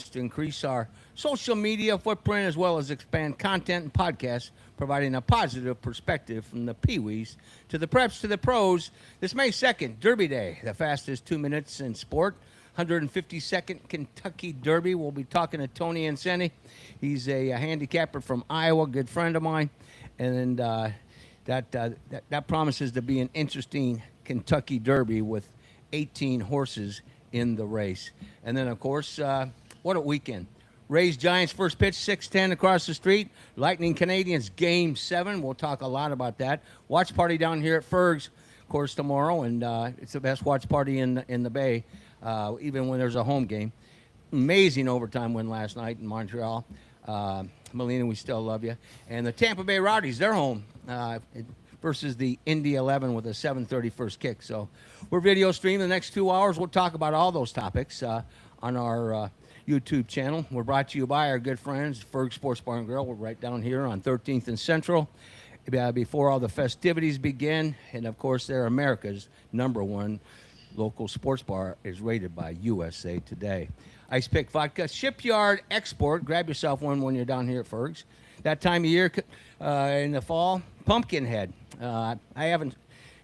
to increase our social media footprint as well as expand content and podcasts, providing a positive perspective from the Pee-wees to the preps to the pros. This May 2nd, Derby Day, the fastest 2 minutes in sport. 152nd Kentucky Derby. We'll be talking to Tony Inseni. He's a handicapper from Iowa, good friend of mine. And that promises to be an interesting Kentucky Derby with 18 horses in the race. And then, of course, what a weekend. Rays Giants first pitch, 6:10 across the street. Lightning Canadians Game 7. We'll talk a lot about that. Watch party down here at Ferg's, of course, tomorrow. And it's the best watch party in the Bay, even when there's a home game. Amazing overtime win last night in Montreal. Melina, we still love you. And the Tampa Bay Rowdies, they're home versus the Indy 11 with a 7:30 first kick. So we're video streaming the next 2 hours. We'll talk about all those topics on our YouTube channel. We're brought to you by our good friends, Ferg Sports Bar and Grill. We're right down here on 13th and Central before all the festivities begin. And, of course, they're America's #1 local sports bar, is rated by USA Today. Ice Pick Vodka, Shipyard Export. Grab yourself one when you're down here at Ferg's. That time of year in the fall, Pumpkinhead. I haven't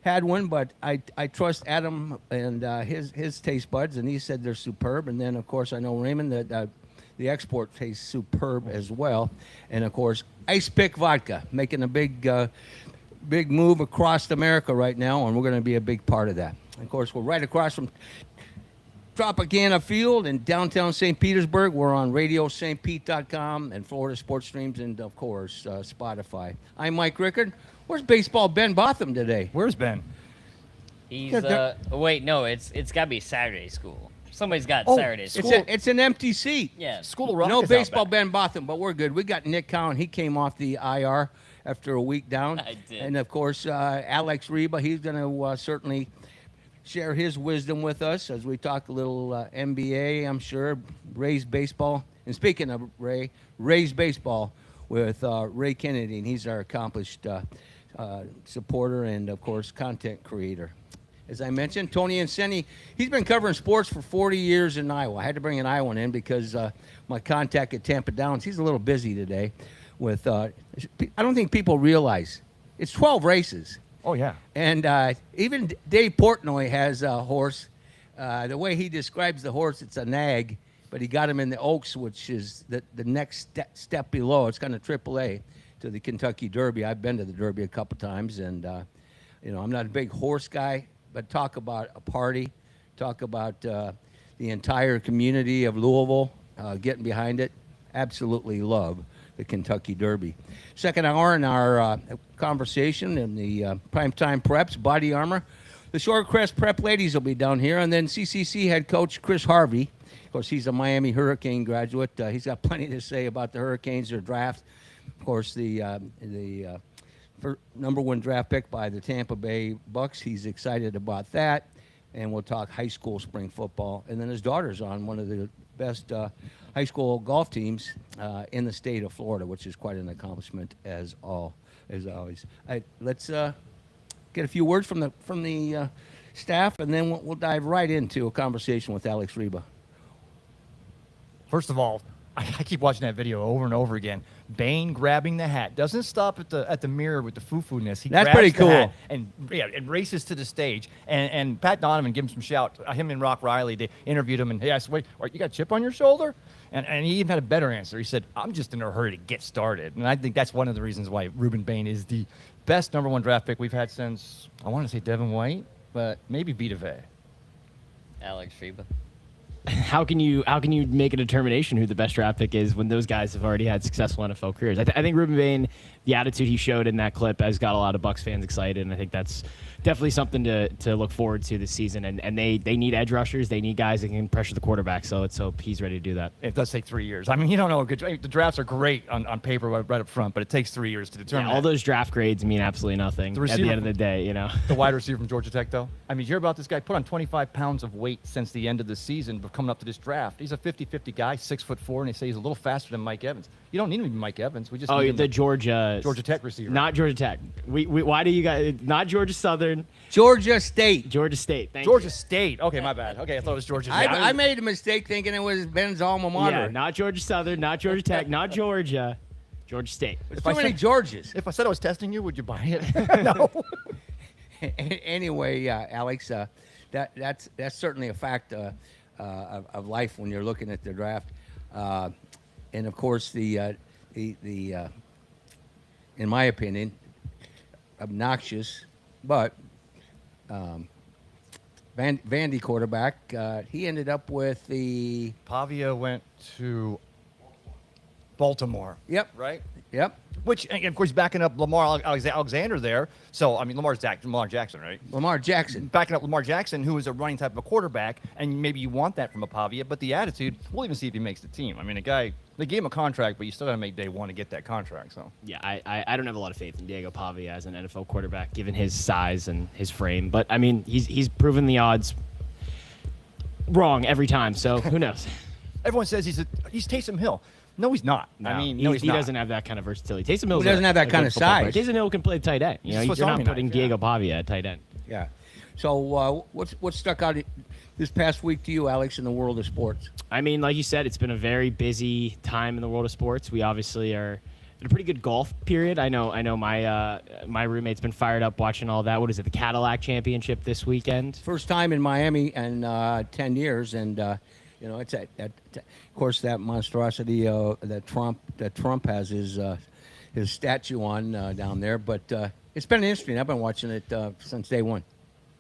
had one, but I trust Adam and his taste buds, and he said they're superb. And then, of course, I know Raymond that the export tastes superb as well. And, of course, Ice Pick Vodka, making a big move across America right now, and we're going to be a big part of that. Of course, we're right across from Tropicana Field in downtown St. Petersburg. We're on RadioSt.Pete.com and Florida Sports Streams and, of course, Spotify. I'm Mike Rickard. Where's Baseball Ben Botham today? Where's Ben? He's wait, no, it's got to be Saturday school. Somebody's got Saturday school. It's an empty seat. Yeah. School of Rock No is Baseball out back. Ben Botham, but we're good. We got Nick Cowan. He came off the IR after a week down. I did. And, of course, Alex Reba, he's going to certainly share his wisdom with us as we talk a little NBA, I'm sure, Rays baseball. And speaking of Rays baseball with Ray Kennedy, and he's our accomplished supporter and, of course, content creator. As I mentioned, Tony Inseni, he's been covering sports for 40 years in Iowa. I had to bring an Iowan in because my contact at Tampa Downs, he's a little busy today with, I don't think people realize, it's 12 races. Oh, yeah. And even Dave Portnoy has a horse. The way he describes the horse, it's a nag, but he got him in the Oaks, which is the next step below. It's kind of AAA to the Kentucky Derby. I've been to the Derby a couple times, and, I'm not a big horse guy, but talk about a party, talk about the entire community of Louisville getting behind it. Absolutely love the Kentucky Derby. Second hour in our conversation in the primetime preps, body armor. The Shorecrest Prep ladies will be down here, and then CCC head coach Chris Harvey. Of course, he's a Miami Hurricane graduate. He's got plenty to say about the Hurricanes, their draft. Of course, the #1 draft pick by the Tampa Bay Bucks. He's excited about that. And we'll talk high school spring football. And then his daughter's on one of the best high school golf teams in the state of Florida, which is quite an accomplishment as always. Let's get a few words from the staff, and then we'll dive right into a conversation with Alex Reba. First of all, I keep watching that video over and over again. Bain grabbing the hat. Doesn't stop at the mirror with the foo-foo-ness. He That's grabs pretty the cool. hat and races to the stage. And Pat Donovan, give him some shout. Him and Rock Riley, they interviewed him, and he asked, wait, you got a chip on your shoulder? And he even had a better answer. He said, I'm just in a hurry to get started. And I think that's one of the reasons why Ruben Bain is the best #1 draft pick we've had since, I want to say Devin White, but maybe Vita Vea. Alex Reba. How can you make a determination who the best draft pick is when those guys have already had successful NFL careers? I think Ruben Bain, the attitude he showed in that clip has got a lot of Bucs fans excited, and I think that's definitely something to look forward to this season. And they need edge rushers. They need guys that can pressure the quarterback, so let's hope he's ready to do that. It does take 3 years. I mean, you don't know. The drafts are great on paper right up front, but it takes 3 years to determine all those draft grades mean absolutely nothing at the end of the day, The wide receiver from Georgia Tech, though. I mean, you hear about this guy put on 25 pounds of weight since the end of the season, but coming up to this draft. He's a 50-50 guy, 6'4", and they say he's a little faster than Mike Evans. You don't need him to be Mike Evans. We just need him the Georgia Tech receiver. Not Georgia Tech. Why do you guys not Georgia Southern? Southern. Georgia State. Georgia State. Thank Georgia you. State. Okay, my bad. Okay, I thought it was Georgia State. I made a mistake thinking it was Ben's alma mater. Yeah, not Georgia Southern, not Georgia Tech, not Georgia. Georgia State. There's too many Georges. If I said I was testing you, would you buy it? No. Anyway, Alex, that's certainly a fact of life when you're looking at the draft, and of course the in my opinion, obnoxious, but Vandy quarterback, he ended up with the Pavia went to Baltimore. Yep. Right? Yep. Which, and of course, backing up Lamar Alexander there. So, I mean, Lamar Jackson, right? Lamar Jackson. Backing up Lamar Jackson, who is a running type of a quarterback, and maybe you want that from a Pavia, but the attitude, we'll even see if he makes the team. I mean, a guy, they gave him a contract, but you still got to make day one to get that contract. So, Yeah, I don't have a lot of faith in Diego Pavia as an NFL quarterback, given his size and his frame. But, I mean, he's proven the odds wrong every time, so who knows? everyone says he's Taysom Hill. No, he's not. No, I mean, he not. doesn't have that kind of versatility. Taysom Hill doesn't have that kind of size. Taysom Hill can play tight end. You know, Swiss you're not Army putting knife, yeah. Diego Pavia at tight end. Yeah. So what stuck out this past week to you, Alex, in the world of sports? I mean, like you said, it's been a very busy time in the world of sports. We obviously are in a pretty good golf period. I know my roommate's been fired up watching all that. What is it, the Cadillac Championship this weekend? First time in Miami in 10 years, and you know, it's of course that monstrosity that Trump has his statue on down there. But it's been interesting. I've been watching it since day one.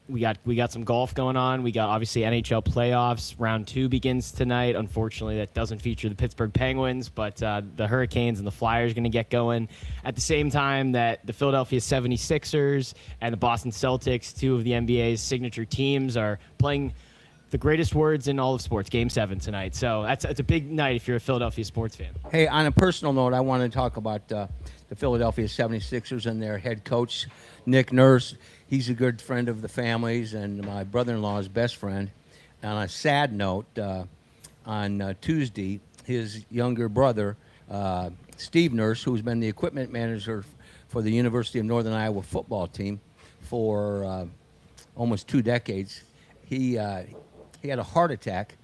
We got some golf going on. We got obviously NHL playoffs. Round 2 begins tonight. Unfortunately, that doesn't feature the Pittsburgh Penguins, but the Hurricanes and the Flyers are going to get going at the same time that the Philadelphia 76ers and the Boston Celtics, two of the NBA's signature teams, are playing the greatest words in all of sports, Game 7 tonight. So it's a big night if you're a Philadelphia sports fan. Hey, on a personal note, I want to talk about the Philadelphia 76ers and their head coach, Nick Nurse. He's a good friend of the family's and my brother-in-law's best friend. And on a sad note, on Tuesday, his younger brother, Steve Nurse, who's been the equipment manager for the University of Northern Iowa football team for almost 2 decades, he had a heart attack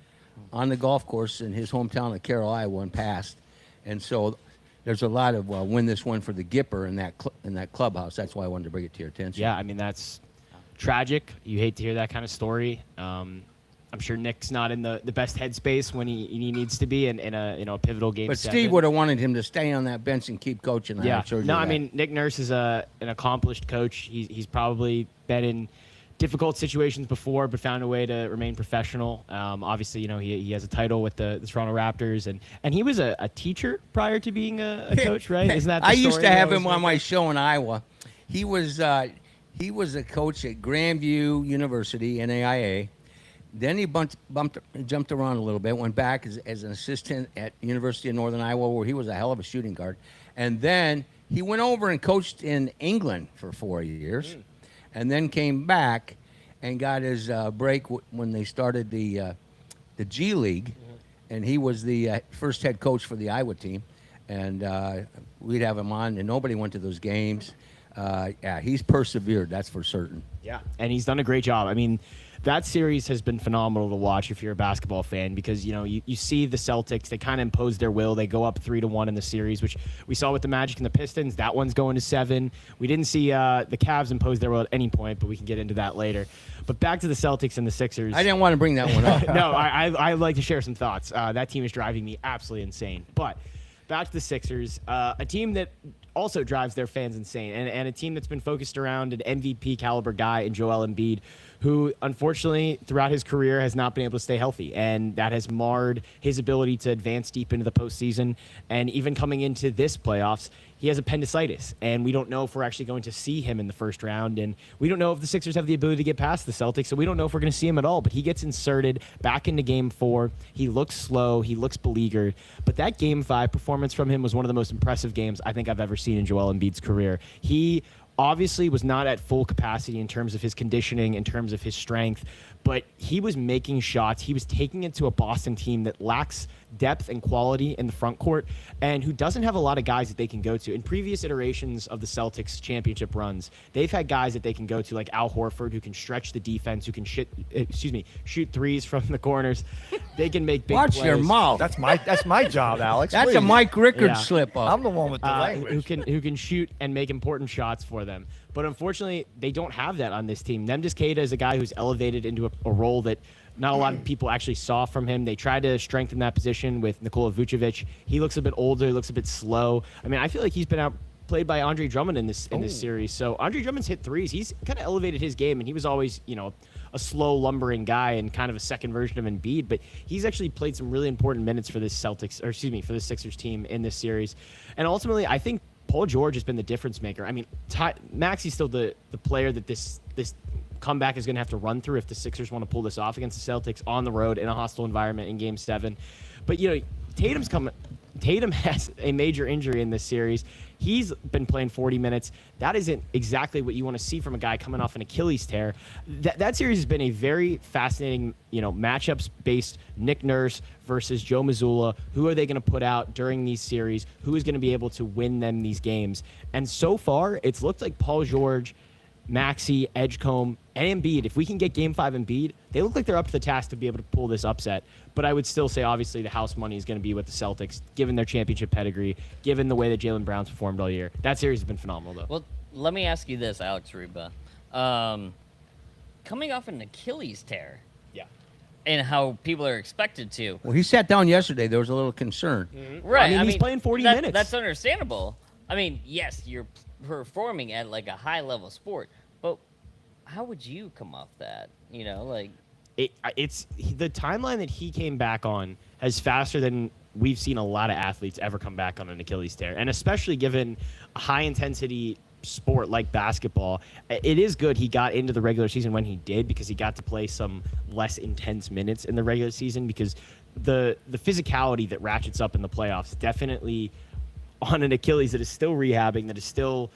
on the golf course in his hometown of Carroll, Iowa, and passed. And so there's a lot of win this one for the Gipper in that clubhouse. That's why I wanted to bring it to your attention. Yeah, I mean, that's tragic. You hate to hear that kind of story. I'm sure Nick's not in the best headspace when he needs to be in a pivotal game. But 7. Steve would have wanted him to stay on that bench and keep coaching. Yeah. I'm sure No, of I that. mean, Nick Nurse is an accomplished coach. He's probably been in difficult situations before, but found a way to remain professional. Obviously, you know, he has a title with the Toronto Raptors, and he was a teacher prior to being a coach, right? Isn't that the I used story to that have was him on my show in Iowa. He was a coach at Grandview University, NAIA. Then he jumped around a little bit, went back as an assistant at University of Northern Iowa, where he was a hell of a shooting guard. And then he went over and coached in England for 4 years. And then came back and got his break when they started the G League, and he was the first head coach for the Iowa team. And we'd have him on, and nobody went to those games. Yeah, he's persevered, that's for certain. Yeah, and he's done a great job. I mean, that series has been phenomenal to watch if you're a basketball fan, because you see the Celtics, they kind of impose their will. They go up 3-1 in the series, which we saw with the Magic and the Pistons. That one's going to 7. We didn't see the Cavs impose their will at any point, but we can get into that later. But back to the Celtics and the Sixers. I didn't want to bring that one up. No, I like to share some thoughts. That team is driving me absolutely insane. But back to the Sixers, a team that also drives their fans insane, and a team that's been focused around an MVP caliber guy in Joel Embiid, who unfortunately throughout his career has not been able to stay healthy, and that has marred his ability to advance deep into the postseason. And even coming into this playoffs, he has appendicitis, and we don't know if we're actually going to see him in the first round, and we don't know if the Sixers have the ability to get past the Celtics, so we don't know if we're going to see him at all. But he gets inserted back into Game 4. He looks slow. He looks beleaguered. But that Game 5 performance from him was one of the most impressive games I think I've ever seen in Joel Embiid's career. He obviously was not at full capacity in terms of his conditioning, in terms of his strength, but he was making shots. He was taking it to a Boston team that lacks depth and quality in the front court and who doesn't have a lot of guys that they can go to. In previous iterations of the Celtics championship runs, they've had guys that they can go to like Al Horford, who can stretch the defense, who can shoot threes from the corners. They can make big Watch plays. your mouth. That's my job, Alex. That's please. a Mike Rickard Yeah. slip up. I'm the one with the language. who can shoot and make important shots for them. But unfortunately, they don't have that on this team. Nemdis Keita is a guy who's elevated into a role that not a lot of people actually saw from him. They tried to strengthen that position with Nikola Vucevic. He looks a bit older, looks a bit slow. I mean, I feel like he's been outplayed by Andre Drummond in this series. So Andre Drummond's hit threes. He's kind of elevated his game, and he was always, a slow, lumbering guy and kind of a second version of Embiid. But he's actually played some really important minutes for this for the Sixers team in this series. And ultimately, I think Paul George has been the difference maker. I mean, Maxi's still the player that this comeback is going to have to run through if the Sixers want to pull this off against the Celtics on the road in a hostile environment in Game 7. But, Tatum has a major injury in this series. He's been playing 40 minutes. That isn't exactly what you want to see from a guy coming off an Achilles tear. That series has been a very fascinating, matchups-based Nick Nurse versus Joe Mazzulla. Who are they going to put out during these series? Who is going to be able to win them these games? And so far, it's looked like Paul George, Maxey, Edgecombe, and Embiid. If we can get Game 5 Embiid, they look like they're up to the task to be able to pull this upset. But I would still say, obviously, the house money is going to be with the Celtics, given their championship pedigree, given the way that Jaylen Brown's performed all year. That series has been phenomenal, though. Well, let me ask you this, Alex Reba. Coming off an Achilles tear, Yeah. and how people are expected to. Well, he sat down yesterday. There was a little concern. Right. I mean, he's playing 40 minutes. That's understandable. I mean, yes, you're performing at like a high level sport, but how would you come off that? It's the timeline that he came back on is faster than we've seen a lot of athletes ever come back on an Achilles tear, and especially given a high intensity sport like basketball, it is good he got into the regular season when he did, because he got to play some less intense minutes in the regular season, because the physicality that ratchets up in the playoffs definitely on an Achilles that is still rehabbing, that is still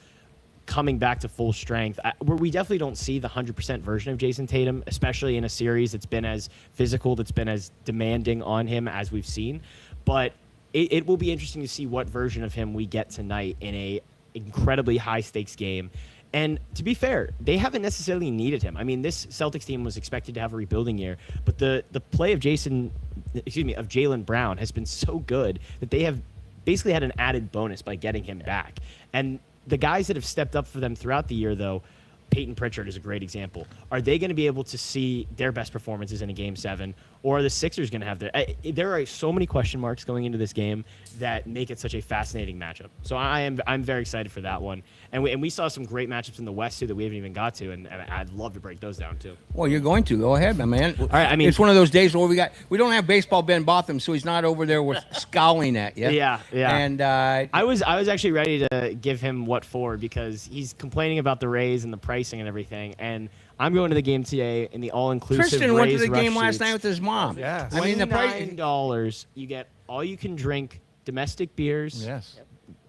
coming back to full strength. We definitely don't see the 100% version of Jason Tatum, especially in a series that's been as physical, that's been as demanding on him as we've seen. But it will be interesting to see what version of him we get tonight in a incredibly high-stakes game. And to be fair, they haven't necessarily needed him. I mean, this Celtics team was expected to have a rebuilding year, but the play of Jaylen Brown has been so good that they have basically had an added bonus by getting him back. And the guys that have stepped up for them throughout the year, though, Peyton Pritchard is a great example. Are they going to be able to see their best performances in a Game 7, or are the Sixers going to have their? There are so many question marks going into this game that make it such a fascinating matchup. So I'm very excited for that one. And we saw some great matchups in the West too that we haven't even got to, and I'd love to break those down too. Well, you're going to. Go ahead, my man. All right, I mean, it's one of those days where we don't have baseball Ben Botham, so he's not over there with scowling at you. Yeah. And I was actually ready to give him what for, because he's complaining about the Rays and the pricing and everything, and I'm going to the game today in the all-inclusive Tristan went to Rays the rush game last seats. night with his mom. Yeah. I mean, the price. $29, you get all you can drink domestic beers, Yes.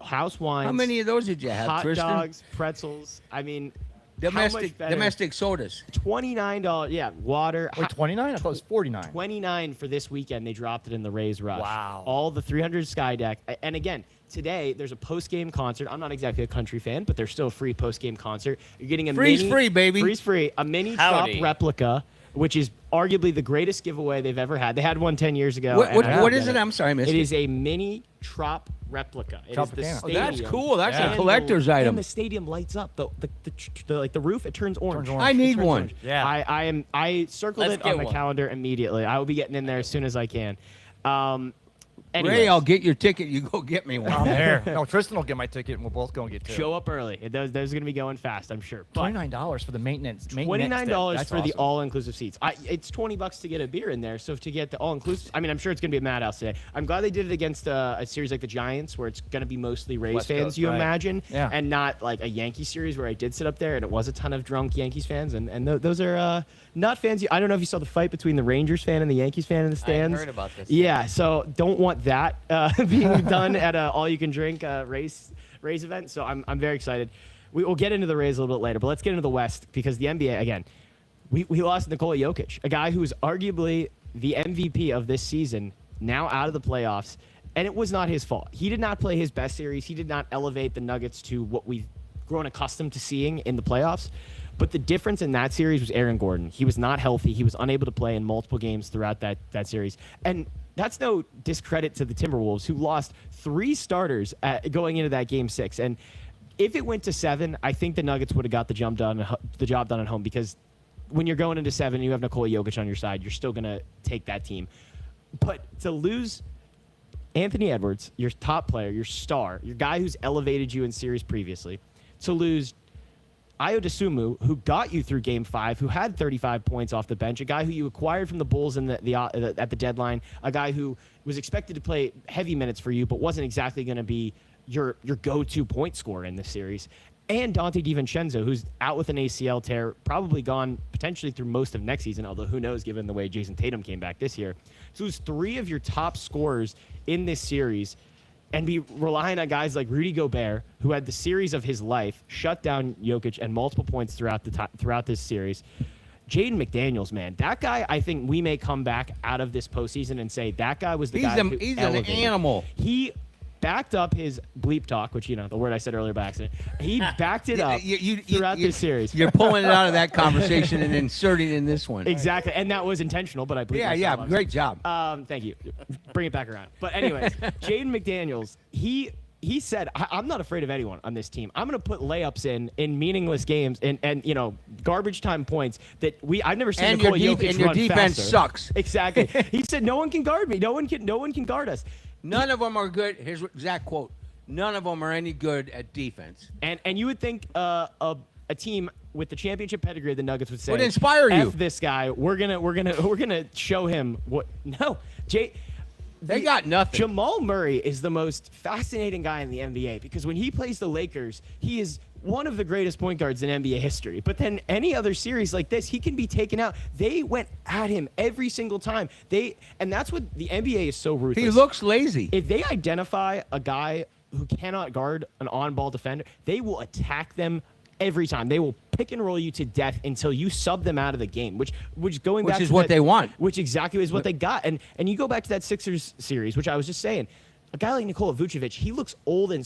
house wines. How many of those did you have, hot Tristan? dogs, pretzels? I mean, how much better? Domestic sodas. $29. Yeah, water. Wait, 29? I thought it was 49. 29 for this weekend. They dropped it in the Rays Rush. Wow. All the 300 Sky Deck. And again, today there's a post-game concert. I'm not exactly a country fan, but there's still a free post-game concert. You're getting a Freeze free, baby. Freeze free. A mini Howdy. Trop replica, which is arguably the greatest giveaway they've ever had. They had one 10 years ago. What, and what, I what don't is get it? I'm sorry, I missed It it. is a mini Trop replica. It is the Tropicana. Oh, that's stadium. cool. That's Yeah. a collector's And item. the stadium lights up. The roof, it turns orange. Turns orange. I need It turns one. orange. Yeah. I circled Let's it on get my one. calendar immediately. I will be getting in there as soon as I can. Ray, Anyways, I'll get your ticket. You go get me I'm one. there. No, Tristan will get my ticket, and we'll both go and get two. show up early. Those are going to be going fast, I'm sure. But $29 for the maintenance. $29 That's for the awesome. all-inclusive seats. It's $20 to get a beer in there. So to get the all-inclusive, I mean, I'm sure it's going to be a madhouse today. I'm glad they did it against a series like the Giants, where it's going to be mostly Rays West fans, Coast, you right. imagine, Yeah. and not like a Yankee series where I did sit up there and it was a ton of drunk Yankees fans, and those are not fans. I don't know if you saw the fight between the Rangers fan and the Yankees fan in the stands. heard about this. Yeah, so don't want that being done at a all-you-can-drink race event. So I'm very excited. We'll get into the Rays a little bit later, but let's get into the West because the NBA, again, we lost Nikola Jokic, a guy who is arguably the MVP of this season, now out of the playoffs, and it was not his fault. He did not play his best series. He did not elevate the Nuggets to what we've grown accustomed to seeing in the playoffs. But the difference in that series was Aaron Gordon. He was not healthy. He was unable to play in multiple games throughout that series. And that's no discredit to the Timberwolves, who lost 3 starters going into that Game 6. And if it went to 7, I think the Nuggets would have got the job done at home, because when you're going into 7 and you have Nikola Jokic on your side, you're still going to take that team. But to lose Anthony Edwards, your top player, your star, your guy who's elevated you in series previously, to lose Ayo Dosunmu, who got you through Game 5, who had 35 points off the bench, a guy who you acquired from the Bulls at the deadline, a guy who was expected to play heavy minutes for you but wasn't exactly going to be your go-to point scorer in this series, and Dante DiVincenzo, who's out with an ACL tear, probably gone potentially through most of next season, although who knows given the way Jason Tatum came back this year. So it's 3 of your top scorers in this series, and be relying on guys like Rudy Gobert, who had the series of his life, shut down Jokic and multiple points throughout this series. Jaden McDaniels, man, that guy, I think we may come back out of this postseason and say that guy was the guy who He's an elevated. animal. He backed up his bleep talk, which, the word I said earlier by accident. He backed it up throughout this series. You're pulling it out of that conversation and inserting it in this one. Exactly, and that was intentional, but I bleeped myself up. Great job. Thank you. Bring it back around. But anyways, Jaden McDaniels, he said, I'm not afraid of anyone on this team. I'm going to put layups in meaningless games and garbage time points that I've never seen Nikola Jokic and your run defense faster. sucks. Exactly. He said, no one can guard me. No one can guard us. None of them are good. Here's the exact quote. None of them are any good at defense. And you would think a team with the championship pedigree of the Nuggets would say, would inspire you. F this guy. We're gonna show him what. No, They got nothing. Jamal Murray is the most fascinating guy in the NBA because when he plays the Lakers, he is one of the greatest point guards in NBA history. But then any other series like this, he can be taken out. They went at him every single time. And that's what the NBA is so ruthless. He looks lazy. If they identify a guy who cannot guard an on-ball defender, they will attack them every time. They will pick and roll you to death until you sub them out of the game, which is what they want. Which exactly is what they got. And you go back to that Sixers series, which I was just saying, a guy like Nikola Vucevic, he looks older and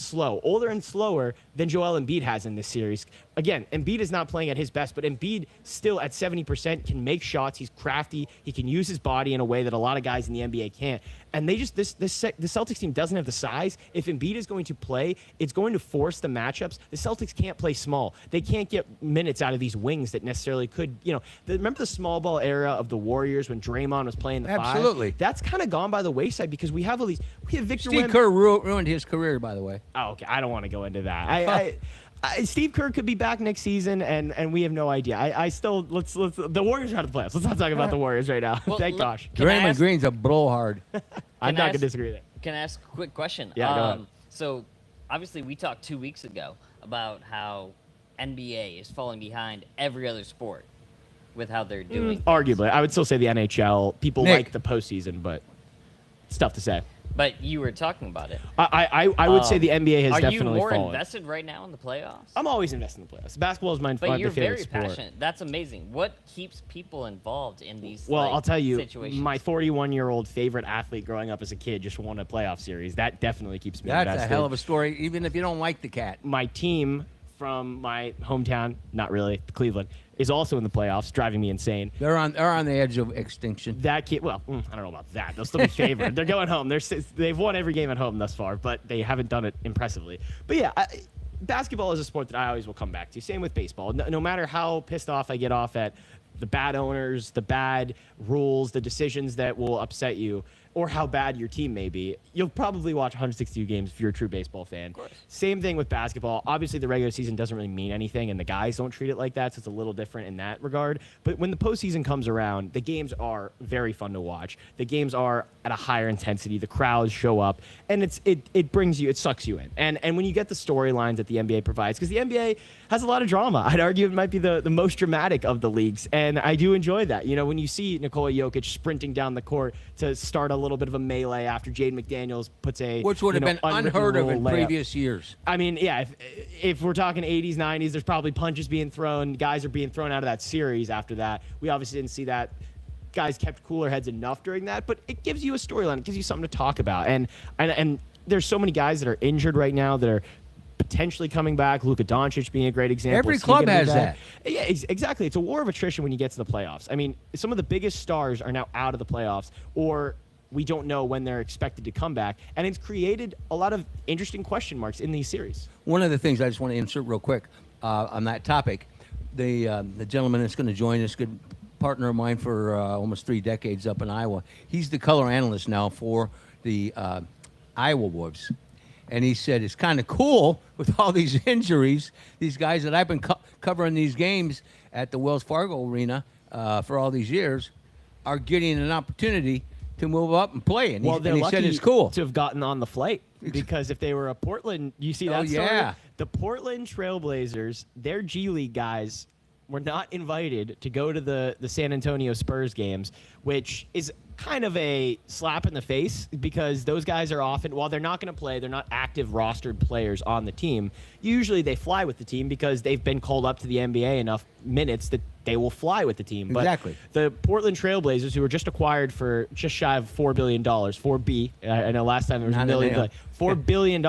slower than Joel Embiid has in this series. Again, Embiid is not playing at his best, but Embiid still at 70% can make shots. He's crafty. He can use his body in a way that a lot of guys in the NBA can't. And the Celtics team doesn't have the size. If Embiid is going to play, it's going to force the matchups. The Celtics can't play small. They can't get minutes out of these wings that necessarily could, remember the small ball era of the Warriors when Draymond was playing the Absolutely. 5? That's kind of gone by the wayside because we have Victor Steve Kerr ruined his career, by the way. Oh, okay. I don't want to go into that. Steve Kerr could be back next season, and we have no idea. I still let's the Warriors are out of the playoffs. Let's not talk about the Warriors right now. Well, Thank gosh. Draymond Green's a blowhard. I'm not gonna disagree with that. Can I ask a quick question? Yeah, go ahead. So, obviously, we talked 2 weeks ago about how NBA is falling behind every other sport with how they're doing. Arguably, I would still say the NHL. People Nick. like the postseason, but it's tough to say. But you were talking about it. I would say the NBA has Are you definitely more fallen. invested right now in the playoffs? I'm always invested in the playoffs. Basketball is my But you're favorite very sport. passionate. That's amazing. What keeps people involved in these Well, I'll tell you, situations? my 41-year-old favorite athlete growing up as a kid just won a playoff series. That definitely keeps me That's invested. a hell of a story, even if you don't like the cat. My team from my hometown, not really, Cleveland, is also in the playoffs, driving me insane. They're on the edge of extinction. That kid, well, I don't know about that. They'll still be favored. They're going home. They've won every game at home thus far, but they haven't done it impressively. But yeah, basketball is a sport that I always will come back to. Same with baseball. No matter how pissed off I get off at the bad owners, the bad rules, the decisions that will upset you, or how bad your team may be, you'll probably watch 162 games if you're a true baseball fan. Same thing with basketball. Obviously, the regular season doesn't really mean anything, and the guys don't treat it like that, so it's a little different in that regard. But when the postseason comes around, the games are very fun to watch. The games are at a higher intensity. The crowds show up, and it sucks you in. And when you get the storylines that the NBA provides, because the NBA has a lot of drama. I'd argue it might be the most dramatic of the leagues, and I do enjoy that. When you see Nikola Jokic sprinting down the court to start a little bit of a melee after Jaden McDaniels puts a Which would have been unwritten unheard of rule in layup. previous years. I mean, yeah, if we're talking 80s, 90s, there's probably punches being thrown. Guys are being thrown out of that series after that. We obviously didn't see that. Guys kept cooler heads enough during that, but it gives you a storyline. It gives you something to talk about. And there's so many guys that are injured right now that are potentially coming back. Luka Doncic being a great example. Every Is he club gonna be has back? that. Yeah, exactly. It's a war of attrition when you get to the playoffs. I mean, some of the biggest stars are now out of the playoffs, or we don't know when they're expected to come back. And it's created a lot of interesting question marks in these series. One of the things I just want to insert real quick on that topic, the gentleman that's going to join us, good partner of mine for almost 3 decades up in Iowa. He's the color analyst now for the Iowa Wolves. And he said it's kind of cool with all these injuries, these guys that I've been covering these games at the Wells Fargo Arena for all these years are getting an opportunity to move up and play. And Well, they're he lucky said it's cool. to have gotten on the flight, because if they were a Portland, you see that Oh, story? yeah. The Portland Trailblazers, their G League guys were not invited to go to the San Antonio Spurs games, which is kind of a slap in the face, because those guys are often, while they're not going to play, they're not active rostered players on the team. Usually they fly with the team because they've been called up to the NBA enough minutes that they will fly with the team. Exactly. But the Portland Trailblazers, who were just acquired for just shy of $4 billion, 4B, I know last time there was Not a an million, L. $4 billion.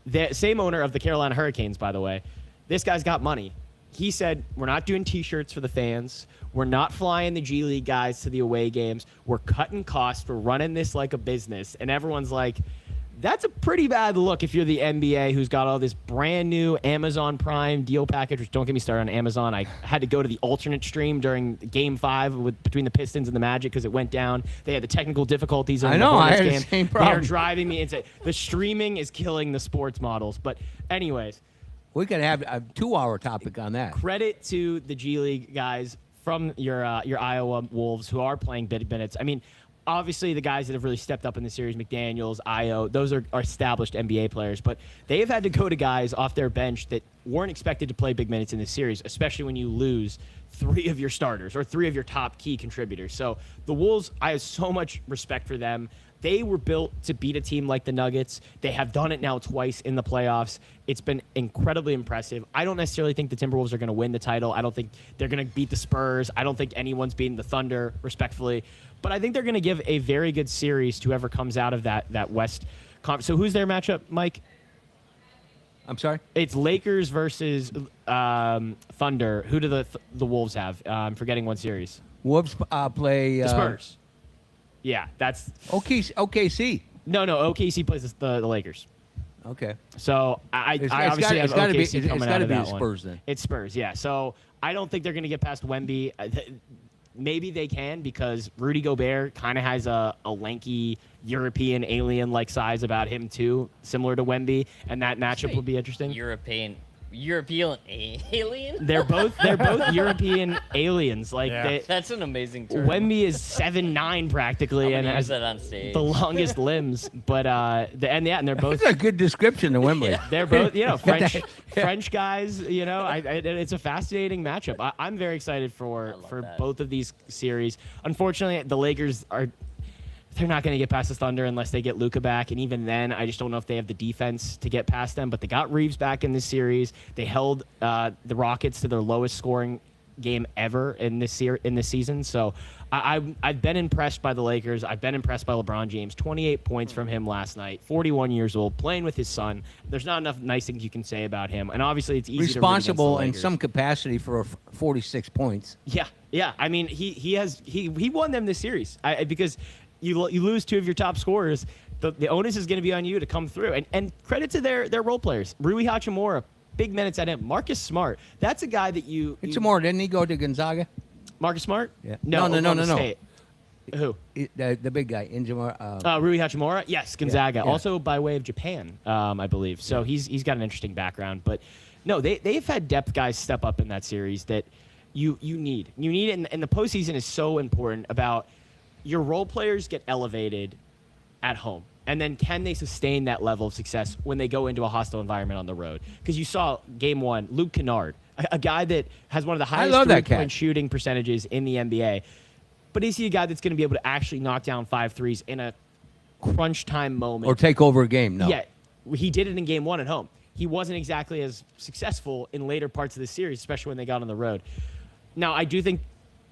The same owner of the Carolina Hurricanes, by the way. This guy's got money. He said, we're not doing T-shirts for the fans. We're not flying the G League guys to the away games. We're cutting costs. We're running this like a business. And everyone's like, that's a pretty bad look if you're the NBA, who's got all this brand new Amazon Prime deal package, which don't get me started on Amazon. I had to go to the alternate stream during Game 5 between the Pistons and the Magic because it went down. They had the technical difficulties on I the know, I Hornets had the game. same They are problem. driving me insane. The streaming is killing the sports models. But anyways, We could have a 2-hour topic on that. credit to the G League guys from your Iowa Wolves who are playing big minutes. I mean, obviously the guys that have really stepped up in the series, McDaniels, Io, those are established NBA players, but they have had to go to guys off their bench that weren't expected to play big minutes in this series, especially when you lose 3 of your starters or 3 of your top key contributors. So the Wolves, I have so much respect for them. They were built to beat a team like the Nuggets. They have done it now twice in the playoffs. It's been incredibly impressive. I don't necessarily think the Timberwolves are going to win the title. I don't think they're going to beat the Spurs. I don't think anyone's beating the Thunder, respectfully. But I think they're going to give a very good series to whoever comes out of that West Conference. So who's their matchup, Mike? I'm sorry? It's Lakers versus Thunder. Who do the Wolves have? I'm forgetting one series. Wolves play The Spurs. Yeah, that's OKC. no. OKC plays the Lakers. Okay. So I It's obviously have gotta be- OKC it's coming gotta out of be that the one. Spurs then. It's Spurs, yeah. So I don't think they're going to get past Wemby. Maybe they can, because Rudy Gobert kind of has a lanky European alien-like size about him too, similar to Wemby, and that matchup would be interesting. European alien? They're both European aliens. Like Yeah. That's an amazing term. Wemby is 7'9" practically I'm and gonna use has that on stage. the longest limbs. But they're both That's a good description of Wembley. they're both French guys. It's a fascinating matchup. I'm very excited for that. both of these series. Unfortunately, the Lakers they're not going to get past the Thunder unless they get Luka back, and even then, I just don't know if they have the defense to get past them. But they got Reeves back in this series. They held the Rockets to their lowest scoring game ever in this season. So I've been impressed by the Lakers. I've been impressed by LeBron James. 28 points from him last night. 41 years old, playing with his son. There's not enough nice things you can say about him. And obviously, it's easy to root against the Responsible in Lakers. some capacity for 46 points. Yeah. I mean, he won them this series because you lose 2 of your top scorers. The onus is going to be on you to come through. And credit to their role players. Rui Hachimura, big minutes at him. Marcus Smart, that's a guy that It's more, didn't he go to Gonzaga? Marcus Smart? Yeah. No. No. State. Who? The big guy, Injamar. Rui Hachimura? Yes, Gonzaga. yeah. Also by way of Japan, I believe. So he's got an interesting background. But no, they've had depth guys step up in that series that you need. You need it, and the postseason is so important about your role players get elevated at home. And then can they sustain that level of success when they go into a hostile environment on the road? Because you saw game 1, Luke Kennard, a guy that has one of the highest love that three-point cat. shooting percentages in the NBA. but is he a guy that's going to be able to actually knock down 5 threes in a crunch time moment? Or take over a game? No. Yeah, he did it in game 1 at home. He wasn't exactly as successful in later parts of the series, especially when they got on the road. Now, I do think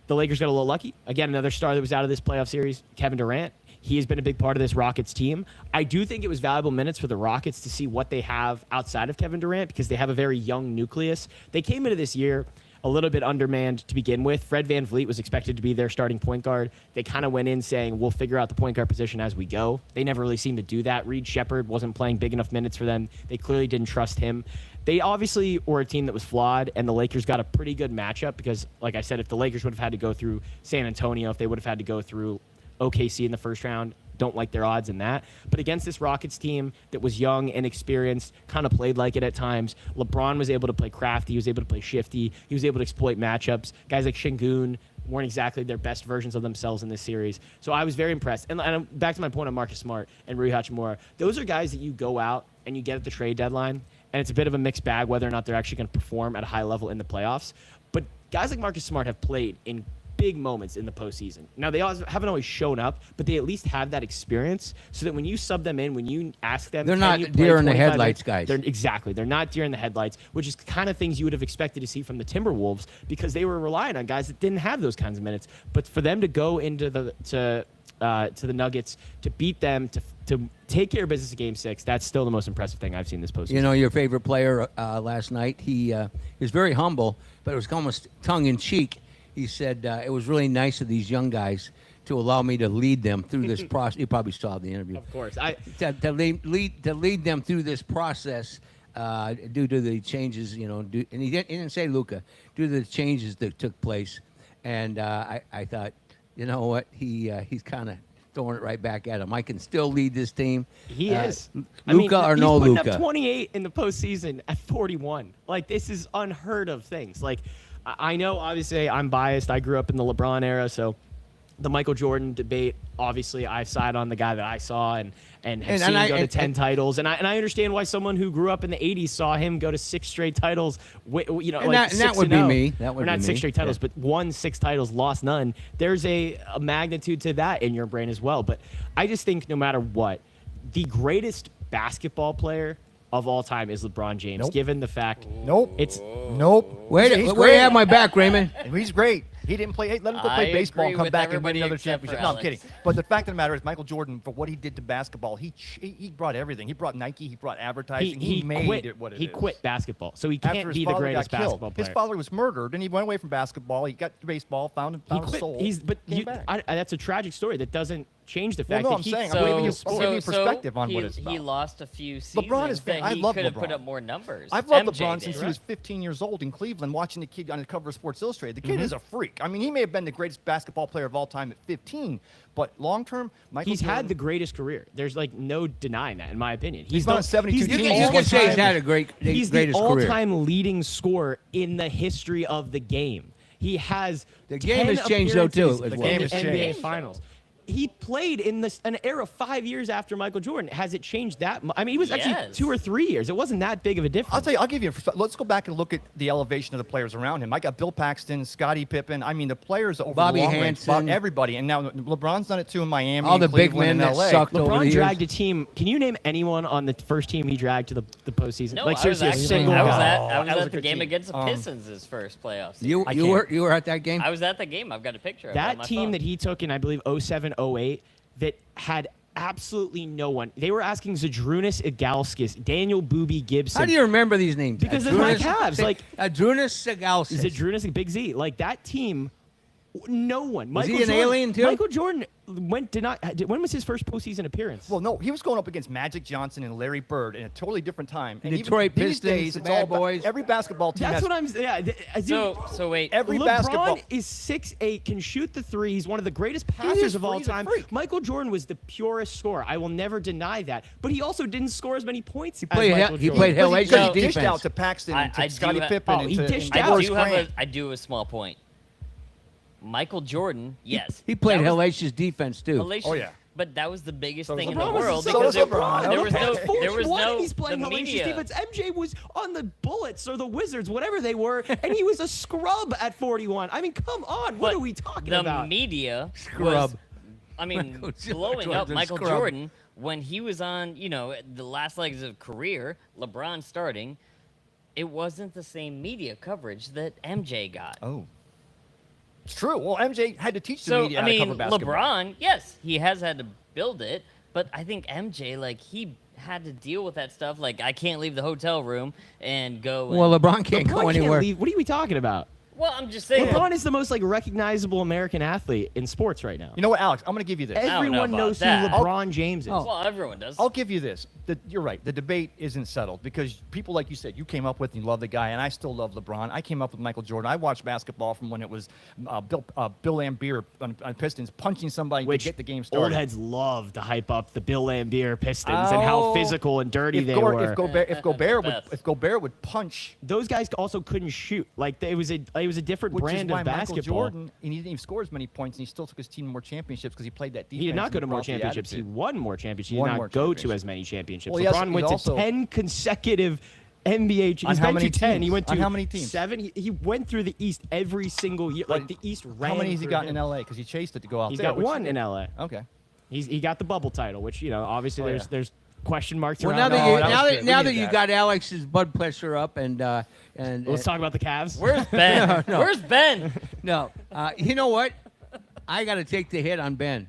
the Lakers got a little lucky. Again, another star that was out of this playoff series, Kevin Durant. He has been a big part of this Rockets team. I do think it was valuable minutes for the Rockets to see what they have outside of Kevin Durant because they have a very young nucleus. They came into this year a little bit undermanned to begin with. Fred VanVleet was expected to be their starting point guard. They kind of went in saying, we'll figure out the point guard position as we go. They never really seemed to do that. Reed Shepherd wasn't playing big enough minutes for them. They clearly didn't trust him. They obviously were a team that was flawed, and the Lakers got a pretty good matchup because, like I said, if the Lakers would have had to go through San Antonio, if they would have had to go through OKC in the first round, don't like their odds in that. But against this Rockets team that was young and experienced, kind of played like it at times, LeBron was able to play crafty. He was able to play shifty. He was able to exploit matchups. Guys like Şengün weren't exactly their best versions of themselves in this series. So I was very impressed. And back to my point on Marcus Smart and Rui Hachimura, those are guys that you go out and you get at the trade deadline, and it's a bit of a mixed bag whether or not they're actually going to perform at a high level in the playoffs. But guys like Marcus Smart have played in big moments in the postseason. Now, they haven't always shown up, but they at least have that experience so that when you sub them in, when you ask them, they're not deer in the headlights, guys. Exactly. They're not deer in the headlights, which is kind of things you would have expected to see from the Timberwolves because they were relying on guys that didn't have those kinds of minutes. But for them to go into to the Nuggets, to beat them, to take care of business in Game 6, that's still the most impressive thing I've seen this postseason. You know, your favorite player last night, he was very humble, but it was almost tongue-in-cheek. He said, it was really nice of these young guys to allow me to lead them through this process. You probably saw the interview. Of course. To lead them through this process due to the changes, and he didn't say Luka, due to the changes that took place. And I thought, you know what, he's kind of throwing it right back at him. I can still lead this team. He is. Luka or no Luka. He's Luka. putting up 28 in the postseason at 41. Like, this is unheard of things. Like, I know, obviously, I'm biased. I grew up in the LeBron era, so the Michael Jordan debate, obviously, I side on the guy that I saw and have seen go to 10 titles. And I understand why someone who grew up in the 80s saw him go to 6 straight titles. That would be me. That would or not be 6 me. straight titles, but won 6 titles, lost none. There's a magnitude to that in your brain as well. But I just think no matter what, the greatest basketball player of all time is LeBron James, given the fact it's Wait, you have my back, Raymond. He's great. He didn't play. Hey, let him go play baseball and agree come with back and win everybody another except for championship. No, I'm Alex. kidding. But the fact of the matter is, Michael Jordan, for what he did to basketball, he brought everything. He brought Nike. He brought advertising. He made quit, it what it is. He quit basketball, so he After can't his be the father greatest got killed. basketball player. His father was murdered, and he went away from basketball. He got to baseball, found he his quit. soul. Came back. That's a tragic story that doesn't change the fact no, that I'm he. saying, So, I'm giving you perspective on what it's about. He lost a few seasons. LeBron is that I he love could have LeBron. put up more numbers. I've loved MJ LeBron did. since he was 15 years old in Cleveland, watching the kid on the cover of Sports Illustrated. The kid Mm-hmm. is a freak. I mean, he may have been the greatest basketball player of all time at 15, but long term, He's had the greatest career. There's no denying that, in my opinion. He's on 72 You teams. can say he's had a He's greatest the career. all-time leading scorer in the history of the game. He has The game 10 has changed, though, too, appearances as well. in game the has NBA changed. Finals. He played in an era 5 years after Michael Jordan. Has it changed that much? I mean, he was actually Yes. 2 or 3 years. It wasn't that big of a difference. I'll tell you, I'll give you. Let's go back and look at the elevation of the players around him. I got Bill Paxton, Scottie Pippen. I mean, the players over Bobby the long range, Hansen. everybody. And now LeBron's done it too in Miami, All and the big Cleveland, men and that LA. sucked over the LeBron years. dragged a team. Can you name anyone on the first team he dragged to the postseason? No, like I was seriously, a actually single I was guy. at, that was at a the good game team. against the Pistons his first playoff season. You were at that game? I was at the game. I've got a picture of it on That my team phone. that he took in, I believe, 07, 08, that had absolutely no one. They were asking Zadrunas Igalskis, Daniel Boobie Gibson. How do you remember these names? Because they're my Cavs, like- Adrunas Segalskis. Zadrunas, Big Z. Like, that team, no one. Was Michael he an Jordan, alien, too? Michael Jordan when was his first postseason appearance? Well, no, he was going up against Magic Johnson and Larry Bird in a totally different time. And Detroit even these Pistons, days, the it's Bad all about- Boys. Every basketball team That's has. what I'm. Yeah. Dude, So wait. Every LeBron basketball. is 6'8", can shoot the three. He's one of the greatest is passers of free. all He's a time. freak. Michael Jordan was the purest scorer. I will never deny that. But he also didn't score as many points. He played Jordan. hellacious Because he dished defense. out to Paxton and I to do Scottie ha- Pippen. Oh, and he to, dished and out. Horace I do have Grant. I do have a small point. Michael Jordan, yes. He played that was hellacious defense, too. hellacious. Oh, yeah. But that was the biggest So thing in LeBron the was- world so because was LeBron. there was no, Okay. there was 41 no and he's playing the hellacious media. defense. MJ was on the Bullets or the Wizards, whatever they were, and he was a scrub at 41. I mean, come on. What But are we talking the about? media Scrub. was, I mean, Michael blowing up Jordan Michael scrub. Jordan when he was on, the last legs of career, LeBron starting. It wasn't the same media coverage that MJ got. Oh. It's true. Well, MJ had to teach the So, media I how to mean, cover basketball. LeBron, yes, he has had to build it, but I think MJ, like, he had to deal with that stuff. Like, I can't leave the hotel room and go. Well, and, LeBron can't LeBron go can't anywhere. leave. What are we talking about? well, I'm just saying. LeBron is the most recognizable American athlete in sports right now. You know what, Alex? I'm going to give you this. don't know Everyone about knows that. who LeBron James is. Well, everyone does. I'll give you this. You're right. The debate isn't settled because people, like you said, you came up with and you love the guy, and I still love LeBron. I came up with Michael Jordan. I watched basketball from when it was Bill Laimbeer on Pistons punching somebody Which to get the game started. old heads love to hype up the Bill Laimbeer Pistons and how Oh, physical and dirty if they Gor- were. If Gobert would, Best. if Gobert would punch, Those guys also couldn't shoot. Like it was a different which brand is why of Michael basketball. Jordan, and he didn't even score as many points, and he still took his team more championships because he played that defense. He did not go and to more brought the championships. He attitude. won more championships. He did Won not more go to championships. as many championships. Well, yes, LeBron he went also- to 10 consecutive NBA. On He's how been many to 10. He teams? went to On how many teams? 7. He went through the East every single year. Like the East ran. How many has he for gotten him. in LA? Because he chased it to go out He's there. got which one he in did. LA. Okay. He got the bubble title, which obviously Oh, there's yeah. there's question marks Well, around. now that No, you that was now good. that, We now that needed you that. got Alex's blood pressure up and Let's talk about the Cavs. Where's Ben? No. Where's Ben? no, you know what? I got to take the hit on Ben.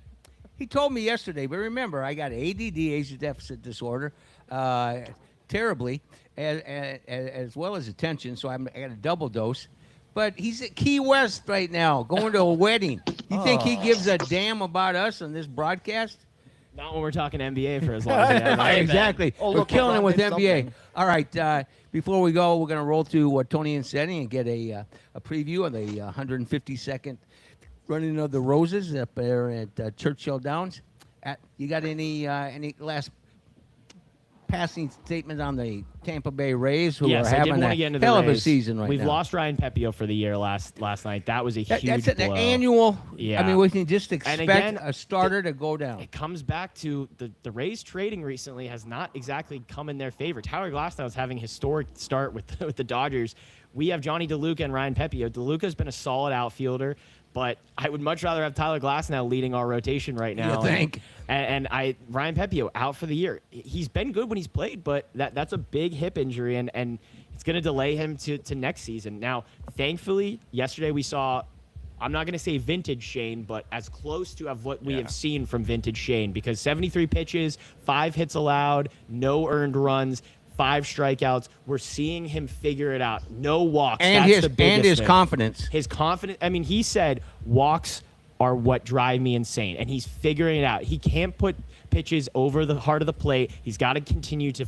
He told me yesterday, but remember, I got ADD, age deficit disorder, terribly, as well as attention. So I got a double dose. But he's at Key West right now, going to a wedding. You think he gives a damn about us on this broadcast? Not when we're talking NBA for as long as we have. Hey, Ben. Exactly. Oh, We're look, killing it LeBron with did NBA. something. All right. Before we go, we're going to roll to Tony and Senny and get a preview of the 152nd running of the Roses up there at Churchill Downs. You got any last passing statement on the Tampa Bay Rays, who Yes, are I did having want to get a into the hell of a Rays. season right We've now? lost Ryan Pepio for the year last night. That was a huge That's an blow. annual. Yeah. I mean, we can just expect again, a starter to go down. It comes back to the Rays trading recently has not exactly come in their favor. Tyler Glasnow is having a historic start with the Dodgers. We have Johnny DeLuca and Ryan Pepio. DeLuca's been a solid outfielder, but I would much rather have Tyler Glasnow leading our rotation right now. You think? And Ryan Pepio out for the year. He's been good when he's played, but that's a big hip injury, and it's going to delay him to next season. Now, thankfully, yesterday we saw, I'm not going to say vintage Shane, but as close to what we have seen from vintage Shane, because 73 pitches, 5 hits allowed, no earned runs, 5 strikeouts. We're seeing him figure it out. No walks. And That's the biggest his thing. confidence. His confidence. I mean, he said walks are what drive me insane, and he's figuring it out. He can't put pitches over the heart of the plate. He's got to continue to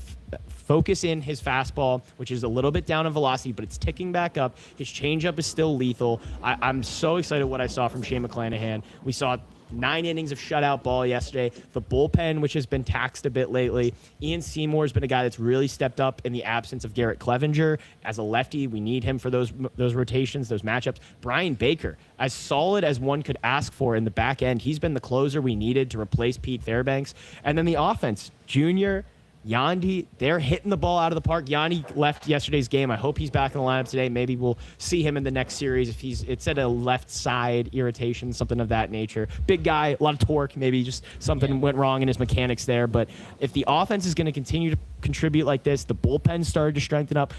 focus in his fastball, which is a little bit down in velocity, but it's ticking back up. His changeup is still lethal. I'm so excited what I saw from Shane McClanahan. We saw 9 innings of shutout ball yesterday. The bullpen, which has been taxed a bit lately. Ian Seymour has been a guy that's really stepped up in the absence of Garrett Clevenger. As a lefty, we need him for those rotations, those matchups. Brian Baker, as solid as one could ask for in the back end, he's been the closer we needed to replace Pete Fairbanks. And then the offense, Junior, Yandy, they're hitting the ball out of the park. Yandy left yesterday's game. I hope he's back in the lineup today. Maybe we'll see him in the next series if it's at a left side irritation, something of that nature. Big guy, a lot of torque. Maybe just something went wrong in his mechanics there. But if the offense is going to continue to contribute like this, the bullpen started to strengthen up.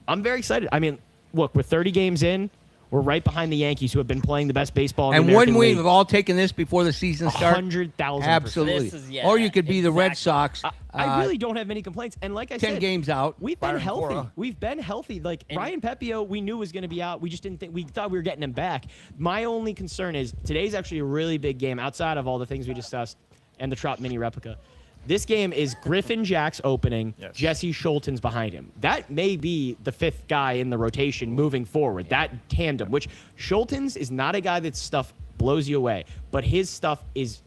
I'm very excited. I mean, look, we're 30 games in. We're right behind the Yankees, who have been playing the best baseball in And the American wouldn't we League. have all taken this before the season started? 100,000%. Absolutely. This is- Or you could be the Red exactly. Sox. I really don't have many complaints. And like I 10 said, games out. we've been Byron healthy. Cora. We've been healthy. Like And- Ryan Pepio, we knew was going to be out. We just didn't think. We thought we were getting him back. My only concern is today's actually a really big game outside of all the things we discussed and the Trop Mini replica. This game is Griffin Jack's opening, Yes. Jesse Schulten's behind him. That may be the 5th guy in the rotation moving forward, that tandem, which Schulten's is not a guy that stuff blows you away, but his stuff is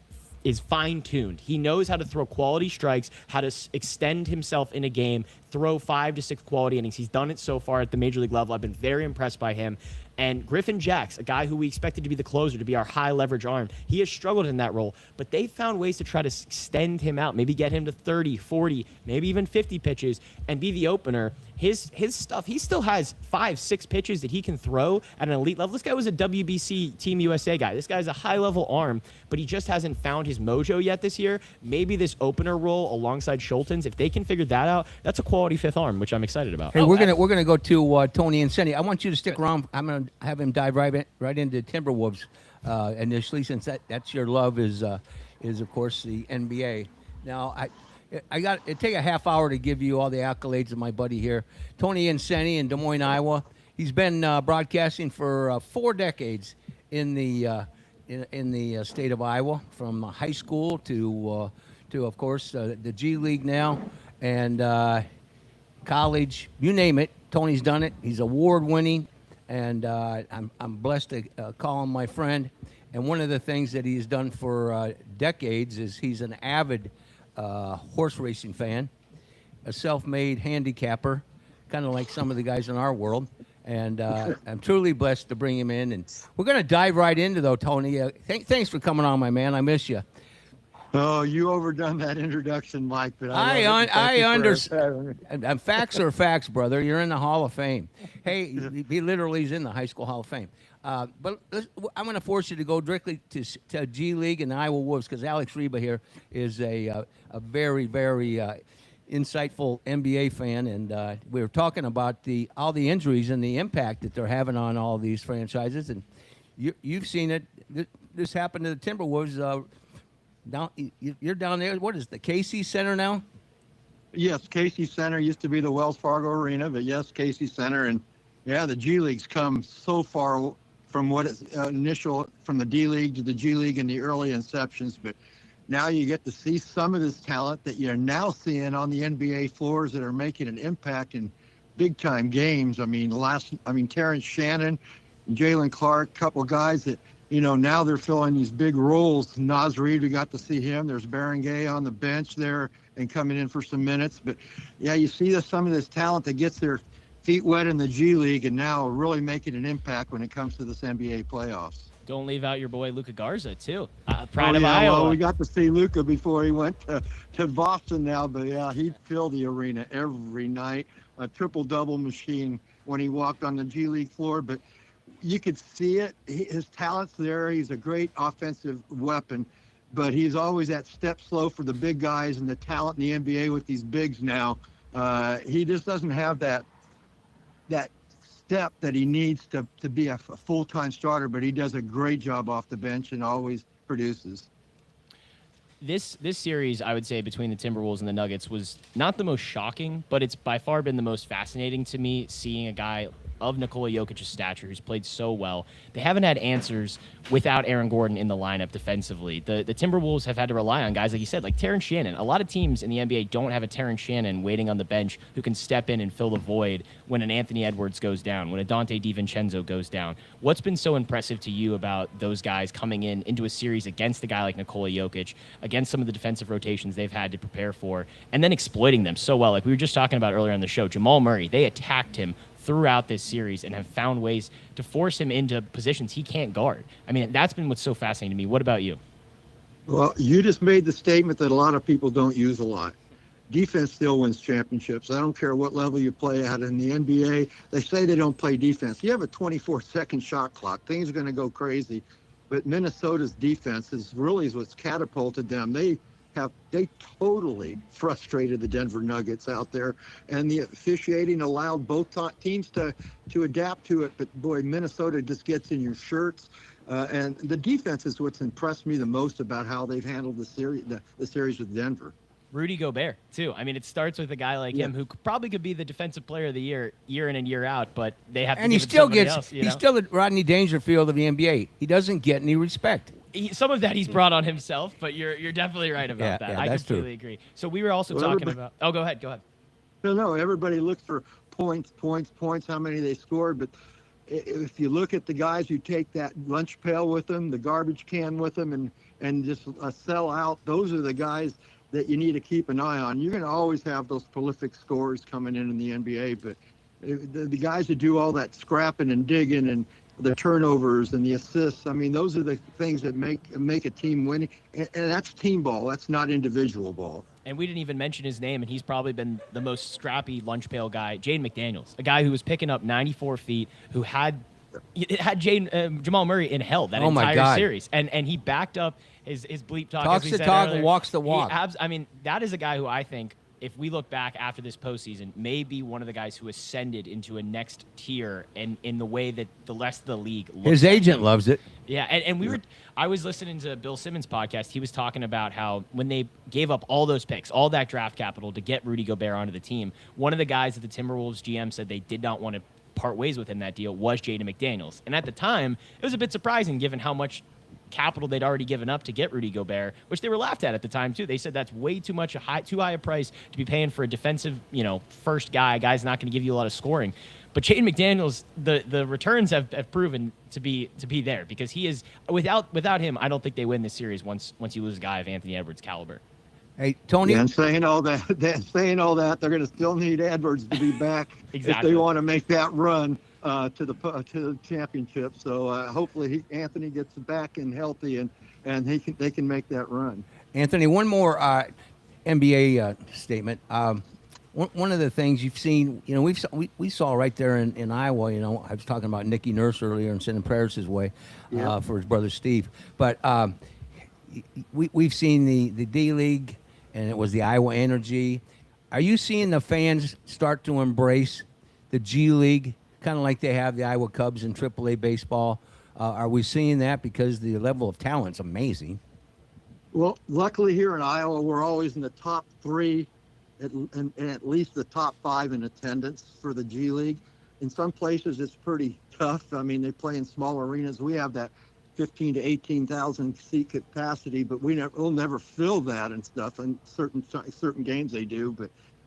fine-tuned. He knows how to throw quality strikes, how to extend himself in a game, throw 5 to 6 quality innings. He's done it so far at the major league level. I've been very impressed by him. And Griffin Jacks, a guy who we expected to be the closer, to be our high leverage arm, he has struggled in that role, but they found ways to try to extend him out, maybe get him to 30, 40, maybe even 50 pitches and be the opener. His stuff, he still has 5, 6 pitches that he can throw at an elite level. This guy was a WBC Team USA guy. This guy's a high-level arm, but he just hasn't found his mojo yet this year. Maybe this opener role alongside Schultens, if they can figure that out, that's a quality fifth arm, which I'm excited about. Hey, we're gonna go to Tony Insetti. I want you to stick around. I'm gonna have him dive right into Timberwolves initially, since that's your love is of course the NBA. Now I got it. Take a half hour to give you all the accolades of my buddy here, Tony Insetti in Des Moines, Iowa. He's been broadcasting for 4 decades in the state of Iowa, from high school to of course the G League now, and college, you name it. Tony's done it. He's award-winning, and I'm blessed to call him my friend. And one of the things that he's done for decades is he's an avid horse racing fan, a self-made handicapper, kind of like some of the guys in our world. And I'm truly blessed to bring him in. And we're going to dive right into, though, Tony. Thanks for coming on, my man. I miss you. Oh, you overdone that introduction, Mike. But I understand. And facts are facts, brother. You're in the Hall of Fame. Hey, he literally is in the High School Hall of Fame. But I'm going to force you to go directly to G League and the Iowa Wolves, because Alex Reba here is a very, very insightful NBA fan, and we were talking about all the injuries and the impact that they're having on all these franchises, and you've seen it. This happened to the Timberwolves. You're down there. What is the Casey Center now? Yes, Casey Center used to be the Wells Fargo Arena, but yes, Casey Center. And yeah, the G League's come so far from what it's from the D League to the G League in the early inceptions, but now you get to see some of this talent that you're now seeing on the NBA floors that are making an impact in big time games. Terrence Shannon, Jalen Clark, couple guys that, now they're filling these big roles. Naz Reid, we got to see him. There's Baron Gay on the bench there and coming in for some minutes. But yeah, you see some of this talent that gets their feet wet in the G League and now really making an impact when it comes to this NBA playoffs. Don't leave out your boy Luka Garza too. Proud of Iowa. Well, we got to see Luka before he went to Boston now, but yeah, he'd fill the arena every night. A triple-double machine when he walked on the G League floor, but you could see it. His talent's there. He's a great offensive weapon, but he's always that step slow for the big guys, and the talent in the NBA with these bigs now. He just doesn't have that step that he needs to be a full-time starter, but he does a great job off the bench and always produces. This series, I would say, between the Timberwolves and the Nuggets was not the most shocking, but it's by far been the most fascinating to me, seeing a guy of Nikola Jokic's stature who's played so well. They haven't had answers without Aaron Gordon in the lineup defensively. The Timberwolves have had to rely on guys, like you said, like Terrence Shannon. A lot of teams in the NBA don't have a Terrence Shannon waiting on the bench who can step in and fill the void when an Anthony Edwards goes down, when a Dante DiVincenzo goes down. What's been so impressive to you about those guys coming into a series against a guy like Nikola Jokic, against some of the defensive rotations they've had to prepare for, and then exploiting them so well? Like we were just talking about earlier on the show, Jamal Murray, they attacked him throughout this series and have found ways to force him into positions he can't guard. I mean, that's been what's so fascinating to me. What about you? Well, you just made the statement that a lot of people don't use a lot. Defense still wins championships. I don't care what level you play at. In the NBA, they say they don't play defense. You have a 24-second shot clock. Things are going to go crazy. But Minnesota's defense is what's catapulted them. They totally frustrated the Denver Nuggets out there, and the officiating allowed both teams to adapt to it. But boy, Minnesota just gets in your shirts, and the defense is what's impressed me the most about how they've handled the series with Denver. Rudy Gobert too. I mean, it starts with a guy like him who probably could be the defensive player of the year in and year out, but they have to. And he's still the Rodney Dangerfield of the NBA. He doesn't get any respect. Some of that he's brought on himself, but you're definitely right about that. I completely agree. So we were also talking about. Oh, go ahead. No. Everybody looks for points. How many they scored, but if you look at the guys who take that lunch pail with them, the garbage can with them, and just sell out, those are the guys that you need to keep an eye on. You're going to always have those prolific scorers coming in the NBA, but the guys that do all that scrapping and digging the turnovers and the assists. I mean, those are the things that make a team winning, and that's team ball. That's not individual ball. And we didn't even mention his name, and he's probably been the most scrappy lunch pail guy, Jaden McDaniels, a guy who was picking up 94 feet, who had Jamal Murray in hell that entire series, and he backed up his bleep talk. Talks as we the said talk earlier. and walks the walk. I mean, that is a guy who I think, if we look back after this postseason, may be one of the guys who ascended into a next tier in the way that the rest of the league looks. His agent loves it. Yeah, and I was listening to Bill Simmons' podcast. He was talking about how when they gave up all those picks, all that draft capital to get Rudy Gobert onto the team, one of the guys at the Timberwolves GM said they did not want to part ways with him that deal was Jaden McDaniels. And at the time, it was a bit surprising given how much capital they'd already given up to get Rudy Gobert, which they were laughed at the time too. They said that's way too much, too high a price to be paying for a defensive, first guy's not going to give you a lot of scoring. But Jaden McDaniels, the returns have proven to be there, because he is without him, I don't think they win this series once you lose a guy of Anthony Edwards' caliber. Hey, Tony. Yeah, and saying all that, they're going to still need Edwards to be back Exactly. if they want to make that run to the championship. So hopefully Anthony gets back and healthy, and they can make that run. Anthony, one more NBA statement. One of the things you've seen, we saw right there in Iowa. I was talking about Nicky Nurse earlier and sending prayers his way for his brother Steve. But we've seen the D League, and it was the Iowa Energy. Are you seeing the fans start to embrace the G League, kind of like they have the Iowa Cubs in AAA baseball? Are we seeing that, because the level of talent's amazing? Well, luckily here in Iowa, we're always in the top 3, and at least the top 5 in attendance for the G League. In some places, it's pretty tough. I mean, they play in small arenas. We have that 15 to 18,000 seat capacity, but we'll never fill that and stuff. And certain games they do,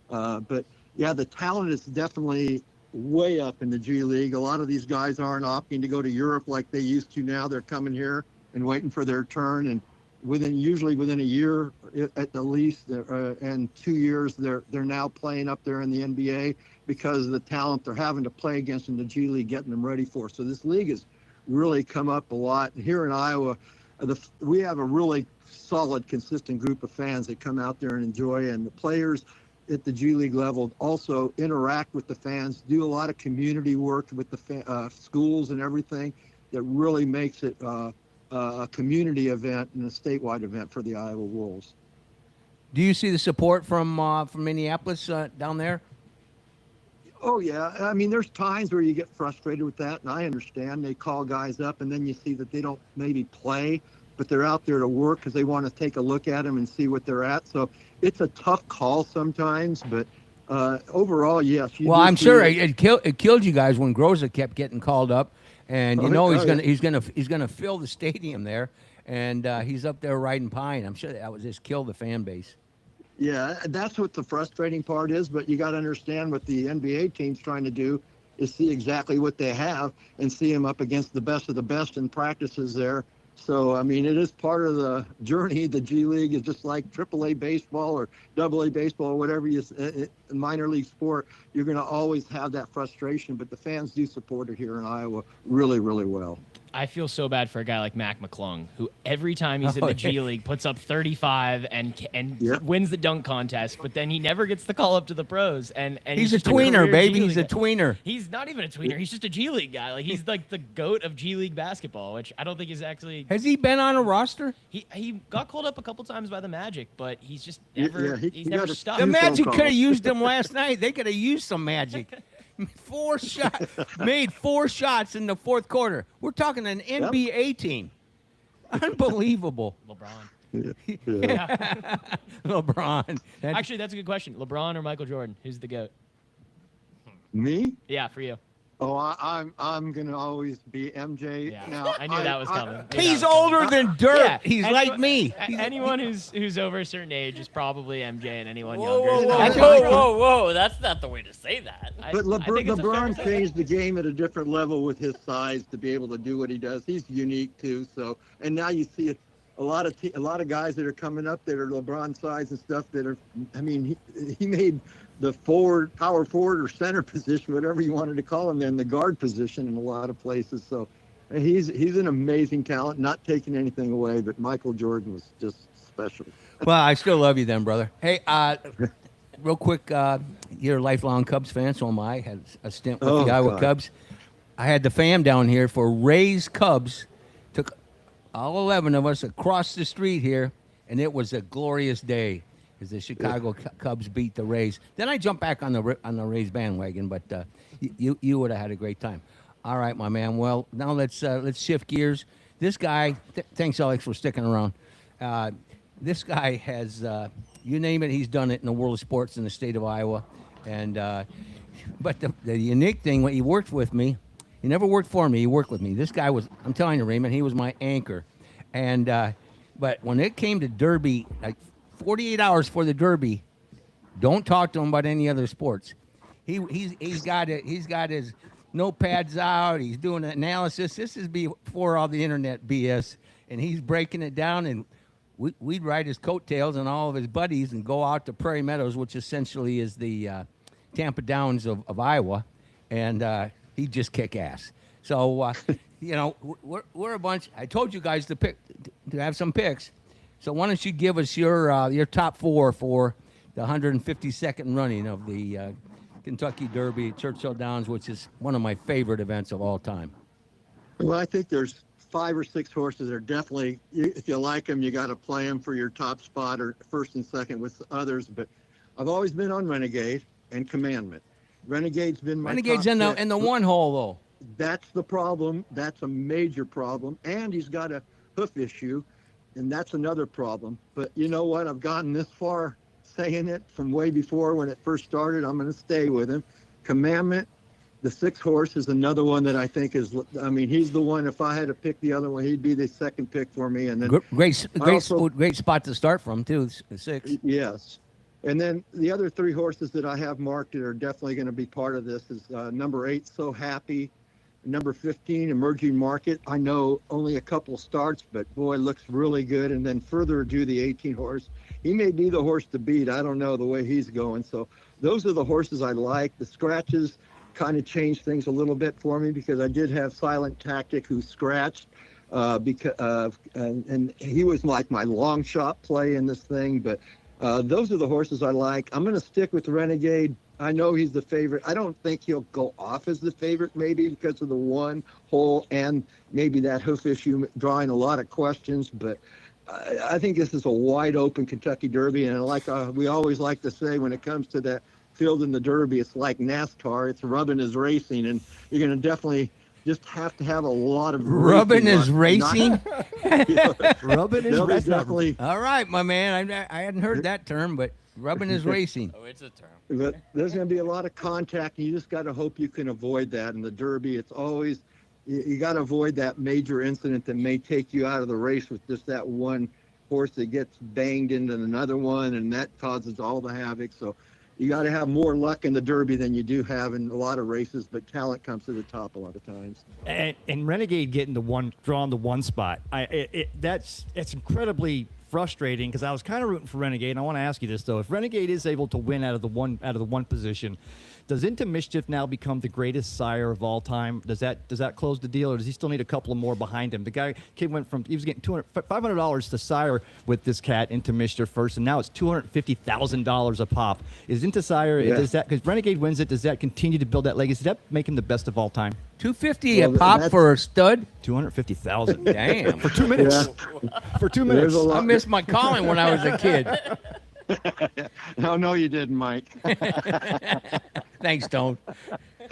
but yeah, the talent is definitely way up in the G League. A lot of these guys aren't opting to go to Europe like they used to now. They're coming here and waiting for their turn, and usually within a year at the least, and 2 years, they're now playing up there in the NBA because of the talent they're having to play against in the G League, getting them ready for. So this league has really come up a lot. Here in Iowa, we have a really solid, consistent group of fans that come out there and enjoy, and the players at the G League level also interact with the fans, do a lot of community work with the schools and everything that really makes it a community event and a statewide event for the Iowa Wolves. Do you see the support from Minneapolis down there? Oh, yeah. I mean, there's times where you get frustrated with that, and I understand. They call guys up, and then you see that they don't maybe play, but they're out there to work because they want to take a look at them and see what they're at. So it's a tough call sometimes, but overall, yes. Well, I'm sure it killed you guys when Groza kept getting called up, and he's gonna fill the stadium there, and he's up there riding pine. I'm sure that would just kill the fan base. Yeah, that's what the frustrating part is, but you got to understand what the NBA team's trying to do is see exactly what they have and see them up against the best of the best in practices there. So, I mean, it is part of the journey. The G League is just like AAA baseball or AA baseball or whatever minor league sport. You're going to always have that frustration, but the fans do support it here in Iowa really, really well. I feel so bad for a guy like Mac McClung, who every time he's in the G League puts up 35 and wins the dunk contest, but then he never gets the call up to the pros. And he's a tweener, baby. He's a tweener. He's not even a tweener. He's just a G League guy. Like, he's like the GOAT of G League basketball, which I don't think is actually. Has he been on a roster? He got called up a couple times by the Magic, but he's just never. He's never stopped. The Magic could have used him last night. They could have used some Magic. Made 4 shots in the fourth quarter. We're talking an NBA team. Unbelievable. LeBron. Yeah. LeBron. Actually, that's a good question. LeBron or Michael Jordan? Who's the GOAT? Me? Yeah, for you. Oh, I'm gonna always be MJ. Yeah, now, I knew that was coming. He's older than dirt. Yeah, He's like me. Anyone who's over a certain age is probably MJ, and anyone Whoa, younger. whoa! That's not the way to say that. But I think it's a fair LeBron assessment. changed the game at a different level with his size to be able to do what he does. He's unique too. So, and now you see a lot of guys that are coming up that are LeBron size and stuff that are. I mean, he made the power forward or center position, whatever you wanted to call him, then the guard position in a lot of places. So He's an amazing talent, not taking anything away, but Michael Jordan was just special. Well, I still love you then, brother. Hey, real quick, you're a lifelong Cubs fan, so am I. Had a stint with the Iowa God. Cubs. I had the fam down here for Rays Cubs. Took all 11 of us across the street here, and it was a glorious day as the Chicago Cubs beat the Rays. Then I jumped back on the Rays bandwagon, but you would have had a great time. All right, my man. Well, now let's shift gears. This guy, thanks, Alex, for sticking around. This guy has, you name it, he's done it in the world of sports in the state of Iowa. And but the unique thing, when he worked with me, he never worked for me. He worked with me. This guy was, I'm telling you, Raymond, he was my anchor. And but when it came to Derby, like 48 hours for the Derby, don't talk to him about any other sports. He's got his notepads out. He's doing an analysis. This is before all the internet BS, and he's breaking it down. And we'd ride his coattails and all of his buddies and go out to Prairie Meadows, which essentially is the Tampa Downs of Iowa, and he'd just kick ass. So you know, we're a bunch. I told you guys to have some picks. So why don't you give us your top four for the 152nd running of the Kentucky Derby, Churchill Downs, which is one of my favorite events of all time. Well, I think there's 5 or 6 horses that are definitely, if you like them, you got to play them for your top spot or first and second with others. But I've always been on Renegade and Commandment. Renegade's been my Renegade's top in the one hole though. That's the problem. That's a major problem. And he's got a hoof issue, and that's another problem. But you know what? I've gotten this far saying it from way before when it first started. I'm going to stay with him. Commandment, the 6 horse, is another one that I think is, I mean, he's the one, if I had to pick the other one, he'd be the second pick for me. And then great spot to start from too, 6. Yes. And then the other 3 horses that I have marked that are definitely going to be part of this is number 8, So Happy, number 15, Emerging Market. I know only a couple starts, but boy, looks really good. And then Further Ado, the 18 horse. He may be the horse to beat. I don't know the way he's going. So those are the horses I like. The scratches kind of changed things a little bit for me because I did have Silent Tactic who scratched and he was like my long shot play in this thing. But those are the horses I like. I'm going to stick with Renegade. I know he's the favorite. I don't think he'll go off as the favorite, maybe because of the one hole and maybe that hoof issue drawing a lot of questions. But I think this is a wide open Kentucky Derby. And like we always like to say, when it comes to that field in the Derby, it's like NASCAR. It's rubbing is racing. And you're going to definitely just have to have a lot of rubbing is racing. Rubbing is racing. Definitely. All right, my man. I hadn't heard that term, but rubbing is racing. Oh, it's a term. But there's going to be a lot of contact, and you just got to hope you can avoid that. In the Derby, it's always, you got to avoid that major incident that may take you out of the race with just that one horse that gets banged into another one, and that causes all the havoc. So you got to have more luck in the Derby than you do have in a lot of races, but talent comes to the top a lot of times. And Renegade getting drawn the one spot, that's incredibly frustrating because I was kind of rooting for Renegade. And I want to ask you this though: if Renegade is able to win out of the one position, does Into Mischief now become the greatest sire of all time? Does that close the deal, or does he still need a couple of more behind him? The kid went from, he was getting $500 to sire with this cat Into Mischief first, and now it's $250,000 a pop. Is Into Sire, does that, because Renegade wins it, does that continue to build that legacy? Does that make him the best of all time? $250 a pop for a stud. 250,000. Damn. For 2 minutes. Yeah. For 2 minutes. I missed my calling when I was a kid. No, you didn't, Mike. Thanks, Stone.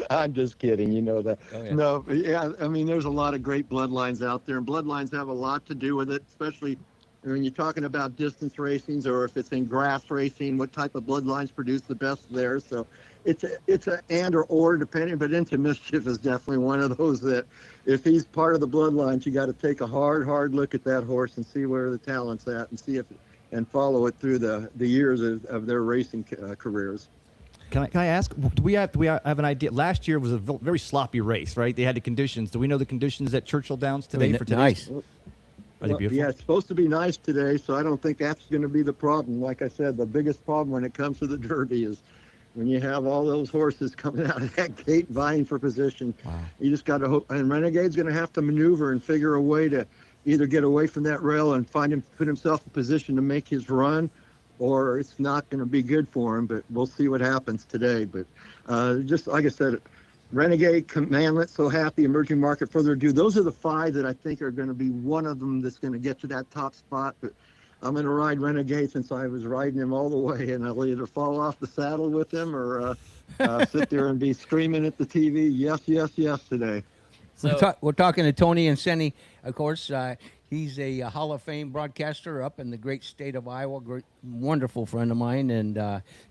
I'm just kidding. You know that. Oh, yeah. No, yeah. I mean, there's a lot of great bloodlines out there, and bloodlines have a lot to do with it, especially when you're talking about distance racings or if it's in grass racing, what type of bloodlines produce the best there. So it's a and or depending, but Into Mischief is definitely one of those that if he's part of the bloodlines, you got to take a hard look at that horse and see where the talent's at and see if and follow it through the years of their racing careers. Can I ask? Do we have an idea? Last year was a very sloppy race, right? They had the conditions. Do we know the conditions at Churchill Downs today for today? Nice. Are they beautiful? Yeah, it's supposed to be nice today, so I don't think that's going to be the problem. Like I said, the biggest problem when it comes to the Derby is when you have all those horses coming out of that gate vying for position. You just got to hope. And Renegade's going to have to maneuver and figure a way to either get away from that rail and put himself in position to make his run, or it's not going to be good for him. But we'll see what happens today. But just like I said, Renegade, Commandment, So Happy, Emerging Market, Further Ado. Those are the 5 that I think are going to be one of them that's going to get to that top spot. But I'm going to ride Renegade since I was riding him all the way, and I'll either fall off the saddle with him or sit there and be screaming at the TV, yes, yes, yes today. So We're talking to Tony and Senny, of course. He's a Hall of Fame broadcaster up in the great state of Iowa. Great, wonderful friend of mine, and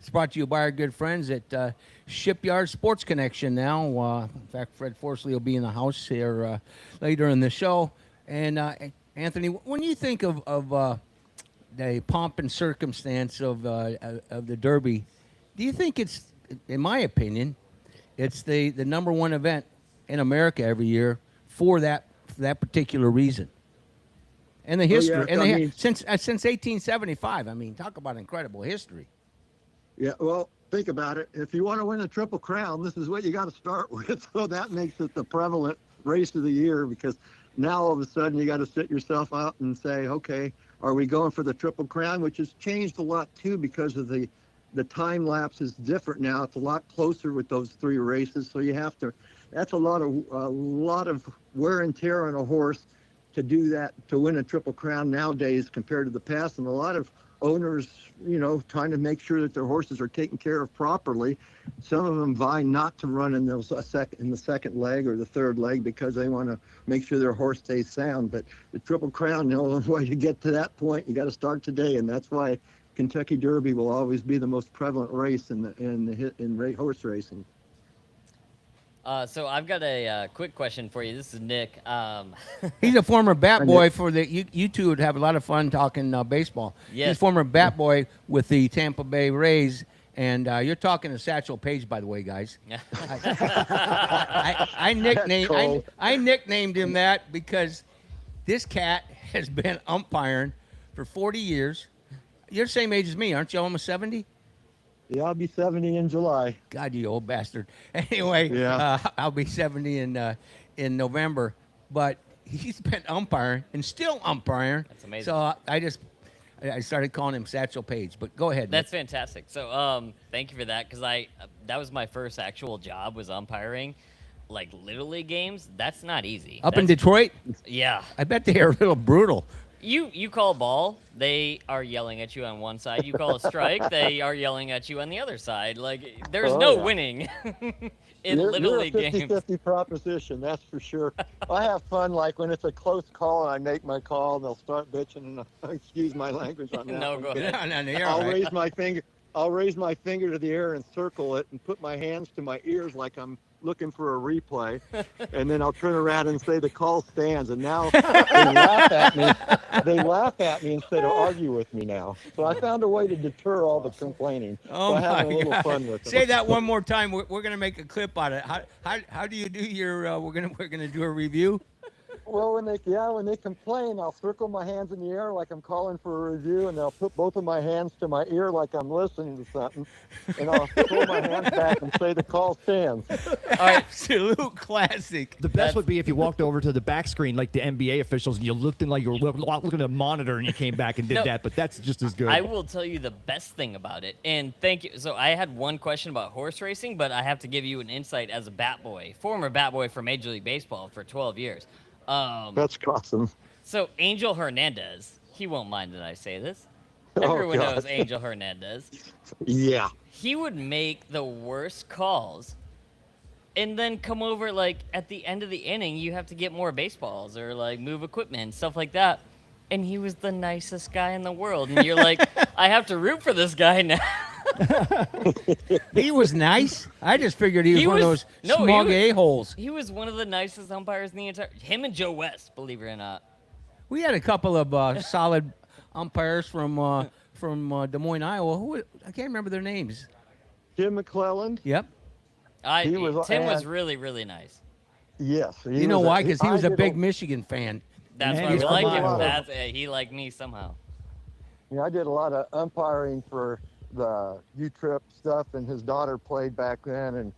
it's brought to you by our good friends at Shipyard Sports Connection. Now, in fact, Fred Forsley will be in the house here later in the show. And Anthony, when you think of the pomp and circumstance of the Derby, do you think it's, in my opinion, it's the number one event in America every year for that particular reason? And the history, since 1875. I mean, talk about incredible history. Yeah, well, think about it. If you want to win a Triple Crown, this is what you got to start with. So that makes it the prevalent race of the year, because now all of a sudden you got to sit yourself out and say, okay, are we going for the Triple Crown, which has changed a lot too because of the time lapse is different now. It's a lot closer with those 3 races, so you have to. That's a lot of wear and tear on a horse to do that, to win a Triple Crown nowadays compared to the past. And a lot of owners, trying to make sure that their horses are taken care of properly. Some of them vie not to run in the second leg or the third leg because they want to make sure their horse stays sound. But the Triple Crown, the only way to get to that point, you got to start today, and that's why Kentucky Derby will always be the most prevalent race in horse racing. So I've got a quick question for you. This is Nick. He's a former bat boy for the. You two would have a lot of fun talking baseball. Yes. He's a former bat boy with the Tampa Bay Rays, and you're talking to Satchel Paige, by the way, guys. I nicknamed him that because this cat has been umpiring for 40 years. You're the same age as me, aren't you? Almost 70. Yeah, I'll be 70 in July. God, you old bastard. Anyway, Yeah. I'll be 70 in November. But he's been umpiring and still umpiring. That's amazing. So I started calling him Satchel Paige. But go ahead. That's Nick. fantastic. So thank you for that, because that was my first actual job, was umpiring, like Little League games. That's not easy. Up in Detroit? Yeah. I bet they are a little brutal. You call a ball, they are yelling at you on one side. You call a strike, they are yelling at you on the other side. Like, there's no winning in Little League games. You're a 50-50 proposition, that's for sure. I have fun, like, when it's a close call and I make my call, they'll start bitching, and excuse my language on that. No, go ahead. No, you're I'll all right. raise my finger. I'll raise my finger to the air and circle it and put my hands to my ears like I'm looking for a replay, and then I'll turn around and say the call stands, and now they laugh at me. They laugh at me instead of argue with me now. So I found a way to deter all the complaining. Oh, so I'm having my a little God. fun with it. Say that one more time. We're going to make a clip on it. How do you do your we're going to do a review? Well, when they complain, I'll circle my hands in the air like I'm calling for a review, and I'll put both of my hands to my ear like I'm listening to something, and I'll pull my hands back and say the call stands. Absolute classic. The best would be if you walked over to the back screen like the NBA officials and you looked in like you were looking at a monitor and you came back and did that, but that's just as good. I will tell you the best thing about it, and thank you. So I had one question about horse racing, but I have to give you an insight as a bat boy, former bat boy for Major League Baseball for 12 years. That's awesome. So Angel Hernandez, he won't mind that I say this. Oh, Everyone God. knows Angel Hernandez. Yeah. He would make the worst calls and then come over, like, at the end of the inning, you have to get more baseballs or, like, move equipment and stuff like that. And he was the nicest guy in the world. And you're like, I have to root for this guy now. He was nice. I just figured he was one of those smug a-holes. He was one of the nicest umpires in the entire... Him and Joe West, believe it or not. We had a couple of solid umpires from Des Moines, Iowa. I can't remember their names. Jim McClelland. Yep. Tim was really, really nice. Yes. You know why? Because he was a big Michigan fan. That's Man, why he's we from like him. Iowa. He liked me somehow. Yeah, I did a lot of umpiring for the U-Trip stuff, and his daughter played back then,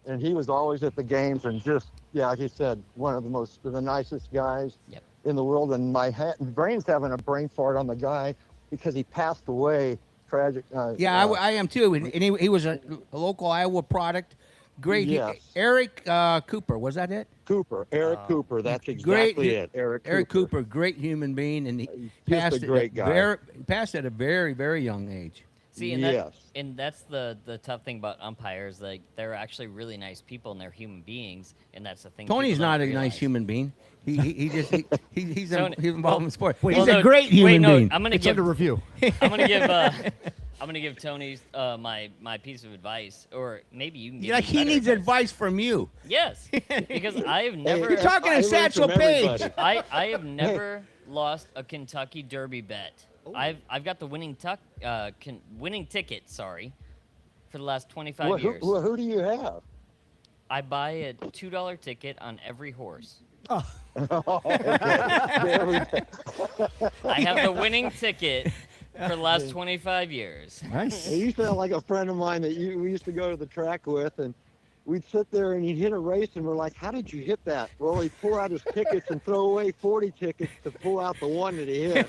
and he was always at the games, and just, yeah, like you said, one of the nicest guys Yep. in the world. And my brain's having a brain fart on the guy because he passed away. Tragic. Yeah, I am too. And he was a local Iowa product. Great. Yes. Eric Cooper, was that it? Cooper, Eric Cooper. That's Great. exactly it. Eric Cooper, great human being, and he Just passed a great guy. Passed at a very, very young age. See, and, Yes. and that's the tough thing about umpires. Like, they're actually really nice people and they're human beings, and that's the thing. Tony's people not don't a nice realize. human being. He's he's Tony- involved in sport. Wait, He's Well, a no, great human wait, no, being. I'm gonna It's give under review. I'm gonna give I'm gonna give Tony my piece of advice, or maybe you can give Like me he better needs advice from you. Yes, because I have never You're talking I to learned Satchel from Paige. everybody. I have never lost a Kentucky Derby bet. I've got the winning ticket. Sorry, for the last 25 Well, years. who do you have? I buy a $2 ticket on every horse. Oh, okay. There we go. I have the winning ticket for the last 25 years. Nice. Hey, you sound like a friend of mine that we used to go to the track with, and we'd sit there and he'd hit a race, and we're like, "How did you hit that?" Well, he'd pull out his tickets and throw away 40 tickets to pull out the one that he hit.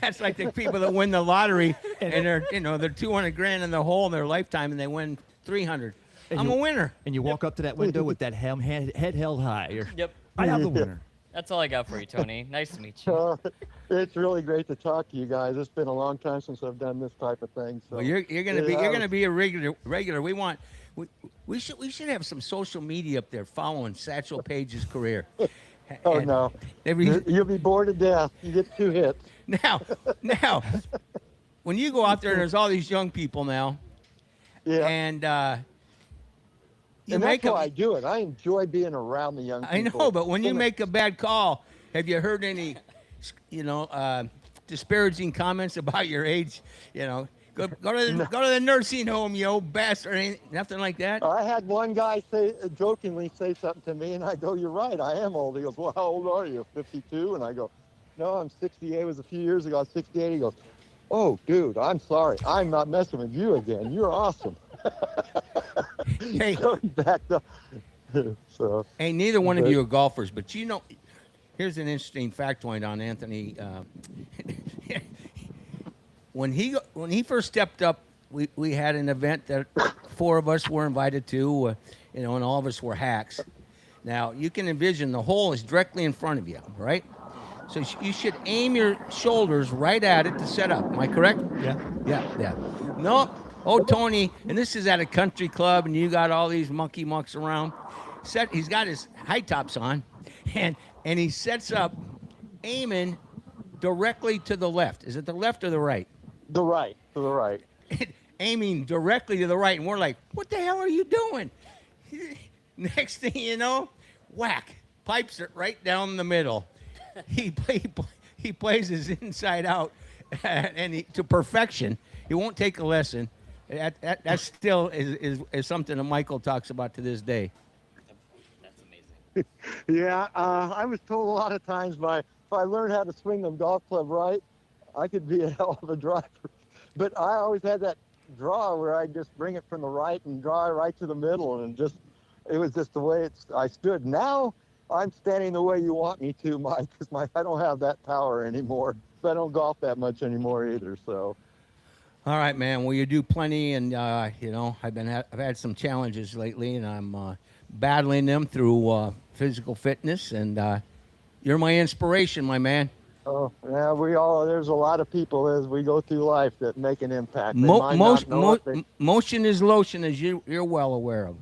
That's like the people that win the lottery and they're 200 grand in the hole in their lifetime and they win 300. I'm a winner. And you walk up to that window with that head held high. Yep. I have the winner. That's all I got for you, Tony. Nice to meet you. It's really great to talk to you guys. It's been a long time since I've done this type of thing. So Well, you're gonna be a regular. We should have some social media up there following Satchel Paige's career. Oh And no, every- you'll be bored to death. You get 2 hits. now, when you go out there and there's all these young people now, Yeah. and you And make that's why a, I do it. I enjoy being around the young people. I know, but when you make a bad call, have you heard any, disparaging comments about your age? Go to the nursing home, you old bastard. Nothing like that. I had one guy jokingly say something to me, and I go, "You're right, I am old." He goes, "Well, how old are you?" 52, and I go, "No, I'm 68. It was a few years ago. I was 68." He goes, "Oh, dude, I'm sorry. I'm not messing with you again. You're awesome." Hey. So he backed up. So Hey, neither one of But- you are golfers, but here's an interesting factoid on Anthony. When he first stepped up, we had an event that 4 of us were invited to, and all of us were hacks. Now you can envision the hole is directly in front of you, right? So you should aim your shoulders right at it to set up. Am I correct? Yeah. Yeah. No. Oh, Tony, and this is at a country club, and you got all these monkey mucks around. He's got his high tops on, and he sets up, aiming directly to the left. Is it the left or the right? to the right. Aiming directly to the right, and we're like, "What the hell are you doing?" Next thing you know, whack, pipes it right down the middle. He plays his inside out, and to perfection. He won't take a lesson. That still is something that Michael talks about to this day. That's amazing. Yeah, I was told a lot of times if I learned how to swing the golf club right, I could be a hell of a driver. But I always had that draw where I just bring it from the right and draw it right to the middle, and it was just the way I stood. Now I'm standing the way you want me to, Mike, because I don't have that power anymore. I don't golf that much anymore either. So. All right, man. Well, you do plenty, and I've had some challenges lately, and I'm battling them through physical fitness, and you're my inspiration, my man. Oh, yeah, there's a lot of people as we go through life that make an impact. They might not know it, Motion is lotion, as you're well aware of.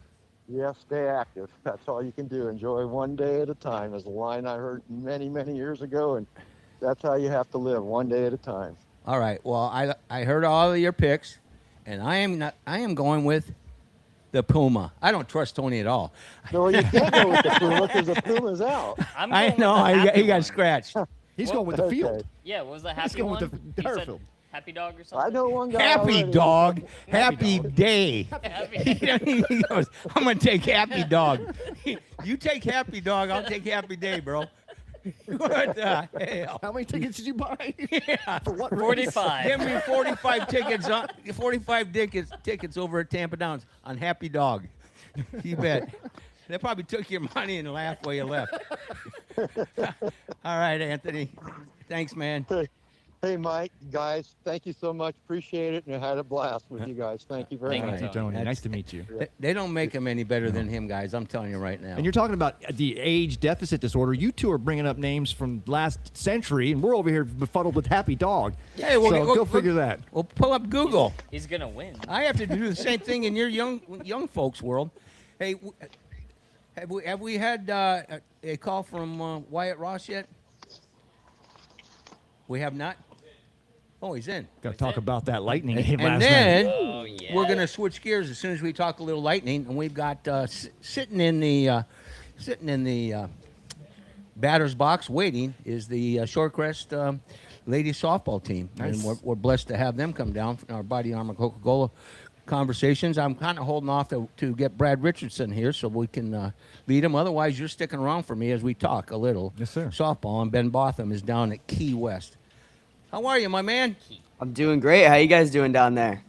Yeah, stay active. That's all you can do. Enjoy one day at a time is a line I heard many, many years ago, and that's how you have to live, one day at a time. All right. Well, I heard all of your picks, and I am going with the Puma. I don't trust Tony at all. No, you can't go with the Puma because the Puma's out. I'm I going know. with the happy He got one. scratched. He's going with the field. Okay. Yeah, what was the He's happy going one? with the He said field. happy dog or I something? know one guy. Happy already. dog. Happy Happy day. He goes, "I'm gonna take happy dog." You take happy dog. I'll take happy day, bro. What the hell? How many tickets did you buy? Yeah. For what race? 45. Give me 45 tickets, 45 tickets over at Tampa Downs on Happy Dog. You bet. They probably took your money and laughed while you left. All right, Anthony. Thanks, man. Hey, Mike, guys, thank you so much. Appreciate it, and I had a blast with you guys. Thank you very Thank you, much. Thank you, Tony. Nice to meet you. They don't make him any better than him, guys. I'm telling you right now. And you're talking about the age deficit disorder. You two are bringing up names from last century, and we're over here befuddled with Happy Dog. Yeah, well, so go figure that. Well, pull up Google. He's gonna win. I have to do the same thing in your young folks' world. Hey, have we had a call from Wyatt Ross yet? We have not. Oh, he's in. Got to talk about that Lightning game And last then night. Oh, yeah. we're going to switch gears as soon as we talk a little Lightning, and we've got sitting in the batter's box waiting is the Shorecrest ladies softball team, Nice. and we're blessed to have them come down for our Body Armor Coca-Cola conversations. I'm kind of holding off to get Brad Richardson here so we can lead him. Otherwise, you're sticking around for me as we talk a little Yes, sir. softball, and Ben Botham is down at Key West. How are you, my man? I'm doing great. How you guys doing down there?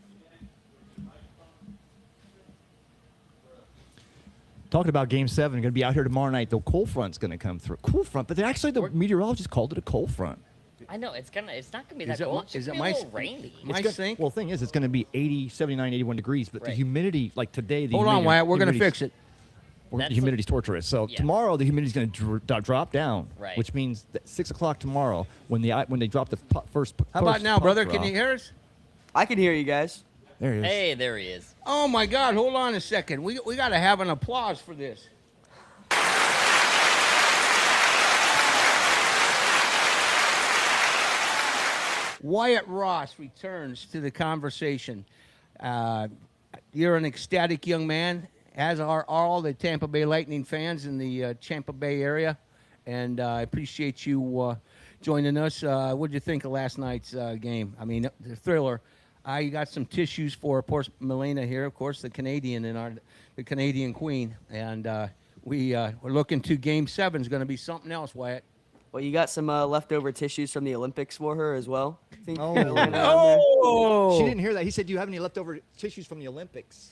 Talking about Game 7, going to be out here tomorrow night. The cold front's going to come through. Cool front, but actually the meteorologist called it a cold front. I know it's not gonna be Is that it cold. my- It's is gonna it be a my- little rainy. My It's gonna- sink? Well, the thing is, it's going to be 80, 79, 81 degrees, but the Right. humidity, like today, the Hold on, Wyatt. We're going to humidity's- fix it. The That's humidity's torturous. So Yeah. tomorrow the humidity's going to drop down, Right. which means that 6 o'clock tomorrow when they drop the first. How about now, brother? Can you hear us? I can hear you guys. There he is. Hey, there he is. Oh my God! Hold on a second. We got to have an applause for this. Wyatt Ross returns to the conversation. You're an ecstatic young man, as are all the Tampa Bay Lightning fans in the Tampa Bay area, and I appreciate you joining us. What did you think of last night's game? I mean, the thriller. I got some tissues for, of course, Milena here, of course, the Canadian and the Canadian Queen, and we're looking to Game 7 is going to be something else, Wyatt. Well, you got some leftover tissues from the Olympics for her as well. I think Oh. laying around there. Oh, She didn't hear that. He said, "Do you have any leftover tissues from the Olympics?"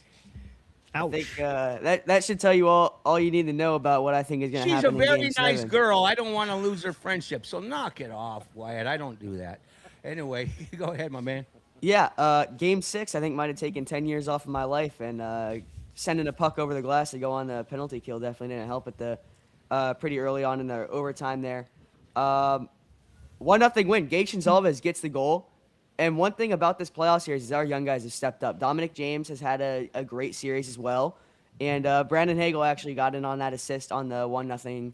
Ouch. I think that should tell you all you need to know about what I think is going to she's happen. a very in Game nice 7. girl. I don't want to lose her friendship, so knock it off, Wyatt. I don't do that. Anyway, go ahead, my man. Yeah, Game 6 I think might have taken 10 years off of my life, and sending a puck over the glass to go on the penalty kill definitely didn't help at the pretty early on in the overtime there. 1-0 win. Gage Gonzalez gets the goal. And one thing about this playoff series is our young guys have stepped up. Dominic James has had a great series as well. And Brandon Hagel actually got in on that assist on the 1-0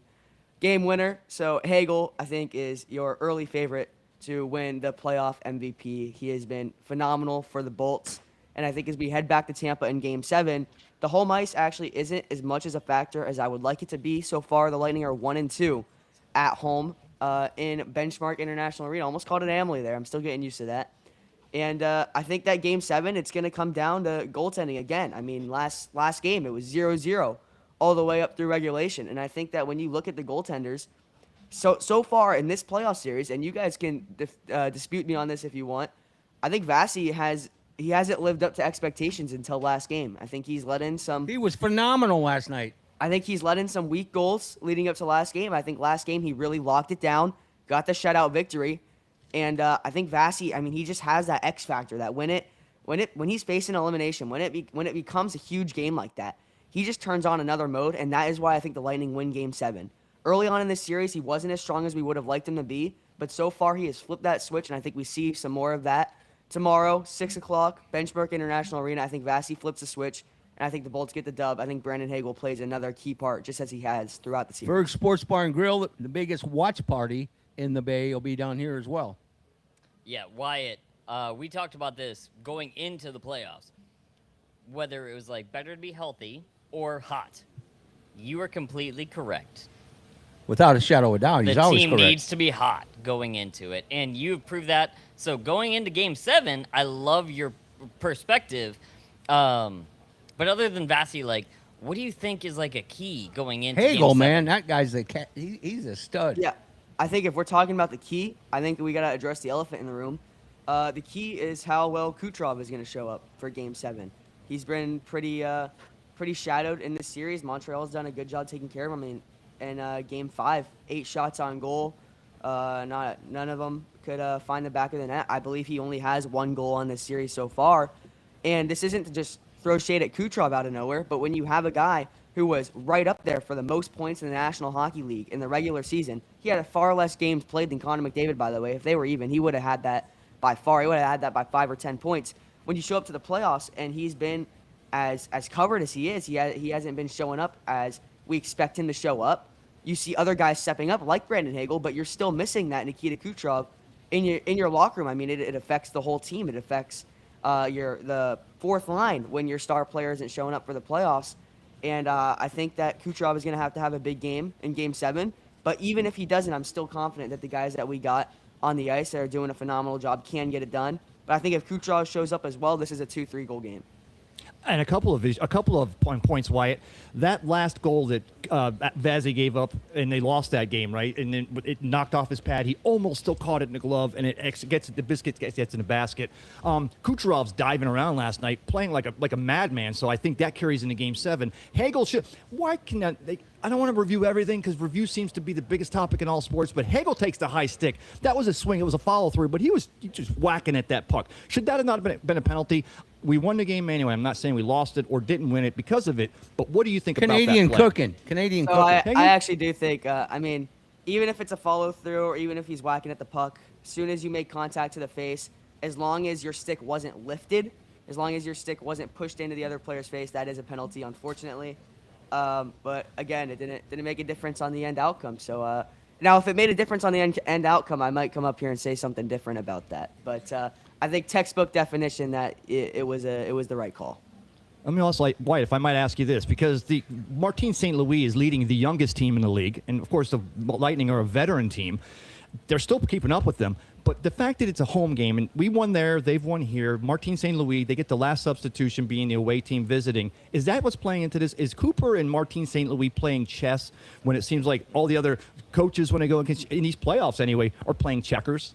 game winner. So Hagel, I think, is your early favorite to win the playoff MVP. He has been phenomenal for the Bolts. And I think as we head back to Tampa in Game 7, the home ice actually isn't as much as a factor as I would like it to be. So far, the Lightning are 1-2 at home in Benchmark International Arena. Almost called it Amalie there. I'm still getting used to that. And I think that Game 7, it's going to come down to goaltending again. I mean, last game, it was 0-0 all the way up through regulation. And I think that when you look at the goaltenders, so far in this playoff series, and you guys can dispute me on this if you want, I think Vasi hasn't lived up to expectations until last game. I think he's let in some... He was phenomenal last night. I think he's let in some weak goals leading up to last game. I think last game he really locked it down, got the shutout victory, and I think Vasi, I mean, he just has that X factor that when he's facing elimination, when it becomes a huge game like that, he just turns on another mode, and that is why I think the Lightning win Game 7. Early on in this series, he wasn't as strong as we would have liked him to be, but so far he has flipped that switch, and I think we see some more of that tomorrow, 6 o'clock, Benchmark International Arena. I think Vasi flips the switch. And I think the Bolts get the dub. I think Brandon Hagel plays another key part, just as he has throughout the season. Berg Sports Bar and Grill, the biggest watch party in the Bay, will be down here as well. Yeah, Wyatt, we talked about this going into the playoffs. Whether it was like better to be healthy or hot. You are completely correct. Without a shadow of a doubt, he's The always team correct. needs to be hot going into it, and you've proved that. So going into Game 7, I love your perspective. But other than Vasi, like, what do you think is like a key going into Hagel, Game 7? man, that guy's the cat. He's a stud. Yeah, I think if we're talking about the key, I think we got to address the elephant in the room. The key is how well Kucherov is going to show up for Game 7. He's been pretty shadowed in this series. Montreal's done a good job taking care of him. I mean, in Game 5, 8 shots on goal. None of them could find the back of the net. I believe he only has 1 goal on this series so far. And this isn't to just throw shade at Kucherov out of nowhere, but when you have a guy who was right up there for the most points in the National Hockey League in the regular season, he had far less games played than Connor McDavid, by the way. If they were even, he would have had that by far. He would have had that by 5 or 10 points. When you show up to the playoffs and he's been as covered as he is, he hasn't been showing up as we expect him to show up. You see other guys stepping up like Brandon Hagel, but you're still missing that Nikita Kucherov in your locker room. I mean, it affects the whole team. It affects the fourth line when your star player isn't showing up for the playoffs. And I think that Kucherov is going to have a big game in Game 7. But even if he doesn't, I'm still confident that the guys that we got on the ice that are doing a phenomenal job can get it done. But I think if Kucherov shows up as well, this is a 2-3 goal game. And a couple of points, Wyatt. That last goal that Vazzy gave up, and they lost that game, right? And then it knocked off his pad. He almost still caught it in the glove, and the biscuit gets in the basket. Kucherov's diving around last night, playing like a madman. So I think that carries into Game 7. Hagel should. Why can that? I don't want to review everything because review seems to be the biggest topic in all sports. But Hagel takes the high stick. That was a swing. It was a follow through, but he was just whacking at that puck. Should that have not been a penalty? We won the game anyway. I'm not saying we lost it or didn't win it because of it. But what do you think Canadian about that play? cooking? Canadian So cooking. I actually do think, I mean, even if it's a follow through or even if he's whacking at the puck, as soon as you make contact to the face, as long as your stick wasn't lifted, as long as your stick wasn't pushed into the other player's face, that is a penalty, unfortunately. But again, it didn't make a difference on the end outcome. So now, if it made a difference on the end outcome, I might come up here and say something different about that. But I think textbook definition that it was the right call. Let me also, White, if I might ask you this, because the Martin St. Louis is leading the youngest team in the league, and of course the Lightning are a veteran team. They're still keeping up with them, but the fact that it's a home game, and we won there, they've won here. Martin St. Louis, they get the last substitution being the away team visiting. Is that what's playing into this? Is Cooper and Martin St. Louis playing chess when it seems like all the other coaches, when they go against, in these playoffs anyway, are playing checkers?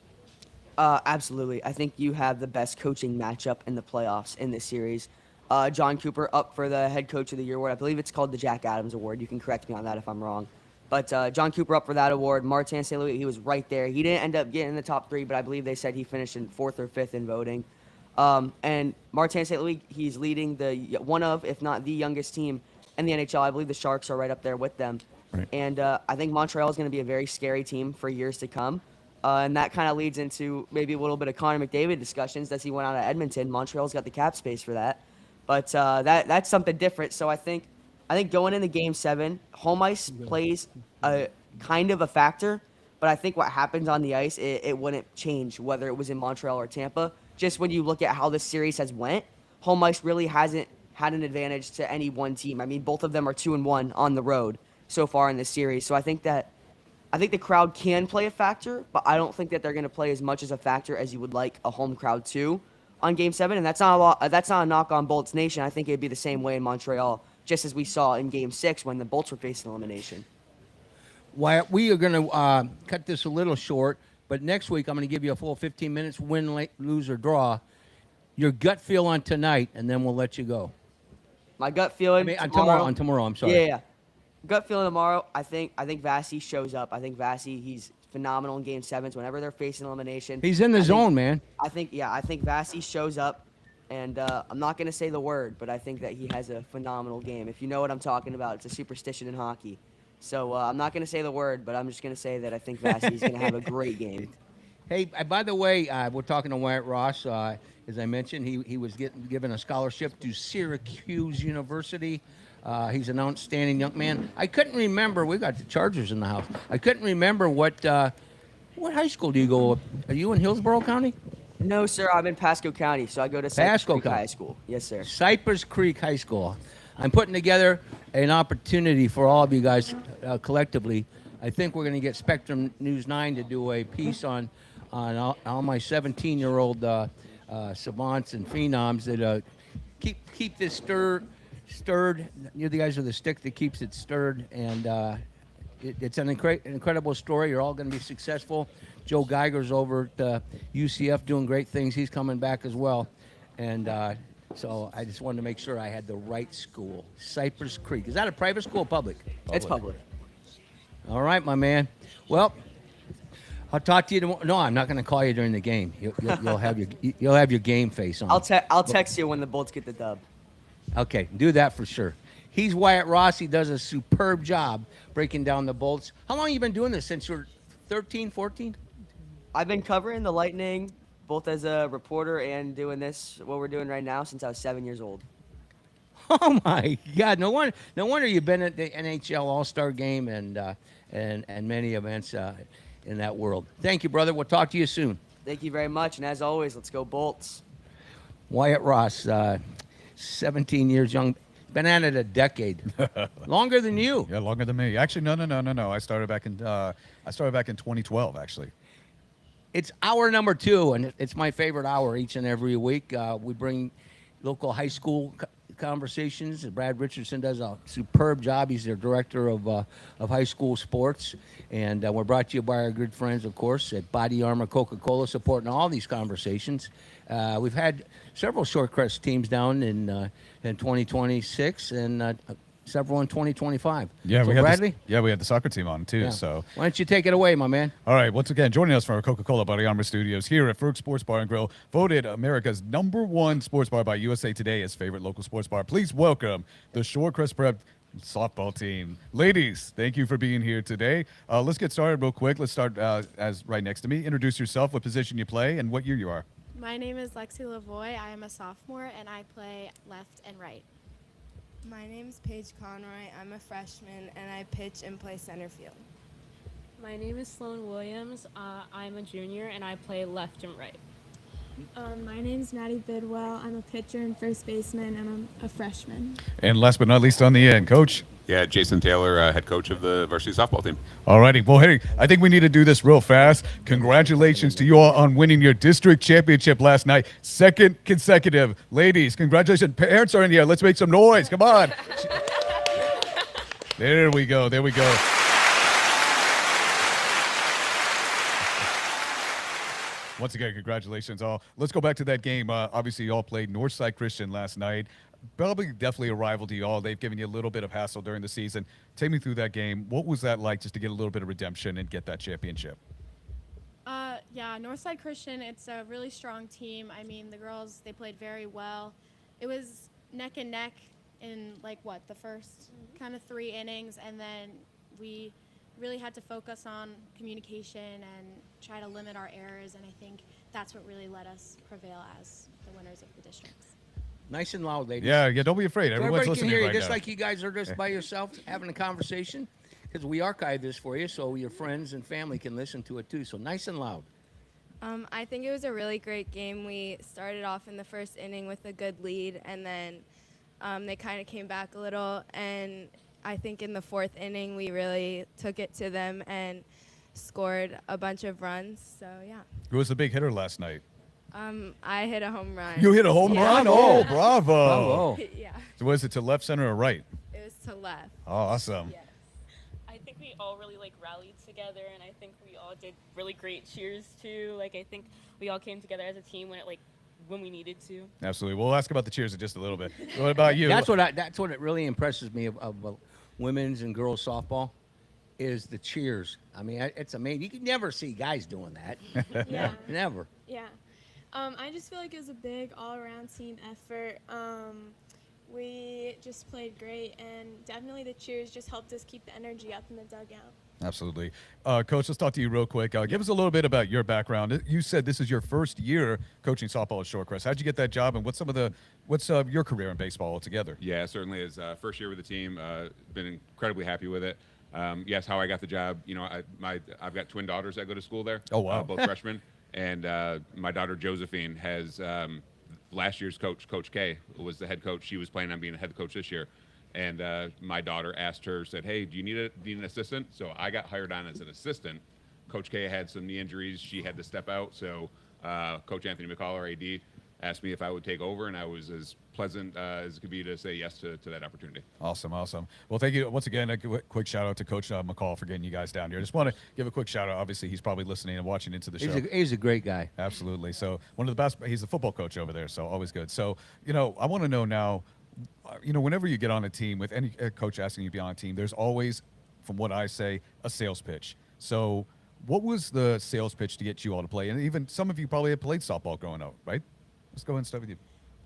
Absolutely. I think you have the best coaching matchup in the playoffs in this series. John Cooper up for the head coach of the year award. I believe it's called the Jack Adams Award. You can correct me on that if I'm wrong. But John Cooper up for that award. Martin St. Louis, he was right there. He didn't end up getting in the top 3, but I believe they said he finished in 4th or 5th in voting. And Martin St. Louis, he's leading one of, if not the youngest team in the NHL. I believe the Sharks are right up there with them. Right. And I think Montreal is going to be a very scary team for years to come. And that kind of leads into maybe a little bit of Connor McDavid discussions as he went out of Edmonton. Montreal's got the cap space for that. But that's something different. So I think going into Game 7, home ice plays a kind of a factor. But I think what happens on the ice, it wouldn't change whether it was in Montreal or Tampa. Just when you look at how this series has went, home ice really hasn't had an advantage to any one team. I mean, both of them are 2-1 on the road so far in this series. So I think the crowd can play a factor, but I don't think that they're going to play as much as a factor as you would like a home crowd to on Game 7. And that's not a knock on Bolts Nation. I think it'd be the same way in Montreal, just as we saw in Game 6 when the Bolts were facing elimination. Wyatt, we are going to cut this a little short, but next week I'm going to give you a full 15 minutes, win, lose, or draw. Your gut feel on tonight, and then we'll let you go. My gut feeling on tomorrow, I'm sorry. Yeah. Gut feeling tomorrow, I think Vasi shows up. I think Vasi, he's phenomenal in Game 7s whenever they're facing elimination. He's in the zone, man. I think Vasi shows up, and I'm not going to say the word, but I think that he has a phenomenal game. If you know what I'm talking about, it's a superstition in hockey. So I'm not going to say the word, but I'm just going to say that I think Vasi's going to have a great game. Hey, by the way, we're talking to Wyatt Ross. As I mentioned, he was given a scholarship to Syracuse University. He's an outstanding young man. I couldn't remember. We got the Chargers in the house. I couldn't remember what high school do you go? Are you in Hillsborough County? No, sir. I'm in Pasco County, so I go to Cypress Creek High School. Yes, sir. Cypress Creek High School. I'm putting together an opportunity for all of you guys collectively. I think we're going to get Spectrum News 9 to do a piece on all my 17-year-old savants and phenoms that keep this stirred. You're the guys with the stick that keeps it stirred, and it's an incredible story. You're all going to be successful. Joe Geiger's over at UCF doing great things. He's coming back as well. And so I just wanted to make sure I had the right school. Cypress Creek. Is that a private school or public? It's public. All right, my man. Well, I'll talk to you tomorrow. No, I'm not going to call you during the game. You'll have your game face on. I'll text you when the Bolts get the dub. Okay, do that for sure. He's Wyatt Ross. He does a superb job breaking down the Bolts. How long have you been doing this? Since you were 13, 14? I've been covering the Lightning both as a reporter and doing this, what we're doing right now, since I was 7 years old. Oh my God! No wonder you've been at the NHL All-Star Game and many events in that world. Thank you, brother. We'll talk to you soon. Thank you very much, and as always, let's go Bolts. Wyatt Ross, 17 years young, been at it a decade, longer than you. Yeah, longer than me. Actually, no. I started back in 2012, actually. It's hour number 2, and it's my favorite hour each and every week. We bring local high school conversations. Brad Richardson does a superb job. He's their director of high school sports. And we're brought to you by our good friends, of course, at Body Armor Coca-Cola, supporting all these conversations. We've had several Shorecrest teams down in 2026 and several in 2025. Yeah, so we had Bradley? we had the soccer team on too. Yeah. So why don't you take it away, my man? all right, once again, joining us from our Coca-Cola Body Armor Studios here at Ferg Sports Bar and Grill, voted America's #1 sports bar by USA Today as favorite local sports bar. Please welcome the Shorecrest Prep softball team. Ladies, thank you for being here today. Let's get started real quick. Let's start as right next to me. Introduce yourself, what position you play, and what year you are. My name is Lexi Lavoy. I am a sophomore, and I play left and right. My name's Paige Conroy. I'm a freshman, and I pitch and play center field. My name is Sloan Williams. I'm a junior, and I play left and right. My name's Maddie Bidwell. I'm a pitcher and first baseman, and I'm a freshman. And last but not least on the end, Coach. Yeah, Jason Taylor, head coach of the varsity softball team. All righty. Well, hey, I think we need to do this real fast. Congratulations to you all on winning your district championship last night. 2nd consecutive. Ladies, congratulations. Parents are in here. Let's make some noise. Come on. There we go. There we go. Once again, congratulations all. Let's go back to that game. Obviously, you all played Northside Christian last night. Probably definitely a rival to you all. They've given you a little bit of hassle during the season. Take me through that game. What was that like just to get a little bit of redemption and get that championship? Yeah, Northside Christian, it's a really strong team. I mean, the girls, they played very well. It was neck and neck in, the first kind of 3 innings, and then we really had to focus on communication and try to limit our errors, and I think that's what really let us prevail as the winners of the districts. Nice and loud, ladies. Yeah, don't be afraid. So Everyone's everybody can listening hear you, right just now. like you guys are just by yourself having a conversation, because we archive this for you so your friends and family can listen to it too. So nice and loud. I think it was a really great game. We started off in the first inning with a good lead, and then they kind of came back a little. And I think in the 4th inning, we really took it to them and scored a bunch of runs. So, yeah. Who was the big hitter last night? I hit a home run. You hit a home run? Oh, bravo. Bravo. Yeah, So was it to left, center, or right? it was to left. Oh, awesome. Yes. I think we all really rallied together, and I think we all did really great cheers too. I think we all came together as a team when we needed to. Absolutely. We'll ask about the cheers in just a little bit. What about you? That's what it really impresses me of women's and girls softball is the cheers. I mean, it's amazing. You can never see guys doing that. Yeah. Never. Yeah. I just feel like it was a big all-around team effort. We just played great, and definitely the cheers just helped us keep the energy up in the dugout. Absolutely. Coach, let's talk to you real quick. Give us a little bit about your background. You said this is your first year coaching softball at Shorecrest. How'd you get that job, and what's your career in baseball altogether? Yeah, certainly is. First year with the team, been incredibly happy with it. Yes, how I got the job, I've got twin daughters that go to school there. Oh, wow. Both freshmen. And my daughter Josephine has last year's coach, Coach K, was the head coach. She was planning on being the head coach this year. And my daughter asked her, said, hey, do you need an assistant? So I got hired on as an assistant. Coach K had some knee injuries. She had to step out. So Coach Anthony McCall, our AD, asked me if I would take over, and I was as pleasant as it could be to say yes to that opportunity. Awesome. Well, thank you once again. A quick shout out to Coach McCall for getting you guys down here. Just want to give a quick shout out. Obviously, he's probably listening and watching into the show. He's a great guy. Absolutely. So one of the best. He's the football coach over there, so always good. So I want to know now. Whenever you get on a team with any coach asking you to be on a team, there's always, from what I say, a sales pitch. So what was the sales pitch to get you all to play? And even some of you probably had played softball growing up, right? Let's go ahead and start with you.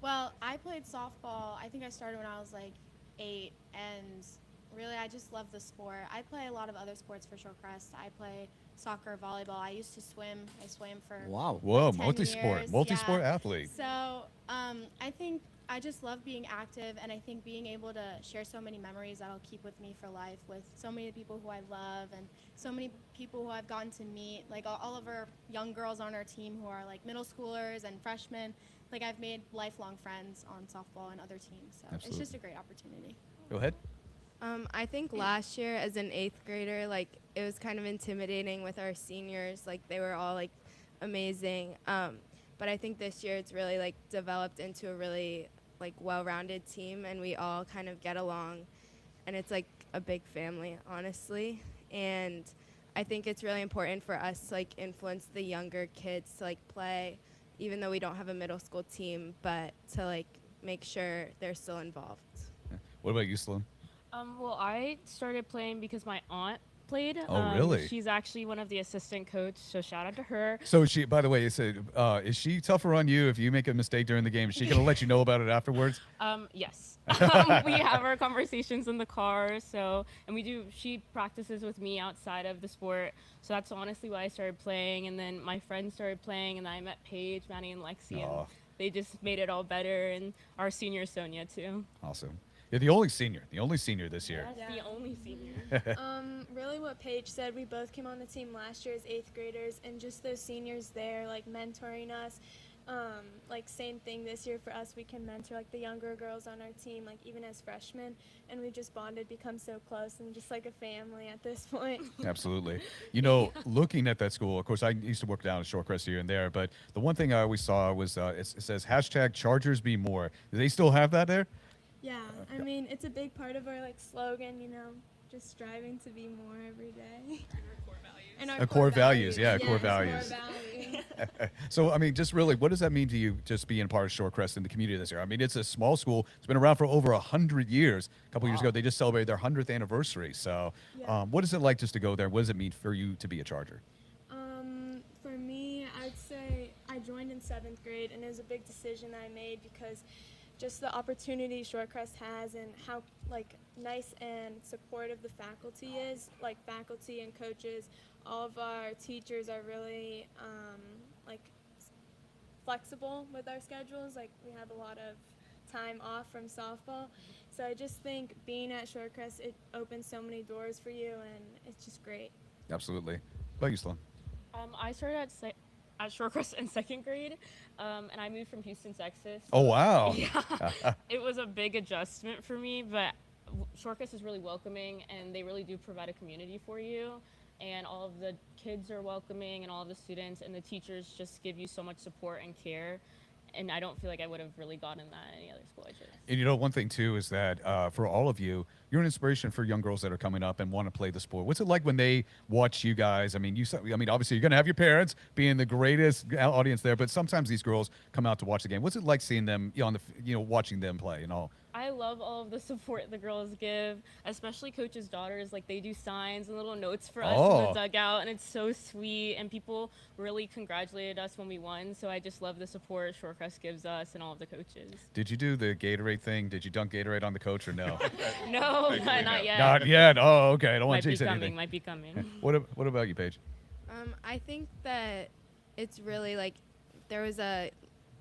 Well, I played softball. I think I started when I was like 8, and really I just love the sport. I play a lot of other sports for Shorecrest. I play soccer, volleyball. I used to swim. I swam for Wow. Whoa, like 10 multi-sport, years. multi-sport Yeah. athlete. So I think I just love being active, and I think being able to share so many memories that I'll keep with me for life with so many people who I love and so many people who I've gotten to meet, like all of our young girls on our team who are like middle schoolers and freshmen. Like I've made lifelong friends on softball and other teams, so Absolutely. it's just a great opportunity. Go ahead. I think last year as an 8th grader, like it was kind of intimidating with our seniors. Like they were all like amazing. But I think this year it's really like developed into a really like well-rounded team, and we all kind of get along, and it's like a big family, honestly. And I think it's really important for us to like influence the younger kids to like play, even though we don't have a middle school team, but to like make sure they're still involved. What about you, Sloan? Well, I started playing because my aunt played. Oh, really? She's actually one of the assistant coach, so shout out to her. So she, by the way, is she tougher on you if you make a mistake during the game? Is she going to let you know about it afterwards? Yes. We have our conversations in the car, and she practices with me outside of the sport, so that's honestly why I started playing, and then my friends started playing, and then I met Paige, Maddie, and Lexi, Aw. and they just made it all better, and our senior Sonia too. Awesome. You're the only senior this year. That's the only senior. Really what Paige said, we both came on the team last year as 8th graders, and just those seniors there, like mentoring us, like same thing this year for us, we can mentor like the younger girls on our team, like even as freshmen, and we just bonded, become so close, and just like a family at this point. Absolutely. Looking at that school, of course, I used to work down at Shorecrest here and there, but the one thing I always saw was it says hashtag Chargers be more. Do they still have that there? Yeah, I mean, it's a big part of our like slogan, just striving to be more every day. And our core values, yeah, core Yes, values. Core values. So, I mean, just really, what does that mean to you, just being part of Shorecrest in the community this year? I mean, it's a small school. It's been around for over 100 years. A couple years ago, they just celebrated their 100th anniversary. So, Yeah. what is it like just to go there? What does it mean for you to be a Charger? For me, I'd say I joined in 7th grade, and it was a big decision I made because just the opportunity Shorecrest has and how like nice and supportive the faculty is, like faculty and coaches. All of our teachers are really like flexible with our schedules. Like we have a lot of time off from softball. So I just think being at Shorecrest, it opens so many doors for you, and it's just great. Absolutely. What about you, Sloan? I started at Shorecrest in 2nd grade, and I moved from Houston, Texas. Oh, wow. Yeah, it was a big adjustment for me, but Shorecrest is really welcoming, and they really do provide a community for you, and all of the kids are welcoming, and all of the students and the teachers just give you so much support and care, and I don't feel like I would have really gotten that at any other school I chose. And one thing too is that for all of you, you're an inspiration for young girls that are coming up and want to play the sport. What's it like when they watch you guys? I mean, obviously you're going to have your parents being the greatest audience there, but sometimes these girls come out to watch the game. What's it like seeing them, watching them play and all? I love all of the support the girls give, especially coaches' daughters. Like they do signs and little notes for us in the dugout, and it's so sweet. And people really congratulated us when we won. So I just love the support Shorecrest gives us and all of the coaches. Did you do the Gatorade thing? Did you dunk Gatorade on the coach or no? No, not yet. Not yet. Oh, okay. I don't want Might to be jinx coming. anything. Might be coming. What about you, Paige? I think that it's really like there was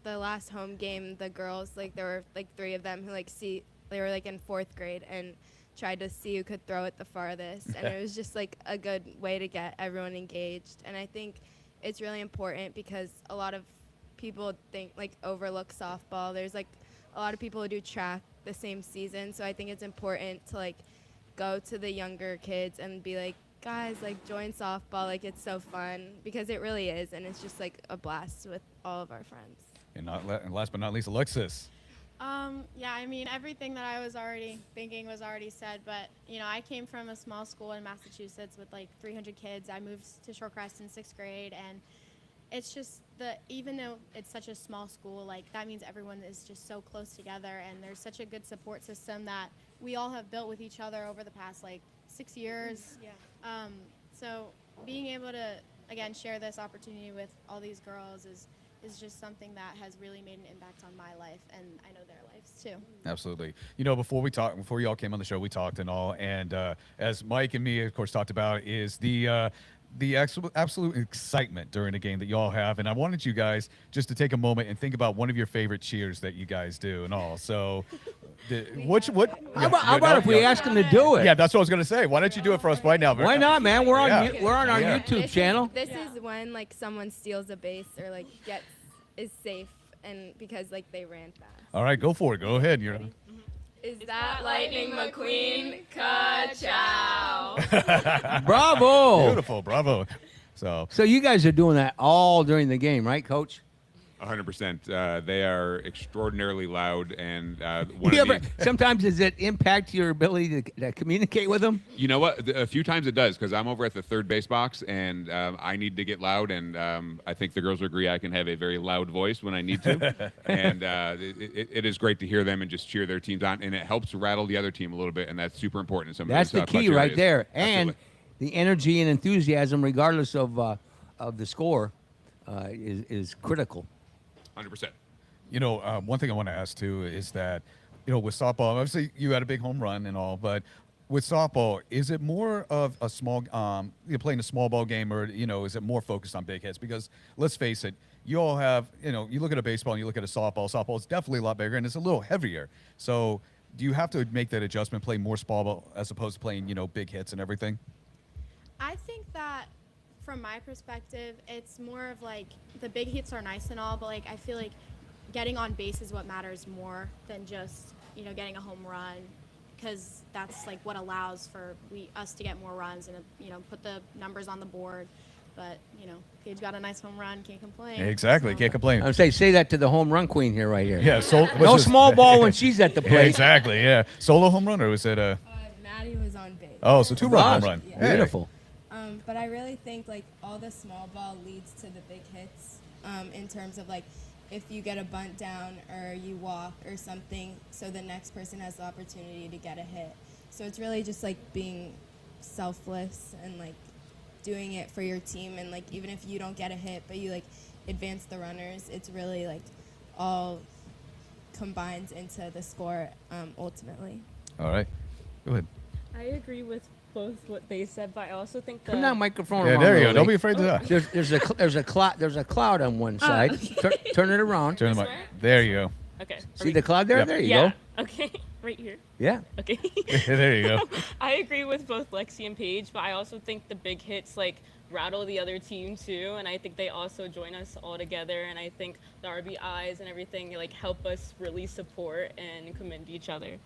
the last home game, the girls, like there were like 3 of them who they were like in 4th grade and tried to see who could throw it the farthest. And it was just like a good way to get everyone engaged. And I think it's really important because a lot of people overlook softball. There's like a lot of people who do track the same season. So I think it's important to go to the younger kids and be like, guys, join softball. It's so fun because it really is. And it's just a blast with all of our friends. And last but not least, Alexis. Yeah, I mean, everything that I was already thinking was already said, but, I came from a small school in Massachusetts with like 300 kids. I moved to Shorecrest in 6th grade, and it's just even though it's such a small school, like that means everyone is just so close together, and there's such a good support system that we all have built with each other over the past like 6 years. Yeah. So being able to, again, share this opportunity with all these girls is just something that has really made an impact on my life, and I know their lives too. Absolutely. Before you all came on the show, we talked and all, and as Mike and me, of course, talked about is the absolute excitement during the game that you all have. And I wanted you guys just to take a moment and think about one of your favorite cheers that you guys do and all. So How about if we ask them to do it? Yeah, that's what I was going to say. Why don't you do it for us right now? Why not, man? We're on Yeah. we're on our Yeah. YouTube channel. This is when like someone steals a base or like is safe and because like they ran fast. All right, go for it. Go ahead. You're Is that Lightning McQueen? Ka-chow. Bravo. beautiful. Bravo. So So you guys are doing that all during the game, right, Coach? 100%. They are extraordinarily loud, and one of the, Sometimes does it impact your ability to communicate with them? you know what? A few times it does, because I'm over at the third base box, and I need to get loud, and I think the girls agree I can have a very loud voice when I need to, and it is great to hear them and just cheer their teams on, and it helps rattle the other team a little bit, and that's super important in some That's of the those key clutch right areas. there. And Absolutely. the energy and enthusiasm, regardless of the score, is critical. 100%. One thing I want to ask too is that, with softball, obviously you had a big home run and all, but with softball, is it more of a small, you're playing a small ball game, or is it more focused on big hits? Because let's face it, you all have, you look at a baseball and you look at a softball. Softball is definitely a lot bigger and it's a little heavier. So do you have to make that adjustment, play more small ball as opposed to playing, big hits and everything? I think that from my perspective, it's more of like the big hits are nice and all, but like I feel like getting on base is what matters more than just getting a home run, because that's like what allows for us to get more runs and put the numbers on the board. But Paige got a nice home run, can't complain. Exactly, So- can't complain. I would say that to the home run queen here, right here. Yeah, so No small ball when she's at the Yeah, plate. exactly. Yeah, solo home run, or was it a? Maddie was on base. Oh, so 2-run home Wow. run. Yeah. Hey. Beautiful. But I really think like all the small ball leads to the big hits in terms of like if you get a bunt down or you walk or something, so the next person has the opportunity to get a hit. So it's really just like being selfless and like doing it for your team, and like even if you don't get a hit but you like advance the runners, it's really like all combines into the score ultimately. All right, go ahead. I agree with both what they said, but I also think Come down, microphone. Yeah, around there a you go. little Don't be bit. afraid to that. There's a cloud on one side. Turn it around. Turn the mic. There you go. Okay. See the cloud there? Yep. There you Yeah. go. Okay. Right here. Yeah. Okay. There you go. I agree with both Lexi and Paige, but I also think the big hits like rattle the other team too, and I think they also join us all together, and I think the RBIs and everything like help us really support and commend each other.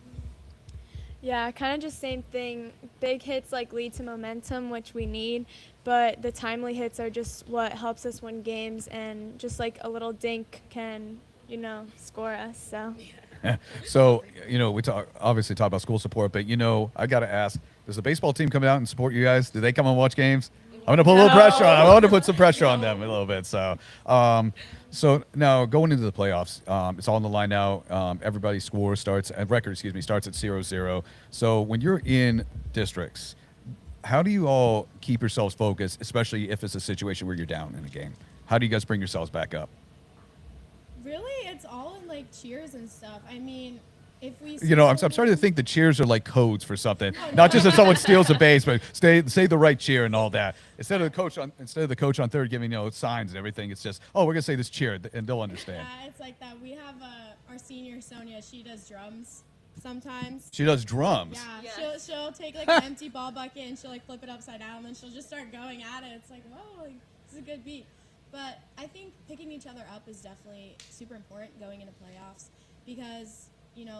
Yeah, kind of just same thing. Big hits like lead to momentum, which we need, but the timely hits are just what helps us win games, and just like a little dink can, score us. So. So, we obviously talk about school support, but I got to ask: does the baseball team come out and support you guys? Do they come and watch games? I'm gonna put a little pressure on. I want to put some pressure on them a little bit. So, so now going into the playoffs, it's all on the line now. Everybody's score starts at record, starts at 0-0. So when you're in districts, how do you all keep yourselves focused, especially if it's a situation where you're down in a game? How do you guys bring yourselves back up? Really, it's all in like cheers and stuff. I mean, if we I'm starting to think the cheers are like codes for something. Not just if someone steals a base, but say the right cheer and all that. Instead of the coach on third giving signs and everything, it's just, oh, we're gonna say this cheer, and they'll understand. Yeah, it's like that. We have our senior Sonia. She does drums sometimes. She does drums. Yeah, she'll take like an empty ball bucket and she'll like flip it upside down, and then she'll just start going at it. It's like, whoa, like, this is a good beat. But I think picking each other up is definitely super important going into playoffs, because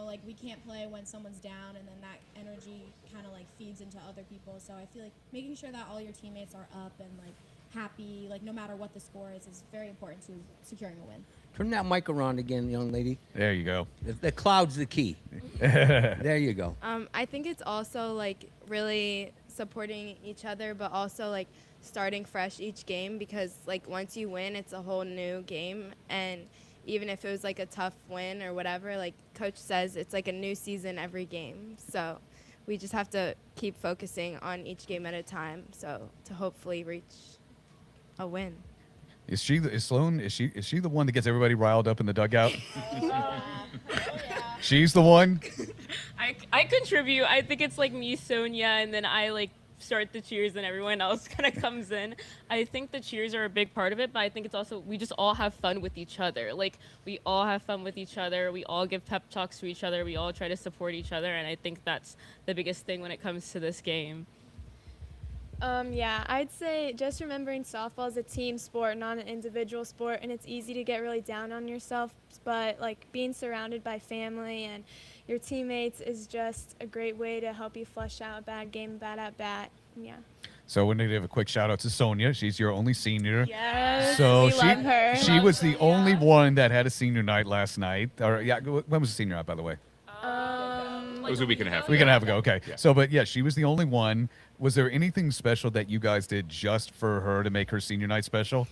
like we can't play when someone's down, and then that energy kind of like feeds into other people. So I feel like making sure that all your teammates are up and like happy, like no matter what the score is very important to securing a win. Turn that mic around again, young lady. There you go. The cloud's the key. There you go. I think it's also like really supporting each other, but also like starting fresh each game, because like once you win, it's a whole new game. And even if it was like a tough win or whatever, like coach says, it's like a new season every game. So we just have to keep focusing on each game at a time. So to hopefully reach a win. Is Sloan? Is she the one that gets everybody riled up in the dugout? She's the one. I contribute. I think it's like me, Sonia, and then I like start the cheers and everyone else kind of comes in. I think the cheers are a big part of it, but I think it's also we just all have fun with each other. Like we all have fun with each other. We all give pep talks to each other. We all try to support each other, and I think that's the biggest thing when it comes to this game. Yeah, I'd say just remembering softball is a team sport, not an individual sport, and it's easy to get really down on yourself, but like being surrounded by family and your teammates is just a great way to help you flush out a bad game, bad at bat. Yeah. So we're going to give a quick shout out to Sonia. She's your only senior. Yes, So we love her. she was the only one that had a senior night last night. Or yeah, when was the senior night, by the way? It was a week and a half. A week and a half ago. Okay. Yeah. So, but yeah, she was the only one. Was there anything special that you guys did just for her to make her senior night special?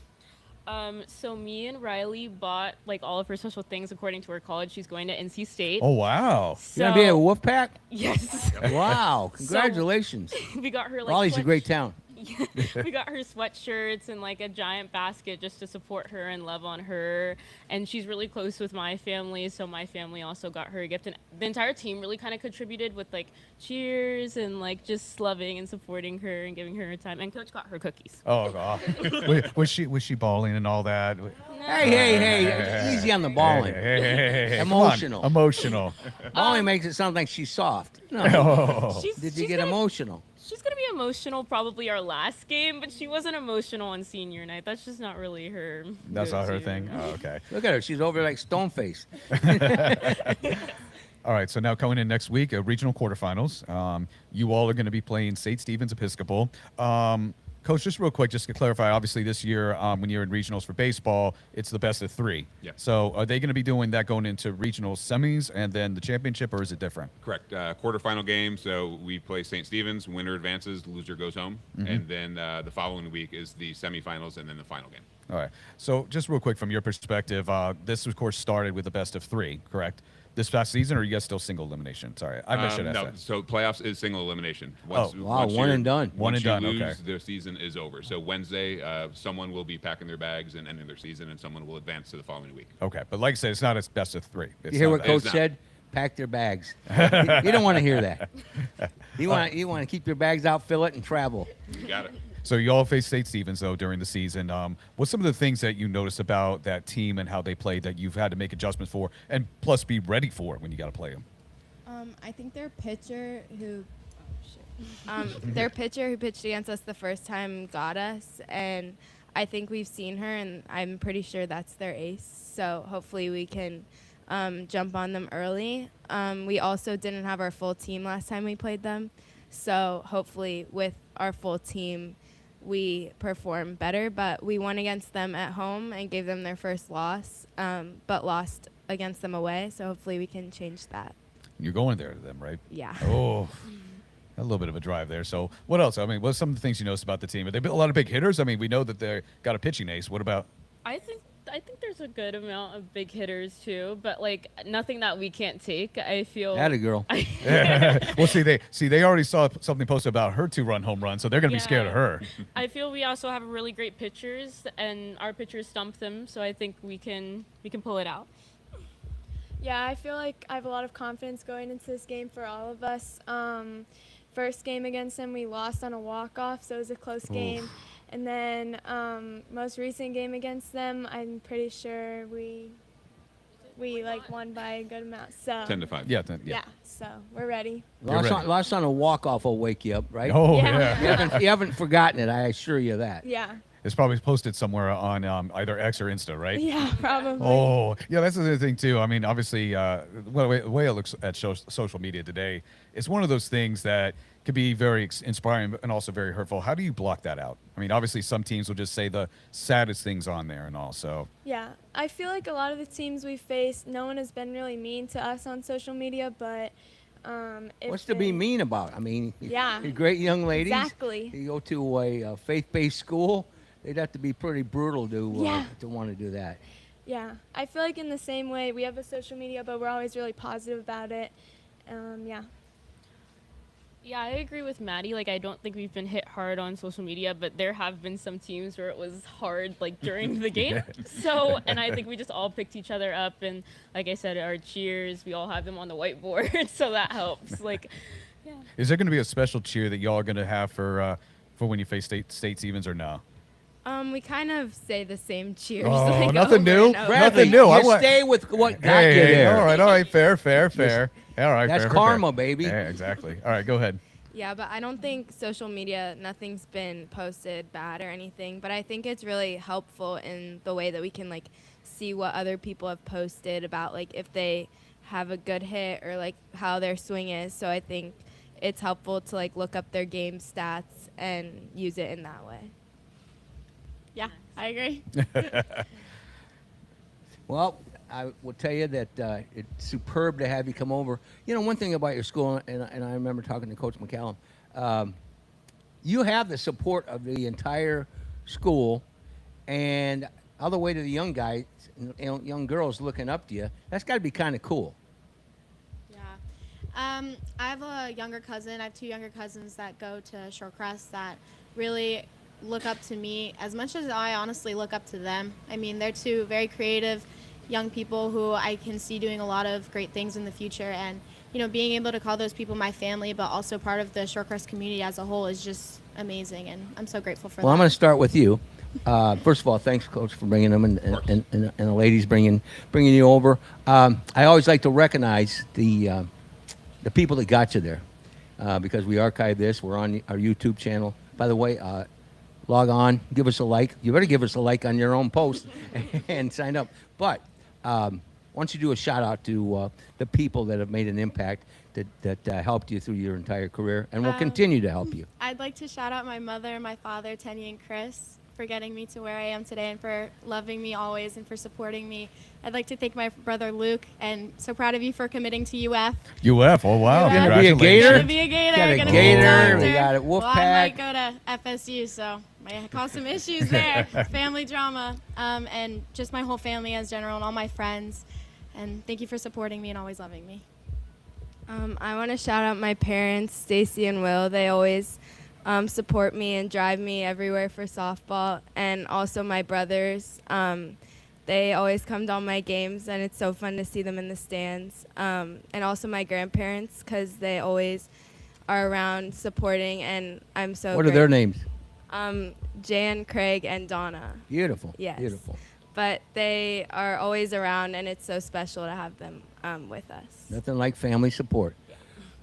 So me and Riley bought like all of her special things according to her college. She's going to NC State. Oh wow! So, You gonna be a wolf pack? Yes. Wow! Congratulations. We got her like Raleigh's a great town. we got her sweatshirts and like a giant basket just to support her and love on her. And she's really close with my family, so my family also got her a gift. And the entire team really kind of contributed with like cheers and like just loving and supporting her and giving her her time. And coach got her cookies. Oh god! was she bawling and all that? Hey, easy on the balling. Hey, come Emotional. on. Emotional. Balling makes it sound like she's soft. No. Oh. Did you get emotional? She's going to be emotional probably our last game, but she wasn't emotional on senior night. That's just not really her. That's not her go-to. thing. Oh, okay. Look at her. She's over like Stoneface. All right, so now coming in next week, regional quarterfinals. You all are going to be playing St. Stephen's Episcopal. Coach, just real quick, just to clarify, obviously this year when you're in regionals for baseball, it's the best of three. Yeah. So are they going to be doing that going into regional semis and then the championship, or is it different? Correct. Quarterfinal game. So we play St. Stephen's. Winner advances. Loser goes home. And then the following week is the semifinals and then the final game. All right. So just real quick from your perspective, this of course started with the best of three, correct? This past season, or are you guys still single elimination? Sorry, I should ask No, that. so playoffs is single elimination. Wow, one and done. One and you done, lose, okay. their season is over. So Wednesday, someone will be packing their bags and ending their season, and someone will advance to the following week. Okay, but like I said, it's not a best of three. It's You hear not what a- Coach It's not. said? Pack their bags. You don't want to hear that. You want to keep your bags out, fill it, and travel. You got it. So you all faced St. Stephen's though during the season. What's some of the things that you noticed about that team and how they played that you've had to make adjustments for, and plus be ready for when you got to play them? I think their pitcher who their pitcher who pitched against us the first time got us, and I think we've seen her, and I'm pretty sure that's their ace. So hopefully we can jump on them early. We also didn't have our full team last time we played them, so hopefully with our full team we perform better. But we won against them at home and gave them their first loss, but lost against them away. So hopefully we can change that. You're going there to them, right? Yeah. Oh, a little bit of a drive there. So what else? I mean, what's some of the things you noticed about the team? Are they a lot of big hitters? I mean, we know that they got a pitching ace. What about? I think there's a good amount of big hitters too, but like nothing that we can't take. I feel. Atta girl. Well, they already saw something posted about her 2-run home run, so they're going to be scared of her. I feel we also have really great pitchers, and our pitchers stump them, so I think we can pull it out. Yeah, I feel like I have a lot of confidence going into this game for all of us. First game against them, we lost on a walk-off, so it was a close game. And then most recent game against them, I'm pretty sure we like won by a good amount. So 10-5. Yeah. So we're ready. Lost on a walk-off will wake you up, right? Oh Yeah. yeah. You haven't forgotten it, I assure you that. Yeah. It's probably posted somewhere on either X or Insta, right? Yeah, probably. Oh, yeah, that's the other thing too. I mean, obviously, well, the way it looks at social media today, it's one of those things that could be very inspiring and also very hurtful. How do you block that out? I mean, obviously, some teams will just say the saddest things on there and all. So Yeah, I feel like a lot of the teams we face, no one has been really mean to us on social media, but if What's to be they- mean about? I mean, Yeah, you're great young ladies. exactly. You go to a faith-based school. They'd have to be pretty brutal Yeah. to want to do that. Yeah, I feel like in the same way, we have a social media, but we're always really positive about it. Yeah. Yeah, I agree with Maddie. Like, I don't think we've been hit hard on social media, but there have been some teams where it was hard, like, during the game. So, and I think we just all picked each other up. And like I said, our cheers, we all have them on the whiteboard. So that helps. Like, yeah. is there going to be a special cheer that y'all are going to have for when you face state evens or no? We kind of say the same cheers. Oh, like, nothing over new? and over. Nothing new. I You want- stay with what got Hey, you hey, there. all right, fair. All right, That's fair, karma, fair. baby. Yeah, exactly. All right, go ahead. Yeah, but I don't think social media, nothing's been posted bad or anything. But I think it's really helpful in the way that we can, like, see what other people have posted about, like, if they have a good hit or, like, how their swing is. So I think it's helpful to, like, look up their game stats and use it in that way. Yeah, I agree. Well, I will tell you that it's superb to have you come over. You know, one thing about your school, and I remember talking to Coach McCallum, you have the support of the entire school, and all the way to the young guys, young girls looking up to you. That's got to be kind of cool. Yeah. I have a younger cousin. I have two younger cousins that go to Shorecrest that really look up to me as much as I honestly look up to them. I mean, they're two very creative young people who I can see doing a lot of great things in the future. And, you know, being able to call those people my family, but also part of the Shorecrest community as a whole is just amazing. And I'm so grateful for Well, that. I'm going to start with you. First of all, thanks, Coach, for bringing them, and the ladies bringing you over. I always like to recognize the people that got you there, because we archive this. We're on our YouTube channel. By the way, log on, give us a like. You better give us a like on your own post and sign up. But why don't you do a shout out to the people that have made an impact that helped you through your entire career and will continue to help you. I'd like to shout out my mother, my father, Tanya and Chris, for getting me to where I am today and for loving me always and for supporting me. I'd like to thank my brother Luke, and so proud of you for committing to UF. UF, oh wow, UF. Gonna be a congratulations. Gator? Gonna be a Gator. Got a gonna Gator, be a we doctor. got a Wolfpack. Well, I might go to FSU, so might cause some issues there. Family drama, and just my whole family as general and all my friends. And thank you for supporting me and always loving me. I want to shout out my parents, Stacy and Will. They always support me and drive me everywhere for softball. And also my brothers. They always come to all my games, and it's so fun to see them in the stands. And also my grandparents, because they always are around supporting, and I'm so What are their names? Jan, Craig, and Donna. Beautiful. Yes. Beautiful. But they are always around, and it's so special to have them with us. Nothing like family support.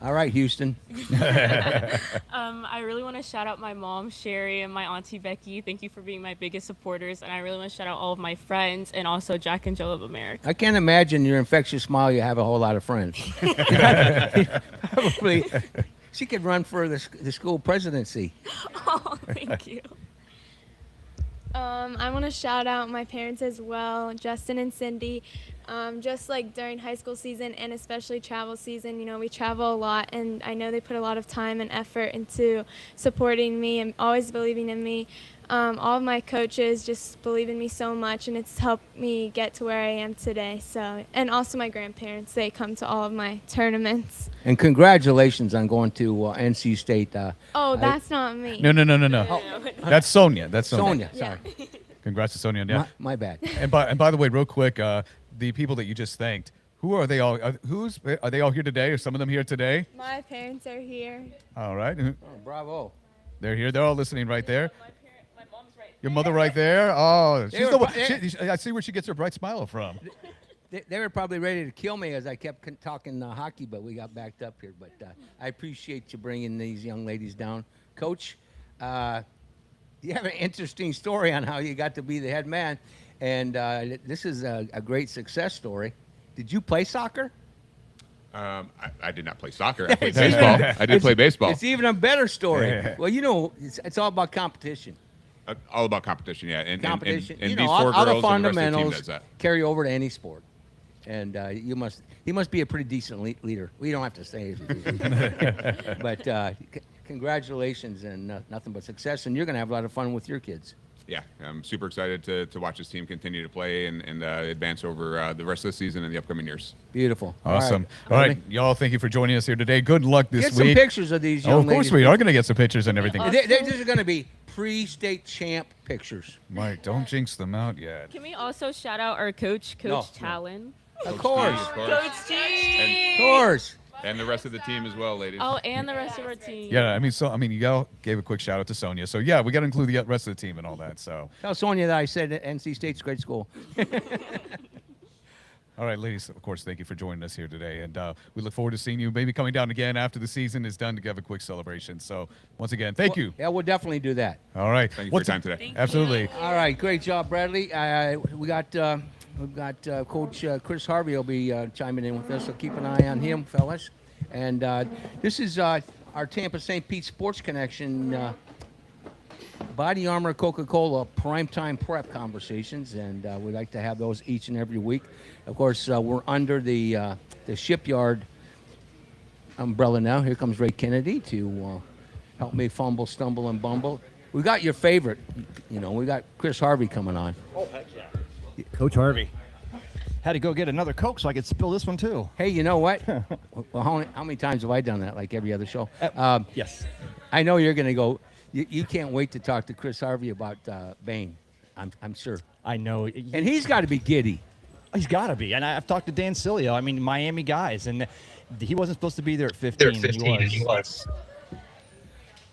All right, Houston. I really want to shout out my mom, Sherry, and my auntie, Becky. Thank you for being my biggest supporters. And I really want to shout out all of my friends and also Jack and Jill of America. I can't imagine your infectious smile. You have a whole lot of friends. Probably. She could run for the school presidency. Oh, thank you. I want to shout out my parents as well, Justin and Cindy. Just like during high school season and especially travel season, you know, we travel a lot, and I know they put a lot of time and effort into supporting me and always believing in me. All of my coaches just believe in me so much, and it's helped me get to where I am today. So, and also my grandparents, they come to all of my tournaments. And congratulations on going to NC State. That's not me. No. That's Sonia. That's Sonia. Sonia, sorry. Congrats to Sonia. Yeah. My bad. And by the way, real quick, the people that you just thanked, who are they all? Are they all here today? Are some of them here today? My parents are here. All right. Oh, bravo. They're here. They're all listening right there. My mom's right there. Your mother right there. Oh, she's the one. I see where she gets her bright smile from. They were probably ready to kill me as I kept talking hockey, but we got backed up here. But I appreciate you bringing these young ladies down. Coach, You have an interesting story on how you got to be the head man, and this is a great success story. Did you play soccer? I did not play soccer. I played baseball. I did play baseball. It's even a better story. Well, it's all about competition. All about competition, yeah. And Competition. and you these know, four all the girls and the rest of the team fundamentals does that. carry over to any sport. And he must be a pretty decent leader. We don't have to say it. But congratulations and nothing but success. And you're going to have a lot of fun with your kids. Yeah, I'm super excited to watch this team continue to play and advance over the rest of the season and the upcoming years. Beautiful. Awesome. All right, y'all, thank you for joining us here today. Good luck this Get week. some pictures of these young Oh, of course ladies. we are going to get some pictures and everything. These are going to be pre-state champ pictures. Mike, don't jinx them out yet. Can we also shout out our coach, Coach Talon? Of course. Coach T. Of course. And the rest of the team as well, ladies. Oh, and the rest of our team. Yeah, you all gave a quick shout out to Sonia. So yeah, we got to include the rest of the team and all that. So Tell Sonia that I said that NC State's a great school. all right, ladies, of course, thank you for joining us here today, and we look forward to seeing you maybe coming down again after the season is done to have a quick celebration. So once again, thank you. Yeah, we'll definitely do that. All right, Thank you for your time today. Absolutely. All right, great job, Bradley. We've got Coach Chris Harvey will be chiming in with us, so keep an eye on him, fellas. And this is our Tampa St. Pete Sports Connection Body Armor Coca-Cola primetime prep conversations, and we like to have those each and every week. Of course, we're under the Shipyard umbrella now. Here comes Ray Kennedy to help me fumble, stumble, and bumble. We got your favorite. We got Chris Harvey coming on. Oh, heck yeah. Coach Harvey. Had to go get another Coke so I could spill this one too. Hey, you know what? Well, how many times have I done that? Like every other show? Yes. I know you're going to go. You can't wait to talk to Chris Harvey about Bain. I'm sure. I know. And he's got to be giddy. He's got to be. And I've talked to Dan Cilio. I mean, Miami guys. And he wasn't supposed to be there at 15. He was. I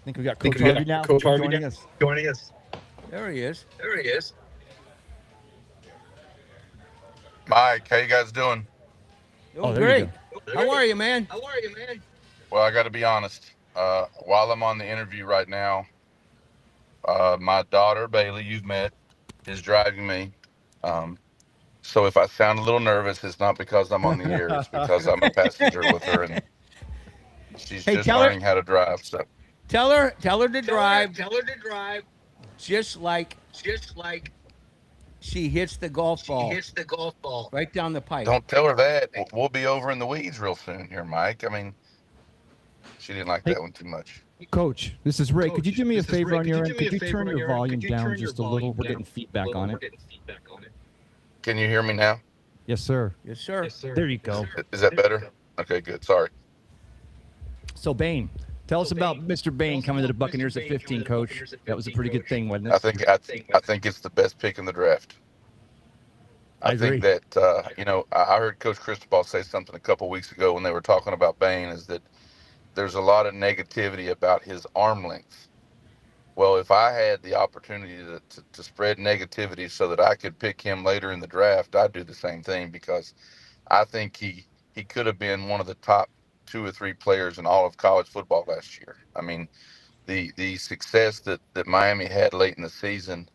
think we got Coach Harvey now. Coach Harvey joining us. There he is. Mike, how you guys doing? Oh, there great. you How are you, man? Well, I got to be honest. While I'm on the interview right now, my daughter, Bailey, you've met, is driving me. So if I sound a little nervous, it's not because I'm on the air. It's because I'm a passenger with her, and she's just learning how to drive. So Tell her to drive. Just like she hits the golf ball. Right down the pipe. don't tell her that. We'll be over in the weeds real soon here, Mike. I mean, she didn't like that one too much. Coach, this is Ray. Could you do me a favor on your end? Could you turn your volume down just a little? We're getting feedback on it. Can you hear me now? Yes, sir. Yes, sir. There you go. Is that better? Okay, good. Sorry. So, Bain, tell us about Mr. Bain coming to the Buccaneers at 15, Coach. That was a pretty good thing, wasn't it? I think it's the best pick in the draft. I think that I heard Coach Cristobal say something a couple weeks ago when they were talking about Bain, is that there's a lot of negativity about his arm length. Well, if I had the opportunity to spread negativity so that I could pick him later in the draft, I'd do the same thing, because I think he could have been one of the top 2 or 3 players in all of college football last year. I mean, the success that Miami had late in the season,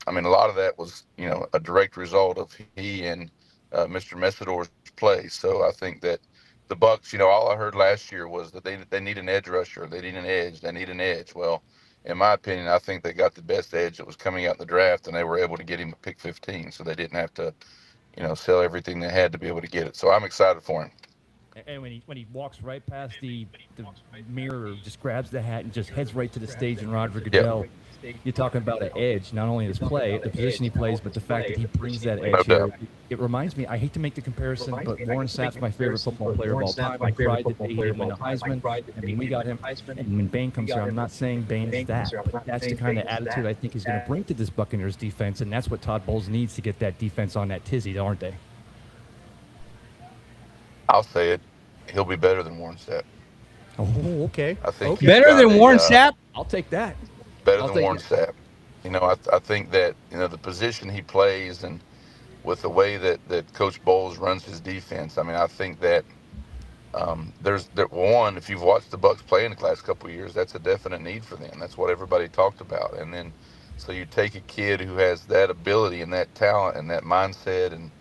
I mean, a lot of that was, a direct result of he and Mr. Messidor's play. So I think that the Bucs, all I heard last year was that they need an edge rusher. They need an edge. They need an edge. Well, in my opinion, I think they got the best edge that was coming out in the draft, and they were able to get him at pick 15. So they didn't have to, sell everything they had to be able to get it. So I'm excited for him. And when he walks right past the mirror, just grabs the hat and just heads right to the stage in Roger Goodell. You're talking about an edge, not only his play, the position he plays, but the fact that he brings that edge here. It reminds me, I hate to make the comparison, but Warren Sapp's my favorite football player of all time. I cried that they didn't win the Heisman. I mean, we got him. And when Bain comes here, I'm not saying Bain is that, but that's the kind of attitude I think he's going to bring to this Buccaneers defense, and that's what Todd Bowles needs to get that defense on that tizzy, aren't they? I'll say it. He'll be better than Warren Sapp. Oh, okay. I think Better than Warren Sapp? I'll take that. Better than Warren Sapp. I think that, the position he plays and with the way that Coach Bowles runs his defense, I mean, I think that One, if you've watched the Bucks play in the last couple of years, that's a definite need for them. That's what everybody talked about. And then, so you take a kid who has that ability and that talent and that mindset, and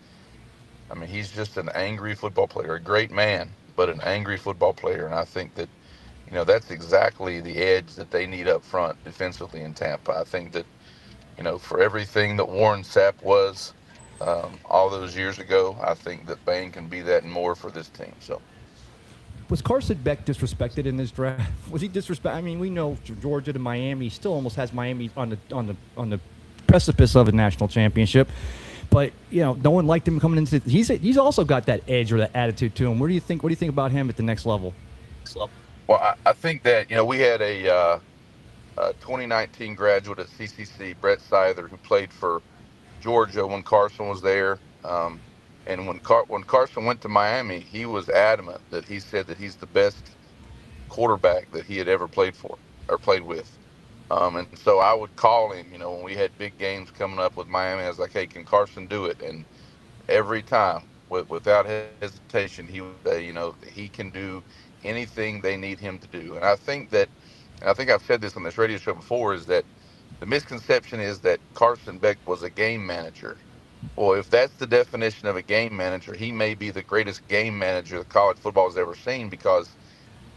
I mean, he's just an angry football player, a great man, but an angry football player. And I think that that's exactly the edge that they need up front defensively in Tampa. I think that for everything that Warren Sapp was all those years ago, I think that Bain can be that and more for this team. So. Was Carson Beck disrespected in this draft? Was he disrespect? I mean, we know Georgia to Miami still almost has Miami on the precipice of a national championship, but no one liked him coming into. He's also got that edge or that attitude to him. What do you think about him at the next level? Well, I think that we had a 2019 graduate at CCC, Brett Seither, who played for Georgia when Carson was there. And when Carson went to Miami, he was adamant that he said that he's the best quarterback that he had ever played for or played with. And so I would call him, when we had big games coming up with Miami. I was like, "Hey, can Carson do it?" And every time, without hesitation, he would say, he can do anything they need him to do. And I think I've said this on this radio show before, is that the misconception is that Carson Beck was a game manager. Well, if that's the definition of a game manager, he may be the greatest game manager that college football has ever seen, because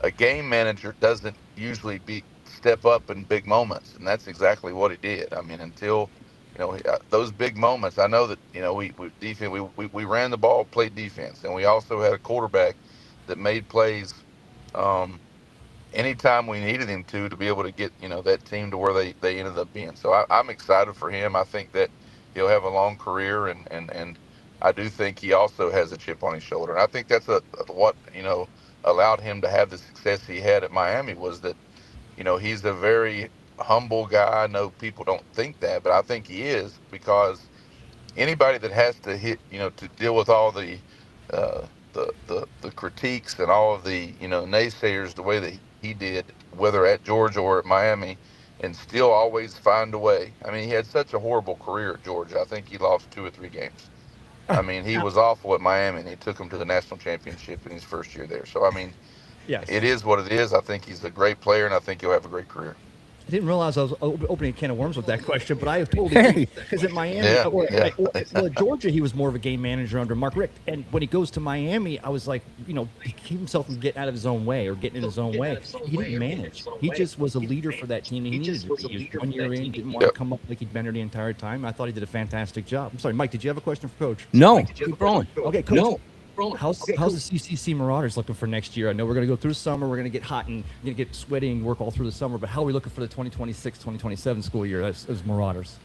a game manager doesn't usually step up in big moments, and that's exactly what he did. I mean, until those big moments, I know that we defense we ran the ball, played defense, and we also had a quarterback that made plays um, anytime we needed him to be able to get that team to where they ended up being. So I'm excited for him. I think that he'll have a long career, and I do think he also has a chip on his shoulder. And I think that's what allowed him to have the success he had at Miami, was that he's a very humble guy. I know people don't think that, but I think he is, because anybody that has to to deal with all the critiques and all of the naysayers the way that he did, whether at Georgia or at Miami, and still always find a way. I mean, he had such a horrible career at Georgia. I think he lost 2 or 3 games. I mean, he was awful at Miami, and he took him to the national championship in his first year there. So I mean, Yes. it is what it is. I think he's a great player, and I think he'll have a great career. I didn't realize I was opening a can of worms with that question, but I have totally Hey. because at Miami, Yeah, well, at Georgia, he was more of a game manager under Mark Richt, and when he goes to Miami, I was like, he keep himself from getting out of his own way or getting in his own way. He didn't manage. He just was a leader for that team. And he needed to be. He was 1 year in, didn't want to come up like he'd been there the entire time. I thought he did a fantastic job. I'm sorry, Mike. Did you have a question for Coach? No, keep rolling. Okay, Coach. How's the CCC Marauders looking for next year? I know we're going to go through summer. We're going to get hot and going to get sweaty and work all through the summer. But how are we looking for the 2026-2027 school year as Marauders?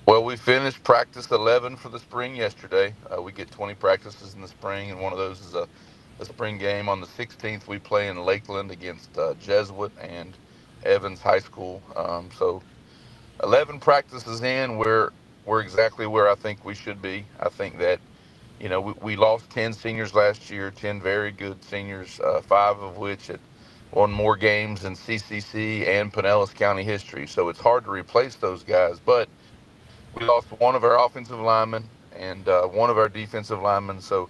Well, we finished practice 11 for the spring yesterday. We get 20 practices in the spring, and one of those is a spring game. On the 16th, we play in Lakeland against Jesuit and Evans High School. So 11 practices in, we're exactly where I think we should be. I think that we lost 10 seniors last year, 10 very good seniors, 5 of which had won more games in CCC and Pinellas County history. So it's hard to replace those guys. But we lost one of our offensive linemen and one of our defensive linemen. So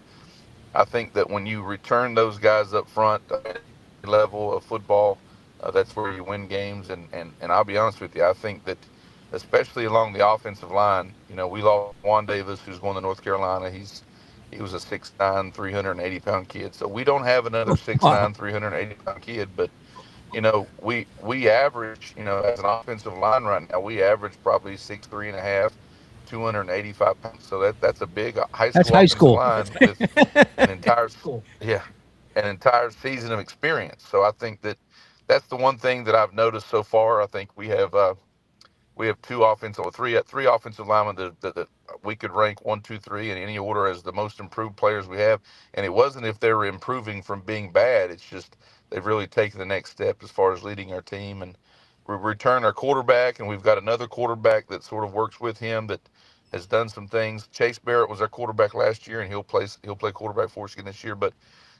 I think that when you return those guys up front at any level of football, that's where you win games. And I'll be honest with you, I think that especially along the offensive line, we lost Juan Davis, who's going to North Carolina. He was a 6'9", 380-pound kid. So we don't have another 6'9", 380-pound kid, but we average, as an offensive line right now, we average probably 6'3" and a half, 285 pounds. So that's a big high That's school high offensive school. line with an entire yeah, an entire season of experience. So I think that that's the one thing that I've noticed so far. I think we have three offensive linemen that we could rank 1, 2, 3 in any order as the most improved players we have. And it wasn't if they were improving from being bad. It's just they've really taken the next step as far as leading our team. And we returned our quarterback, and we've got another quarterback that sort of works with him that has done some things. Chase Barrett was our quarterback last year, and he'll play quarterback for us again this year. But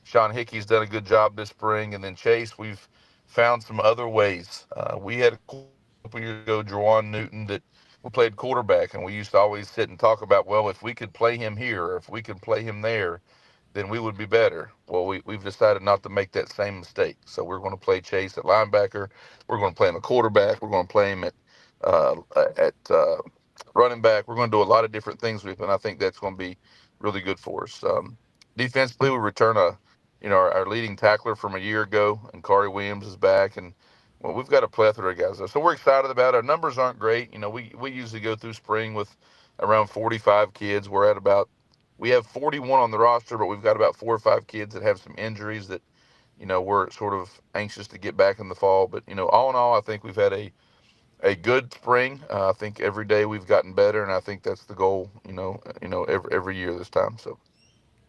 Sean Hickey's done a good job this spring. And then Chase, we've found some other ways. We had a quarterback a couple years ago, Jawan Newton, that we played quarterback, and we used to always sit and talk about, well, if we could play him here or if we could play him there, then we would be better. Well, we've decided not to make that same mistake. So we're going to play Chase at linebacker. We're going to play him at quarterback. We're going to play him uh, at running back. We're going to do a lot of different things with him, and I think that's going to be really good for us. Defensively, we return our leading tackler from a year ago, and Kari Williams is back, and well, we've got a plethora of guys there. So we're excited about it. Our numbers aren't great. We usually go through spring with around 45 kids. We have 41 on the roster, but we've got about 4 or 5 kids that have some injuries that, we're sort of anxious to get back in the fall. But, all in all, I think we've had a good spring. I think every day we've gotten better, and I think that's the goal, every year this time. So.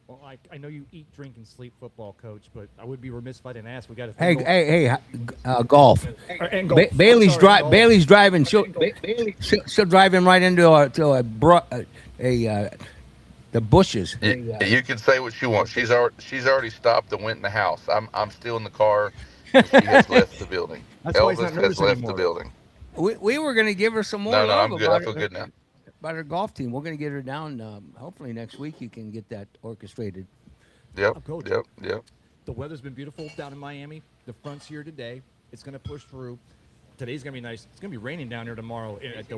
Well, I know you eat, drink, and sleep football, Coach, but I would be remiss if I didn't ask. We got a Hey, thing golf. and golf. Bailey's driving. She'll drive him right into the bushes. You can say what you want. She's already stopped and went in the house. I'm still in the car, and she has left the building. That's why he's Elvis not has nervous left the anymore. building. We were going to give her some more No, love I'm good. I feel good now. about her golf team. We're going to get her down. Hopefully next week you can get that orchestrated. Yep. Coach. Yep. The weather's been beautiful down in Miami. The front's here today. It's going to push through. Today's going to be nice. It's going to be raining down here tomorrow at the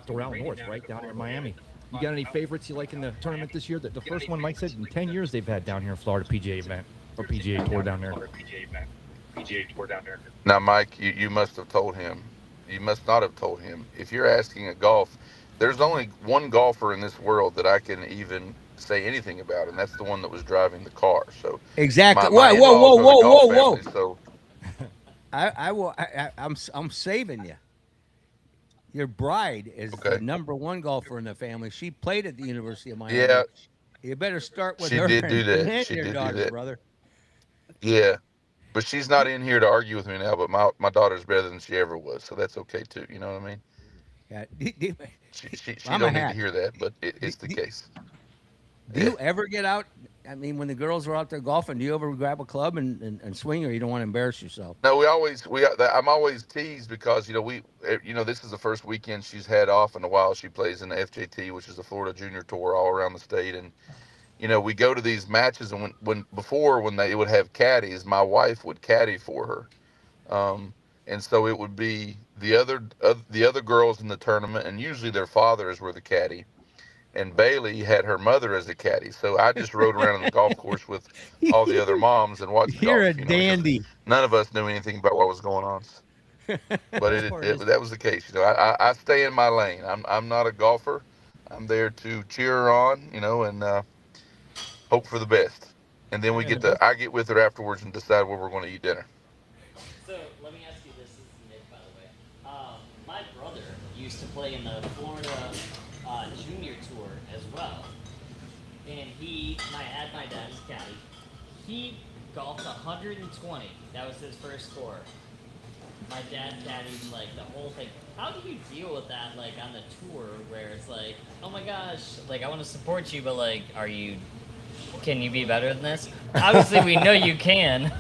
Doral North, right down here in Miami. You got any favorites you like in the tournament this year? The first one, Mike said, in 10 years they've had down here in Florida PGA event or PGA Tour down there. Now, Mike, you must have told him. You must not have told him. If you're asking a golf, there's only one golfer in this world that I can even say anything about, and that's the one that was driving the car. So exactly. My in-laws are the golf family, so I'm saving you. Your bride is Okay. the number one golfer in the family. She played at the University of Miami. Yeah, You better start with she her did do that. and She your did do daughter, that. brother. Yeah, but she's not in here to argue with me now. But my daughter's better than she ever was, so that's okay too. You know what I mean? Yeah. She I'm a don't need to hack. hear that, but it's the case. Do Yeah. you ever get out? I mean, when the girls are out there golfing, do you ever grab a club and swing, or you don't want to embarrass yourself? No, I'm always teased because this is the first weekend she's had off in a while. She plays in the FJT, which is the Florida Junior Tour, all around the state, and we go to these matches, and when they would have caddies, my wife would caddy for her, and so it would be the other girls in the tournament, and usually their fathers were the caddy, and Bailey had her mother as a caddy. So I just rode around on the golf course with all the other moms and watched You're a golf, because dandy. none of us knew anything about what was going on. But that was the case. I stay in my lane. I'm not a golfer. I'm there to cheer her on, and hope for the best. And then I get with her afterwards and decide where we're going to eat dinner. So let me ask you this. This is Nick, by the way. My brother used to play in the Florida Junior Tour as well, and I had my dad's caddy. He golfed 120. That was his first score. My dad caddied like the whole thing. How do you deal with that, like on the tour, where it's like, oh my gosh, like I want to support you, but like, can you be better than this? Obviously, we know you can.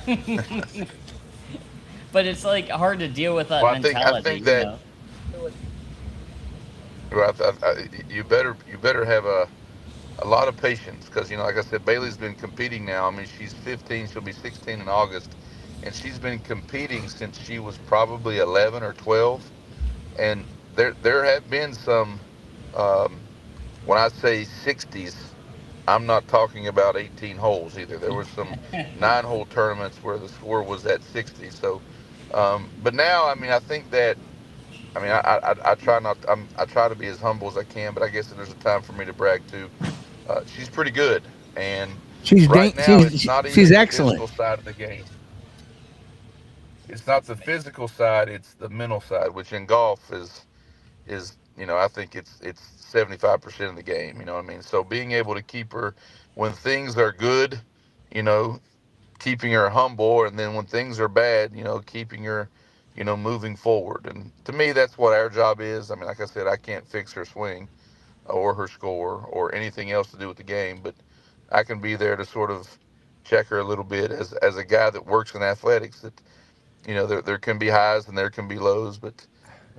But it's like hard to deal with that mentality. I think that well, you better have a lot of patience, because like I said, Bailey's been competing now. I mean, she's 15; she'll be 16 in August, and she's been competing since she was probably 11 or 12. And there have been some. When I say 60s, I'm not talking about 18 holes either. There were some 9-hole tournaments where the score was at 60. So, but now, I mean, I think that, I mean, I try not, I try to be as humble as I can, but I guess there's a time for me to brag too. She's pretty good, and right now it's not even she's the excellent. physical side of the game. It's not the physical side; it's the mental side, which in golf is I think it's 75% of the game. You know what I mean? So being able to keep her when things are good, you know, keeping her humble, and then when things are bad, keeping her, moving forward. And to me, that's what our job is. I mean, like I said, I can't fix her swing or her score or anything else to do with the game, but I can be there to sort of check her a little bit as a guy that works in athletics. That there can be highs and there can be lows, but